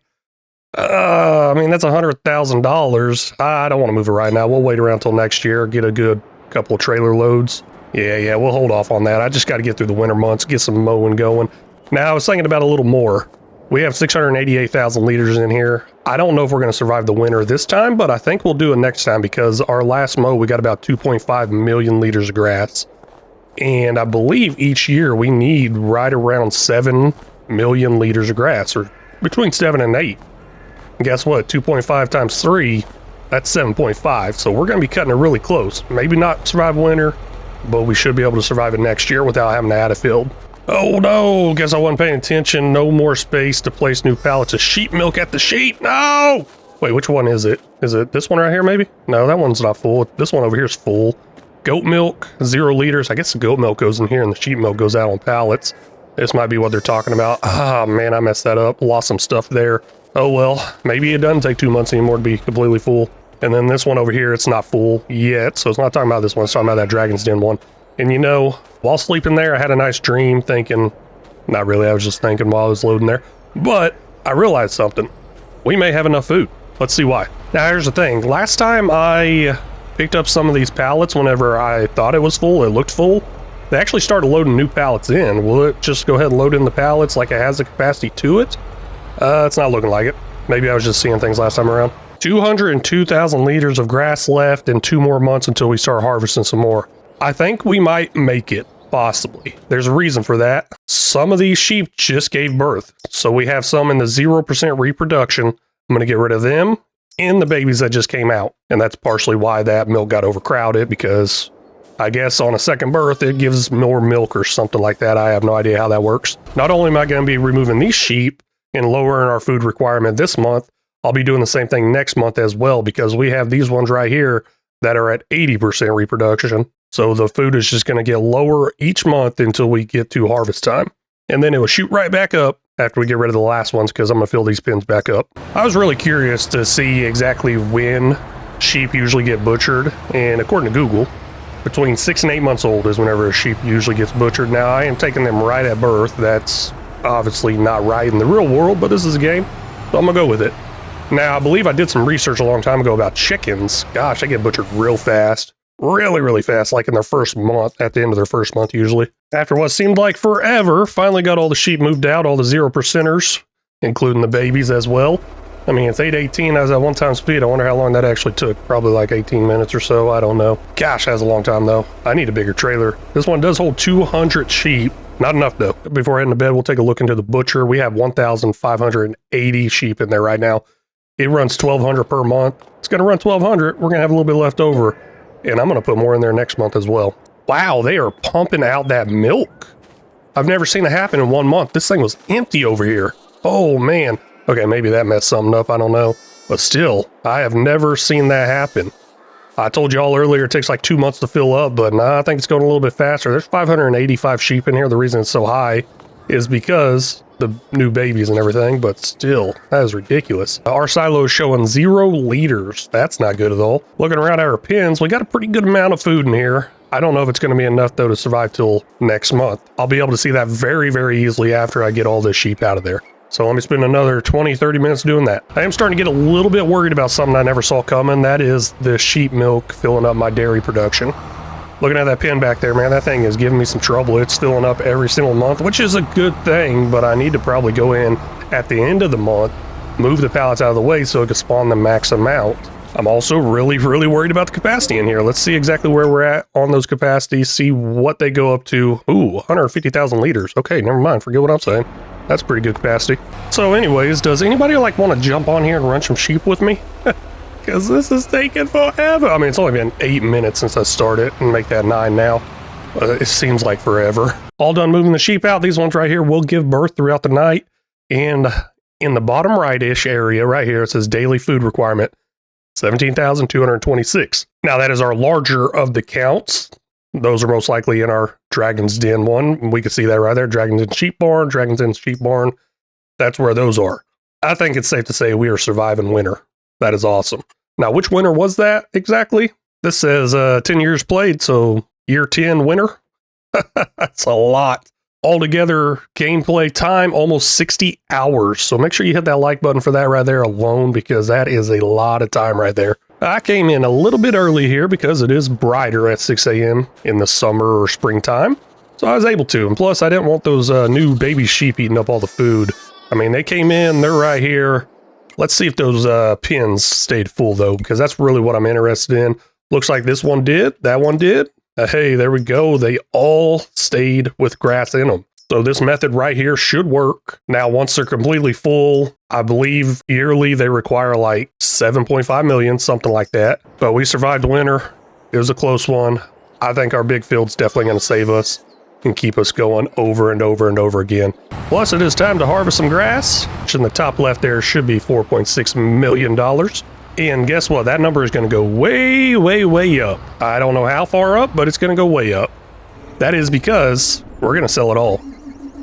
Speaker 1: I mean, that's $100,000. I don't want to move it right now. We'll wait around till next year, get a good couple of trailer loads. Yeah, we'll hold off on that. I just got to get through the winter months, get some mowing going. Now, I was thinking about a little more. We have 688,000 liters in here. I don't know if we're going to survive the winter this time, but I think we'll do it next time, because our last mow, we got about 2.5 million liters of grass. And I believe each year we need right around 7 million liters of grass, or between 7 and 8. And guess what? 2.5 times 3, that's 7.5. So we're going to be cutting it really close. Maybe not survive winter, but we should be able to survive it next year without having to add a field. Oh no, guess I wasn't paying attention. No more space to place new pallets of sheep milk at the sheep. No! Wait, which one is it? Is it this one right here maybe? No, that one's not full. This one over here is full. Goat milk, 0 liters. I guess the goat milk goes in here and the sheep milk goes out on pallets. This might be what they're talking about. Ah, man, I messed that up. Lost some stuff there. Oh well, maybe it doesn't take 2 months anymore to be completely full. And then this one over here, it's not full yet. So it's not talking about this one. It's talking about that Dragon's Den one. And you know, while sleeping there, I had a nice dream thinking, not really, I was just thinking while I was loading there. But I realized something. We may have enough food. Let's see why. Now here's the thing. Last time I picked up some of these pallets whenever I thought it was full, it looked full. They actually started loading new pallets in. Will it just go ahead and load in the pallets like it has the capacity to it? It's not looking like it. Maybe I was just seeing things last time around. 202,000 liters of grass left and 2 more months until we start harvesting some more. I think we might make it, possibly. There's a reason for that. Some of these sheep just gave birth. So we have some in the 0% reproduction. I'm going to get rid of them and the babies that just came out. And that's partially why that milk got overcrowded, because I guess on a second birth, it gives more milk or something like that. I have no idea how that works. Not only am I going to be removing these sheep and lowering our food requirement this month, I'll be doing the same thing next month as well, because we have these ones right here that are at 80% reproduction. So the food is just going to get lower each month until we get to harvest time. And then it will shoot right back up after we get rid of the last ones, because I'm going to fill these pens back up. I was really curious to see exactly when sheep usually get butchered. And according to Google, between 6 and 8 months old is whenever a sheep usually gets butchered. Now, I am taking them right at birth. That's obviously not right in the real world, but this is a game, so I'm going to go with it. Now, I believe I did some research a long time ago about chickens. Gosh, they get butchered real fast. Really fast, like in their first month, at the end of their first month usually. After what seemed like forever, finally got all the sheep moved out, all the 0%ers, including the babies as well. I mean, it's 8:18 as at one time speed. I wonder how long that actually took. Probably like 18 minutes or so, I don't know. Gosh, that's a long time though. I need a bigger trailer. This one does hold 200 sheep. Not enough though. Before heading to bed, we'll take a look into the butcher. We have 1,580 sheep in there right now. It runs 1,200 per month. It's going to run 1,200. We're going to have a little bit left over. And I'm going to put more in there next month as well. Wow, they are pumping out that milk. I've never seen it happen in 1 month. This thing was empty over here. Oh, man. Okay, maybe that messed something up. I don't know. But still, I have never seen that happen. I told you all earlier it takes like 2 months to fill up, but nah, I think it's going a little bit faster. There's 585 sheep in here. The reason it's so high is because the new babies and everything, but still, that is ridiculous. Our silo is showing 0 liters. That's not good at all. Looking around at our pens, we got a pretty good amount of food in here. I don't know if it's going to be enough though to survive till next month. I'll be able to see that very easily after I get all this sheep out of there. So let me spend another 20-30 minutes doing that. I am starting to get a little bit worried about something I never saw coming. That is the sheep milk filling up my dairy production. Looking at that pen back there, man, that thing is giving me some trouble. It's filling up every single month, which is a good thing, but I need to probably go in at the end of the month, move the pallets out of the way so it can spawn the max amount. I'm also really worried about the capacity in here. Let's see exactly where we're at on those capacities, see what they go up to. Ooh, 150,000 liters. Okay, never mind, forget what I'm saying. That's pretty good capacity. So anyways, does anybody like want to jump on here and run some sheep with me? Because this is taking forever. I mean, it's only been 8 minutes since I started and make that 9 now. It seems like forever. All done moving the sheep out. These ones right here will give birth throughout the night. And in the bottom right-ish area right here, it says daily food requirement, 17,226. Now that is our larger of the counts. Those are most likely in our Dragon's Den one. We can see that right there. Dragon's Den Sheep Barn, Dragon's Den Sheep Barn. That's where those are. I think it's safe to say we are surviving winter. That is awesome. Now, which winter was that exactly? This says 10 years played, so year 10 winter. That's a lot. Altogether, gameplay time, almost 60 hours. So make sure you hit that like button for that right there alone, because that is a lot of time right there. I came in a little bit early here because it is brighter at 6 a.m. in the summer or springtime. So I was able to. And plus, I didn't want those new baby sheep eating up all the food. I mean, they came in, they're right here. Let's see if those pens stayed full, though, because that's really what I'm interested in. Looks like this one did. That one did. Hey, there we go. They all stayed with grass in them. So this method right here should work. Now, once they're completely full, I believe yearly they require like 7.5 million, something like that. But we survived the winter. It was a close one. I think our big field's definitely going to save us and keep us going over and over and over again. Plus, it is time to harvest some grass. In the top left there should be $4.6 million. And guess what? That number is going to go way, way, way up. I don't know how far up, but it's going to go way up. That is because we're going to sell it all.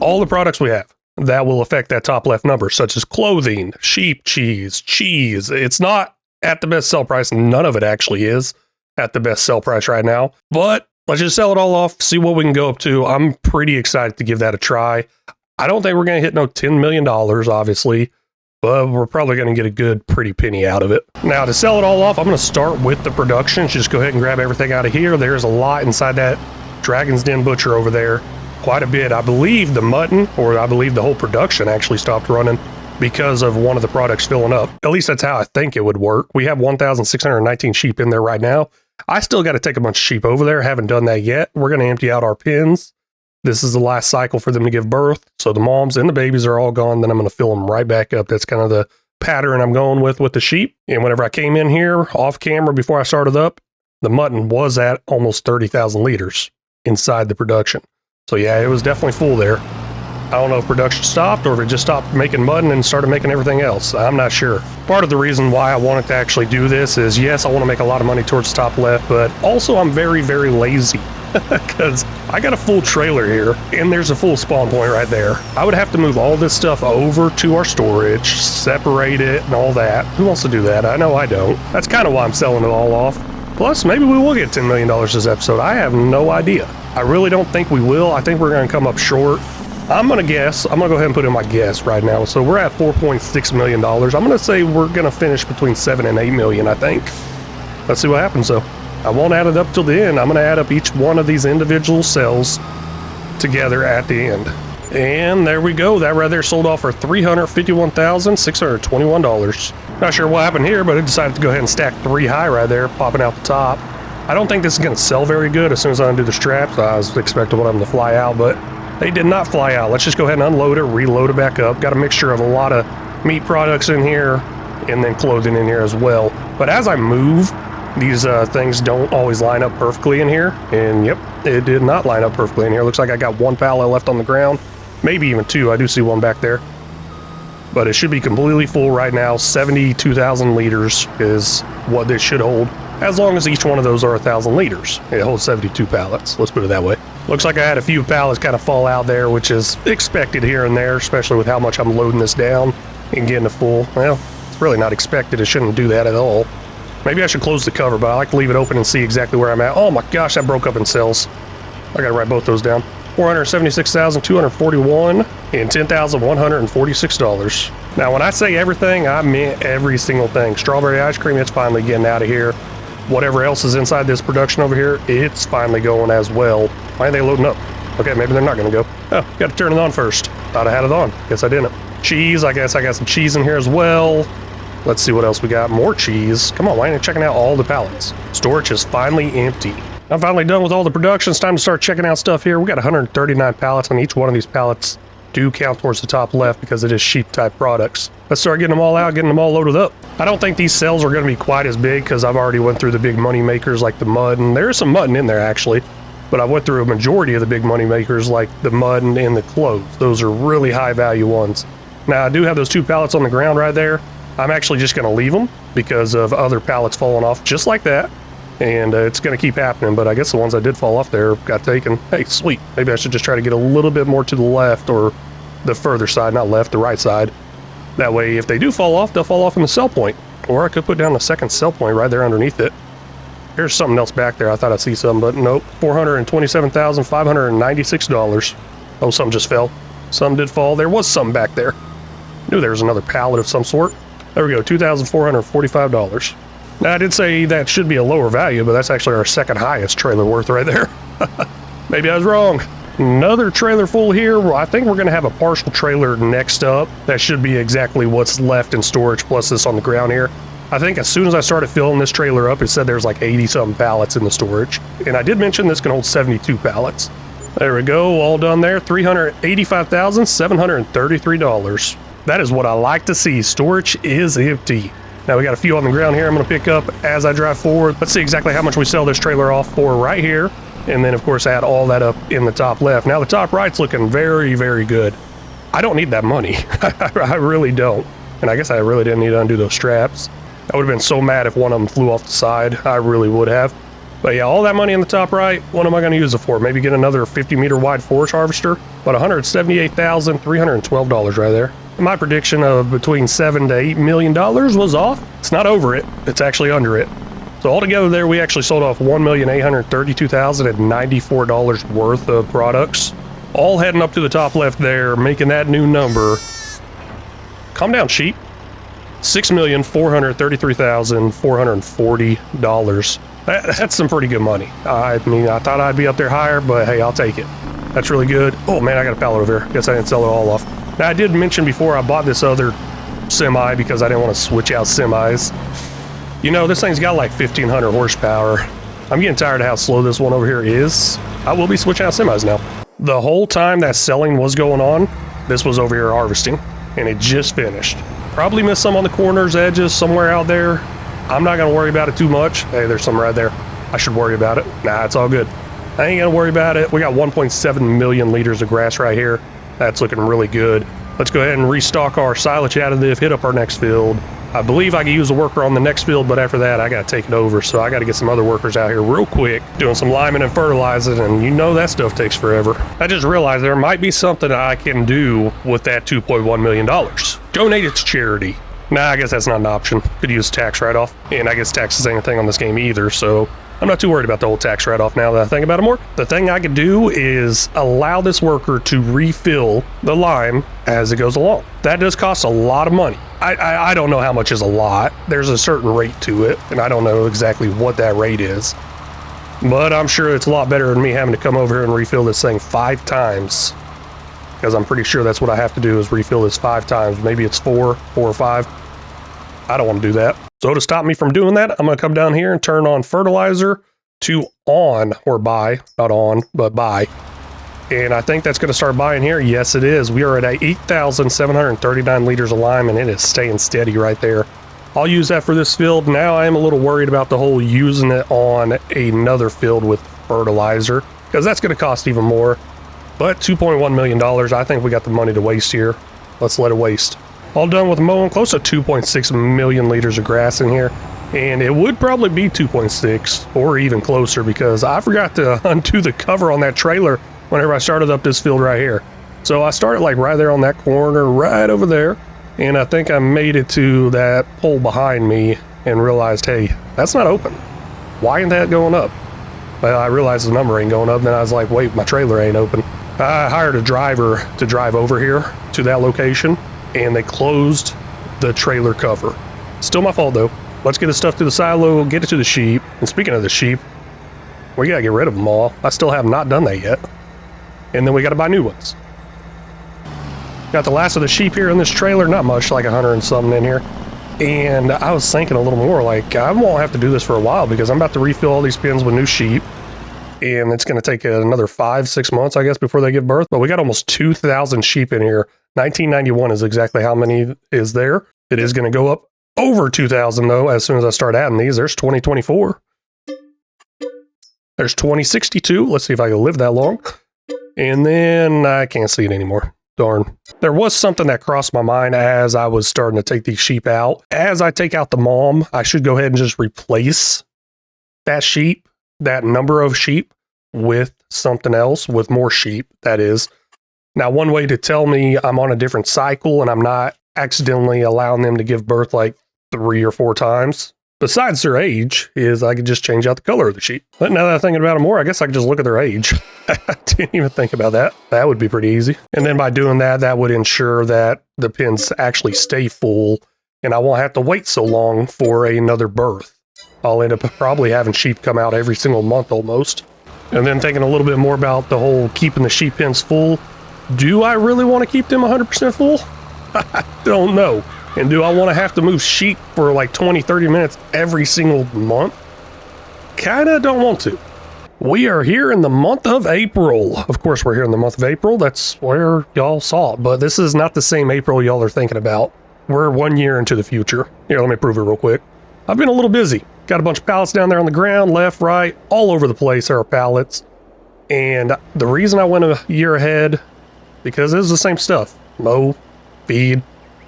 Speaker 1: All the products we have that will affect that top left number, such as clothing, sheep cheese, cheese. It's not at the best sell price. None of it actually is at the best sell price right now. But let's just sell it all off, see what we can go up to. I'm pretty excited to give that a try. I don't think we're going to hit no $10 million, obviously, but we're probably going to get a good pretty penny out of it. Now, to sell it all off, I'm going to start with the production. Just go ahead and grab everything out of here. There's a lot inside that Dragon's Den butcher over there. Quite a bit. I believe the mutton, or I believe the whole production actually stopped running because of one of the products filling up. At least that's how I think it would work. We have 1,619 sheep in there right now. I still got to take a bunch of sheep over there. Haven't done that yet. We're going to empty out our pens. This is the last cycle for them to give birth. So the moms and the babies are all gone. Then I'm going to fill them right back up. That's kind of the pattern I'm going with the sheep. And whenever I came in here off camera before I started up, the mutton was at almost 30,000 liters inside the production. So yeah, it was definitely full there. I don't know if production stopped or if it just stopped making mutton and started making everything else. I'm not sure. Part of the reason why I wanted to actually do this is, yes, I want to make a lot of money towards the top left, but also I'm very, very lazy because I got a full trailer here and there's a full spawn point right there. I would have to move all this stuff over to our storage, separate it and all that. Who wants to do that? I know I don't. That's kind of why I'm selling it all off. Plus, maybe we will get $10 million this episode. I have no idea. I really don't think we will. I think we're going to come up short. I'm going to guess. I'm going to go ahead and put in my guess right now. So we're at $4.6 million. I'm going to say we're going to finish between 7 and 8 million, I think. Let's see what happens, though. I won't add it up till the end. I'm going to add up each one of these individual cells together at the end. And there we go. That right there sold off for $351,621. Not sure what happened here, but it decided to go ahead and stack 3 high right there, popping out the top. I don't think this is going to sell very good as soon as I undo the straps. I was expecting one of them to fly out, but they did not fly out. Let's just go ahead and unload it, reload it back up. Got a mixture of a lot of meat products in here and then clothing in here as well. But as I move, these things don't always line up perfectly in here. And yep, it did not line up perfectly in here. Looks like I got 1 pallet left on the ground. Maybe even 2. I do see one back there. But it should be completely full right now. 72,000 liters is what this should hold. As long as each one of those are 1,000 liters. It holds 72 pallets. Let's put it that way. Looks like I had a few pallets kind of fall out there, which is expected here and there, especially with how much I'm loading this down and getting it full. Well, it's really not expected. It shouldn't do that at all. Maybe I should close the cover, but I like to leave it open and see exactly where I'm at. Oh my gosh, that broke up in cells. I gotta write both those down. 476,241 and $10,146. Now, when I say everything, I meant every single thing. Strawberry ice cream, it's finally getting out of here. Whatever else is inside this production over here, it's finally going as well. Why are they loading up? Okay, maybe they're not going to go. Oh, got to turn it on first. Thought I had it on. Guess I didn't. Cheese, I guess I got some cheese in here as well. Let's see what else we got. More cheese. Come on, why ain't I checking out all the pallets? Storage is finally empty. I'm finally done with all the production. It's time to start checking out stuff here. We got 139 pallets, and each one of these pallets do count towards the top left because it is sheep type products. Let's start getting them all out, getting them all loaded up. I don't think these cells are going to be quite as big because I've already went through the big money makers like the mutton. There's some mutton in there actually, but I went through a majority of the big money makers like the mutton and the cloves. Those are really high value ones. Now I do have those 2 pallets on the ground right there. I'm actually just going to leave them because of other pallets falling off just like that. And it's going to keep happening, but I guess the ones that did fall off there got taken. Hey, sweet. Maybe I should just try to get a little bit more to the left or the further side, not left, the right side. That way, if they do fall off, they'll fall off in the sell point. Or I could put down a second sell point right there underneath it. Here's something else back there. I thought I'd see something, but nope. $427,596. Oh, something just fell. Some did fall. There was some back there. Knew there was another pallet of some sort. There we go, $2,445. Now, I did say that should be a lower value, but that's actually our second highest trailer worth right there. Maybe I was wrong. Another trailer full here. Well, I think we're going to have a partial trailer next up. That should be exactly what's left in storage, plus this on the ground here. I think as soon as I started filling this trailer up, it said there's like 80-something pallets in the storage. And I did mention this can hold 72 pallets. There we go, all done there. $385,733. That is what I like to see. Storage is empty. Now we got a few on the ground here I'm going to pick up as I drive forward. Let's see exactly how much we sell this trailer off for right here. And then, of course, add all that up in the top left. Now the top right's looking very, very good. I don't need that money. I really don't. And I guess I really didn't need to undo those straps. I would have been so mad if one of them flew off the side. I really would have. But yeah, all that money in the top right, what am I going to use it for? Maybe get another 50-meter wide forage harvester? But $178,312 right there. My prediction of between $7 to $8 million was off. It's not over it. It's actually under it. So altogether there, we actually sold off $1,832,094 worth of products. All heading up to the top left there, making that new number. Calm down, sheep. $6,433,440. That's some pretty good money. I mean, I thought I'd be up there higher, but hey, I'll take it. That's really good. Oh man, I got a pallet over here. Guess I didn't sell it all off. Now, I did mention before I bought this other semi because I didn't want to switch out semis. You know, this thing's got like 1,500 horsepower. I'm getting tired of how slow this one over here is. I will be switching out semis now. The whole time that selling was going on, this was over here harvesting, and it just finished. Probably missed some on the corners, edges, somewhere out there. I'm not going to worry about it too much. Hey, there's some right there. I should worry about it. Nah, it's all good. I ain't going to worry about it. We got 1.7 million liters of grass right here. That's looking really good. Let's go ahead and restock our silage additive, hit up our next field. I believe I can use a worker on the next field, but after that, I got to take it over. So I got to get some other workers out here real quick, doing some liming and fertilizing, and you know that stuff takes forever. I just realized there might be something I can do with that $2.1 million. Donate it to charity. Nah, I guess that's not an option. Could use tax write-off, and I guess taxes ain't a thing on this game either, so I'm not too worried about the whole tax write-off now that I think about it more. The thing I could do is allow this worker to refill the lime as it goes along. That does cost a lot of money. I don't know how much is a lot. There's a certain rate to it, and I don't know exactly what that rate is. But I'm sure it's a lot better than me having to come over here and refill this thing 5 times. Because I'm pretty sure that's what I have to do is refill this 5 times. Maybe it's 4 or 5. I don't want to do that. So to stop me from doing that, I'm going to come down here and turn on fertilizer to on, or buy, not on, but buy. And I think that's going to start buying here. Yes, it is. We are at 8,739 liters of lime, and it is staying steady right there. I'll use that for this field. Now I am a little worried about the whole using it on another field with fertilizer, because that's going to cost even more. But $2.1 million, I think we got the money to waste here. Let's let it waste. All done with mowing, close to 2.6 million liters of grass in here. And it would probably be 2.6 or even closer, because I forgot to undo the cover on that trailer whenever I started up this field right here. So I started like right there on that corner, right over there. And I think I made it to that pole behind me and realized, hey, that's not open. Why ain't that going up? Well, I realized the number ain't going up. Then I was like, wait, my trailer ain't open. I hired a driver to drive over here to that location, and they closed the trailer cover. Still my fault though. Let's get this stuff to the silo, get it to the sheep. And speaking of the sheep, we gotta get rid of them all. I still have not done that yet. And then we gotta buy new ones. Got the last of the sheep here in this trailer, not much, like 100 and something in here. And I was thinking a little more, like I won't have to do this for a while because I'm about to refill all these pens with new sheep. And it's gonna take another 5-6 months, I guess, before they give birth. But we got almost 2,000 sheep in here. 1991 is exactly how many is there. It is gonna go up over 2,000 though, as soon as I start adding these. There's 2024. There's 2062. Let's see if I can live that long. And then I can't see it anymore. Darn. There was something that crossed my mind as I was starting to take these sheep out. As I take out the mom, I should go ahead and just replace that sheep, that number of sheep, with something else, with more sheep, that is. Now, one way to tell me I'm on a different cycle and I'm not accidentally allowing them to give birth like 3 or 4 times, besides their age, is I could just change out the color of the sheep. But now that I'm thinking about it more, I guess I could just look at their age. I didn't even think about that. That would be pretty easy. And then by doing that, that would ensure that the pens actually stay full and I won't have to wait so long for another birth. I'll end up probably having sheep come out every single month almost. And then thinking a little bit more about the whole keeping the sheep pens full. Do I really want to keep them 100% full? I don't know. And do I want to have to move sheep for like 20-30 minutes every single month? Kinda don't want to. We are here in the month of April. Of course, we're here in the month of April. That's where y'all saw it. But this is not the same April y'all are thinking about. We're 1 year into the future. Here, let me prove it real quick. I've been a little busy. Got a bunch of pallets down there on the ground, left, right, all over the place are pallets. And the reason I went a year ahead, because it was the same stuff. Mow, feed,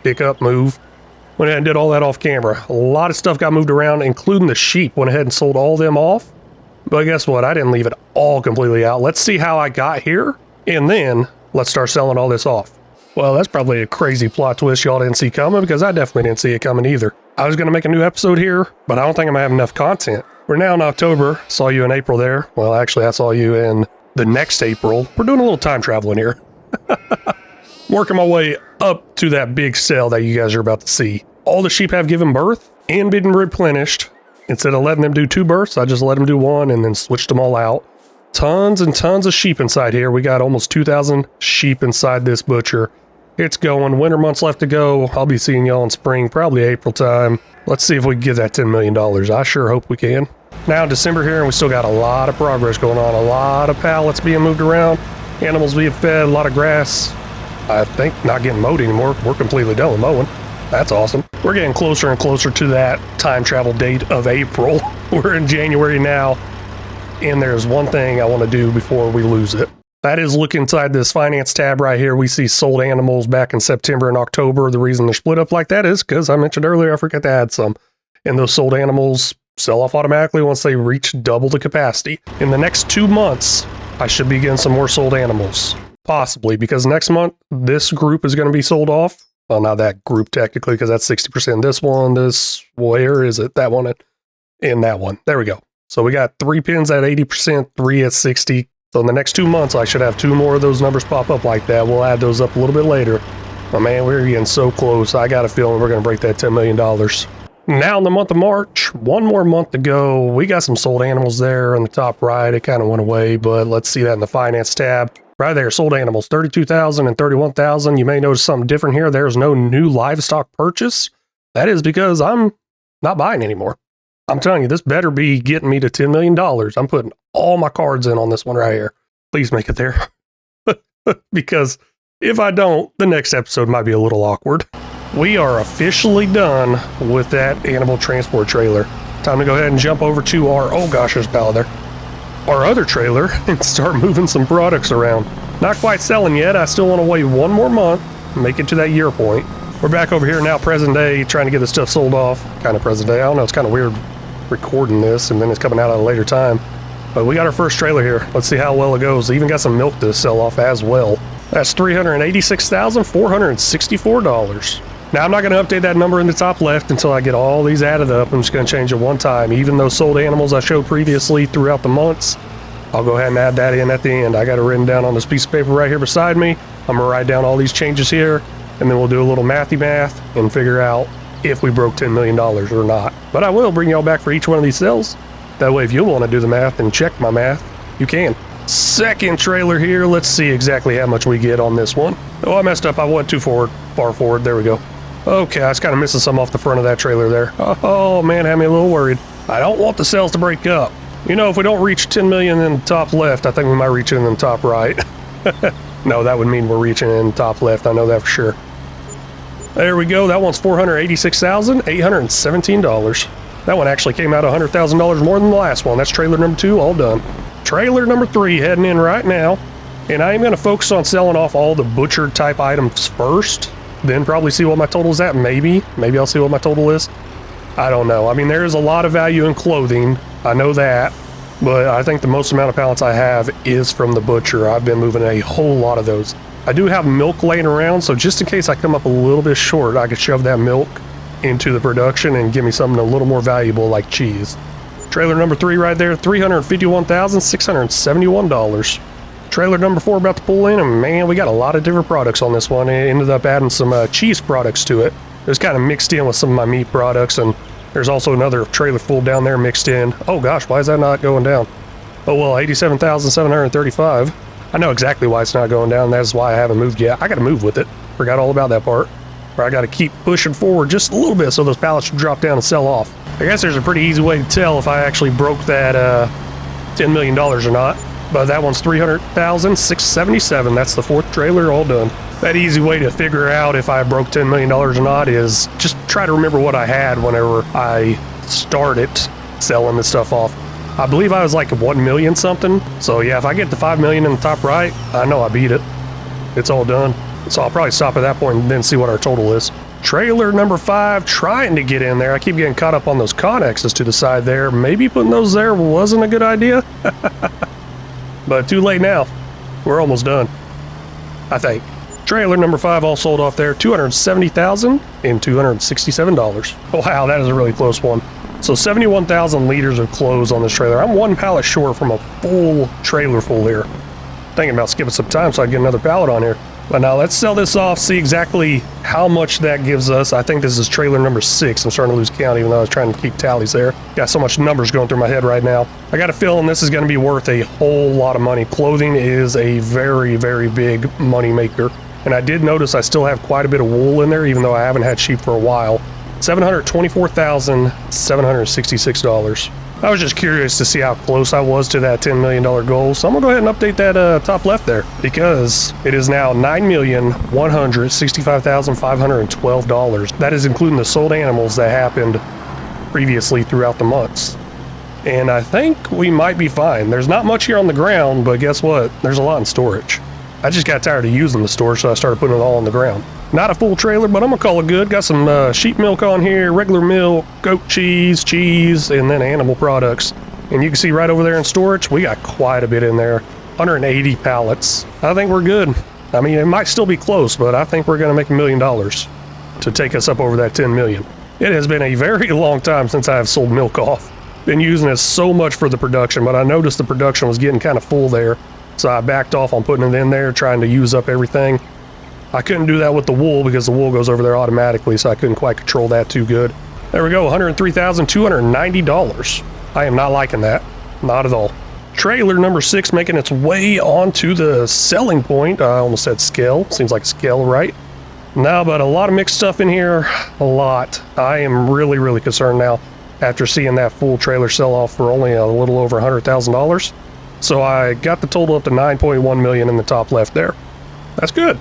Speaker 1: pick up, move. Went ahead and did all that off camera. A lot of stuff got moved around, including the sheep. Went ahead and sold all them off. But guess what? I didn't leave it all completely out. Let's see how I got here, and then let's start selling all this off. Well, that's probably a crazy plot twist y'all didn't see coming, because I definitely didn't see it coming either. I was going to make a new episode here, but I don't think I'm going to have enough content. We're now in October. Saw you in April there. Well, actually, I saw you in the next April. We're doing a little time traveling here. Working my way up to that big sale that you guys are about to see. All the sheep have given birth and been replenished. Instead of letting them do 2 births, I just let them do 1 and then switched them all out. Tons and tons of sheep inside here. We got almost 2,000 sheep inside this butcher. It's going. Winter months left to go. I'll be seeing y'all in spring, probably April time. Let's see if we can get that $10 million. I sure hope we can. Now December here, and we still got a lot of progress going on. A lot of pallets being moved around. Animals being fed, a lot of grass. I think not getting mowed anymore. We're completely done with mowing. That's awesome. We're getting closer and closer to that time travel date of April. We're in January now, and there's one thing I want to do before we lose it. That is look inside this finance tab right here. We see sold animals back in September and October. The reason they're split up like that is because I mentioned earlier I forgot to add some. And those sold animals sell off automatically once they reach double the capacity. In the next 2 months, I should be getting some more sold animals. Possibly, because next month, this group is going to be sold off. Well, not that group technically, because that's 60%. This one, where is it? That one, and that one. There we go. So we got 3 pins at 80%, 3 at 60. So in the next 2 months, I should have 2 more of those numbers pop up like that. We'll add those up a little bit later. But man, we're getting so close. I got a feeling we're going to break that $10 million. Now in the month of March, 1 more month to go. We got some sold animals there on the top right. It kind of went away, but let's see that in the finance tab. Right there, sold animals, 32,000 and 31,000. You may notice something different here. There's no new livestock purchase. That is because I'm not buying anymore. I'm telling you, this better be getting me to $10 million. I'm putting all my cards in on this one right here. Please make it there. Because if I don't, the next episode might be a little awkward. We are officially done with that animal transport trailer. Time to go ahead and jump over to our, oh gosh, there's a pallet there. Our other trailer and start moving some products around. Not quite selling yet. I still want to wait 1 more month, make it to that year point. We're back over here now, present day, trying to get this stuff sold off. Kind of present day. I don't know. It's kind of weird recording this and then it's coming out at a later time. But we got our first trailer here. Let's see how well it goes. Even got some milk to sell off as well. That's $386,464. Now, I'm not going to update that number in the top left until I get all these added up. I'm just going to change it one time. Even those sold animals I showed previously throughout the months, I'll go ahead and add that in at the end. I got it written down on this piece of paper right here beside me. I'm going to write down all these changes here, and then we'll do a little mathy math and figure out if we broke $10 million or not. But I will bring y'all back for each one of these sales. That way, if you want to do the math and check my math, you can. Second trailer here. Let's see exactly how much we get on this one. Oh, I messed up. I went too far forward. There we go. Okay, I was kind of missing some off the front of that trailer there. Oh man, had me a little worried. I don't want the sales to break up. You know, if we don't reach 10 million in the top left, I think we might reach it in the top right. No, that would mean we're reaching in the top left. I know that for sure. There we go. That one's $486,817. That one actually came out $100,000 more than the last one. That's trailer number 2, all done. Trailer number 3 heading in right now. And I am going to focus on selling off all the butcher type items first. Then probably see what my total is at. Maybe I'll see what my total is. I don't know. I mean, there is a lot of value in clothing. I know that. But I think the most amount of pallets I have is from the butcher. I've been moving a whole lot of those. I do have milk laying around, so just in case I come up a little bit short, I could shove that milk into the production and give me something a little more valuable like cheese. Trailer number 3 right there, $351,671. Trailer number 4 about to pull in, and man, we got a lot of different products on this one. I ended up adding some cheese products to it. It was kind of mixed in with some of my meat products, and there's also another trailer full down there mixed in. Oh gosh, why is that not going down? Oh well, 87,735. I know exactly why it's not going down. That's why I haven't moved yet. I got to move with it. Forgot all about that part. Or I got to keep pushing forward just a little bit so those pallets should drop down and sell off. I guess there's a pretty easy way to tell if I actually broke that $10 million or not. But that one's $300,677. That's the fourth trailer, all done. That easy way to figure out if I broke $10 million or not is just try to remember what I had whenever I started selling this stuff off. I believe I was like 1 million something. So yeah, if I get the 5 million in the top right, I know I beat it. It's all done. So I'll probably stop at that point and then see what our total is. Trailer number 5, trying to get in there. I keep getting caught up on those connexes to the side there. Maybe putting those there wasn't a good idea. But too late now. We're almost done, I think. Trailer number 5 all sold off there. $270,267. Wow, that is a really close one. So 71,000 liters of clothes on this trailer. I'm one pallet short from a full trailer full here. Thinking about skipping some time so I can get another pallet on here. But now let's sell this off, see exactly how much that gives us. I think this is trailer number 6. I'm starting to lose count even though I was trying to keep tallies there. Got so much numbers going through my head right now. I got a feeling this is going to be worth a whole lot of money. Clothing is a very, very big money maker. And I did notice I still have quite a bit of wool in there even though I haven't had sheep for a while. $724,766. I was just curious to see how close I was to that $10 million goal, so I'm gonna go ahead and update that top left there because it is now $9,165,512. That is including the sold animals that happened previously throughout the months. And I think we might be fine. There's not much here on the ground, but guess what? There's a lot in storage. I just got tired of using the storage, so I started putting it all on the ground. Not a full trailer, but I'm gonna call it good. Got some sheep milk on here, regular milk, goat cheese, and then animal products. And you can see right over there in storage, we got quite a bit in there. 180 pallets. I think we're good. I mean, it might still be close, but I think we're gonna make $1 million to take us up over that 10 million. It has been a very long time since I have sold milk off. Been using it so much for the production, but I noticed the production was getting kind of full there. So I backed off on putting it in there, trying to use up everything. I couldn't do that with the wool because the wool goes over there automatically, so I couldn't quite control that too good. There we go, $103,290. I am not liking that, not at all. Trailer number 6 making its way onto the selling point. I almost said scale, seems like scale, right? No, but a lot of mixed stuff in here, a lot. I am really, really concerned now after seeing that full trailer sell off for only a little over $100,000. So I got the total up to 9.1 million in the top left there. That's good.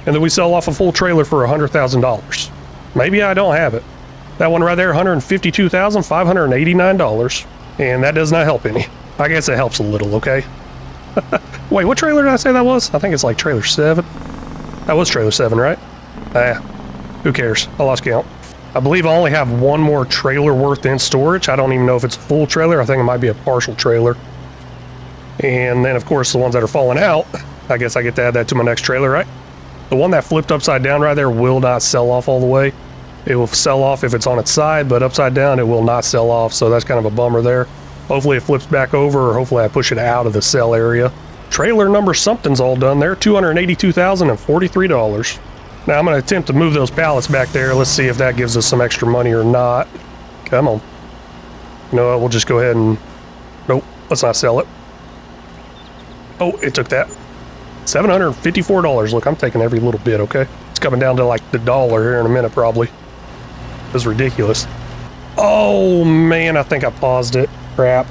Speaker 1: And then we sell off a full trailer for $100,000. Maybe I don't have it. That one right there, $152,589. And that does not help any. I guess it helps a little, okay? Wait, what trailer did I say that was? I think it's like trailer 7. That was trailer 7, right? Who cares? I lost count. I believe I only have one more trailer worth in storage. I don't even know if it's a full trailer. I think it might be a partial trailer. And then, of course, the ones that are falling out, I guess I get to add that to my next trailer, right? The one that flipped upside down right there will not sell off all the way. It will sell off if it's on its side, but upside down it will not sell off, so that's kind of a bummer there. Hopefully it flips back over, or hopefully I push it out of the sell area. Trailer number something's all done there, $282,043. Now I'm going to attempt to move those pallets back there. Let's see if that gives us some extra money or not. Come on. You know what, we'll just go ahead and... Nope, let's not sell it. Oh, it took that. $754. Look, I'm taking every little bit, okay? It's coming down to like the dollar here in a minute, probably. This is ridiculous. Oh, man, I think I paused it. Crap.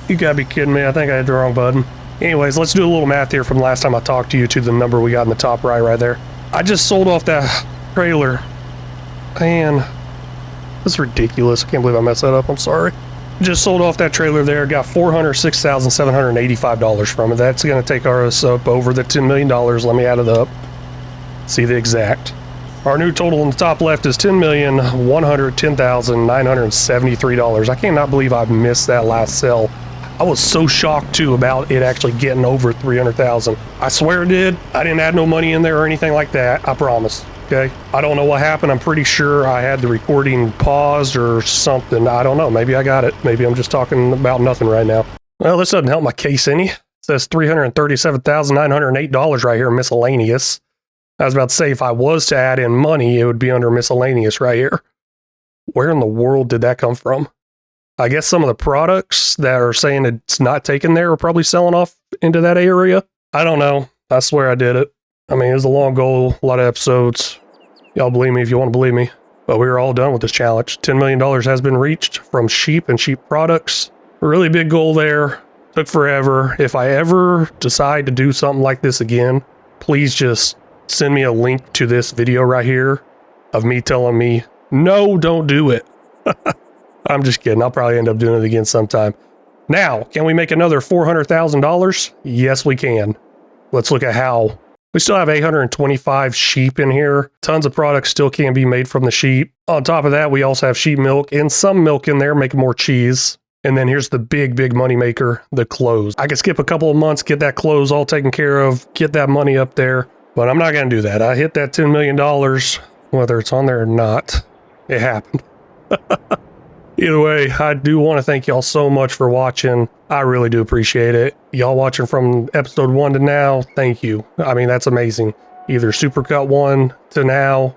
Speaker 1: You gotta be kidding me. I think I hit the wrong button. Anyways, let's do a little math here from last time I talked to you to the number we got in the top right there. I just sold off that trailer. Man, this is ridiculous. I can't believe I messed that up. I'm sorry. Just sold off that trailer there, got $406,785 from it. That's going to take us up over the $10 million. Let me add it up. See the exact. Our new total in the top left is $10,110,973. I cannot believe I missed that last sell. I was so shocked too about it actually getting over 300,000. I swear it did. I didn't add no money in there or anything like that. I promise. Okay. I don't know what happened. I'm pretty sure I had the recording paused or something. I don't know. Maybe I got it. Maybe I'm just talking about nothing right now. Well, this doesn't help my case any. It says $337,908 right here, miscellaneous. I was about to say if I was to add in money, it would be under miscellaneous right here. Where in the world did that come from? I guess some of the products that are saying it's not taken there are probably selling off into that area. I don't know. I swear I did it. I mean, it was a long goal, a lot of episodes. Y'all believe me if you want to believe me. But we were all done with this challenge. $10 million has been reached from sheep and sheep products. A really big goal there. Took forever. If I ever decide to do something like this again, please just send me a link to this video right here of me telling me, no, don't do it. I'm just kidding. I'll probably end up doing it again sometime. Now, can we make another $400,000? Yes, we can. Let's look at how. We still have 825 sheep in here. Tons of products still can be made from the sheep. On top of that, we also have sheep milk and some milk in there, making more cheese. And then here's the big money maker, the clothes. I could skip a couple of months, get that clothes all taken care of, get that money up there, but I'm not going to do that. I hit that $10 million, whether it's on there or not. It happened. Either way, I do want to thank y'all so much for watching. I really do appreciate it. Y'all watching from episode 1 to now, thank you. I mean, that's amazing. Either Supercut 1 to now,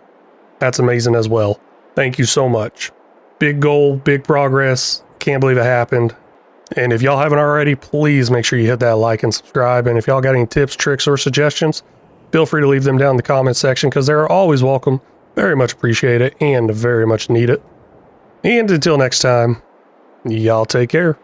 Speaker 1: that's amazing as well. Thank you so much. Big goal, big progress. Can't believe it happened. And if y'all haven't already, please make sure you hit that like and subscribe. And if y'all got any tips, tricks, or suggestions, feel free to leave them down in the comment section because they're always welcome. Very much appreciate it and very much need it. And until next time, y'all take care.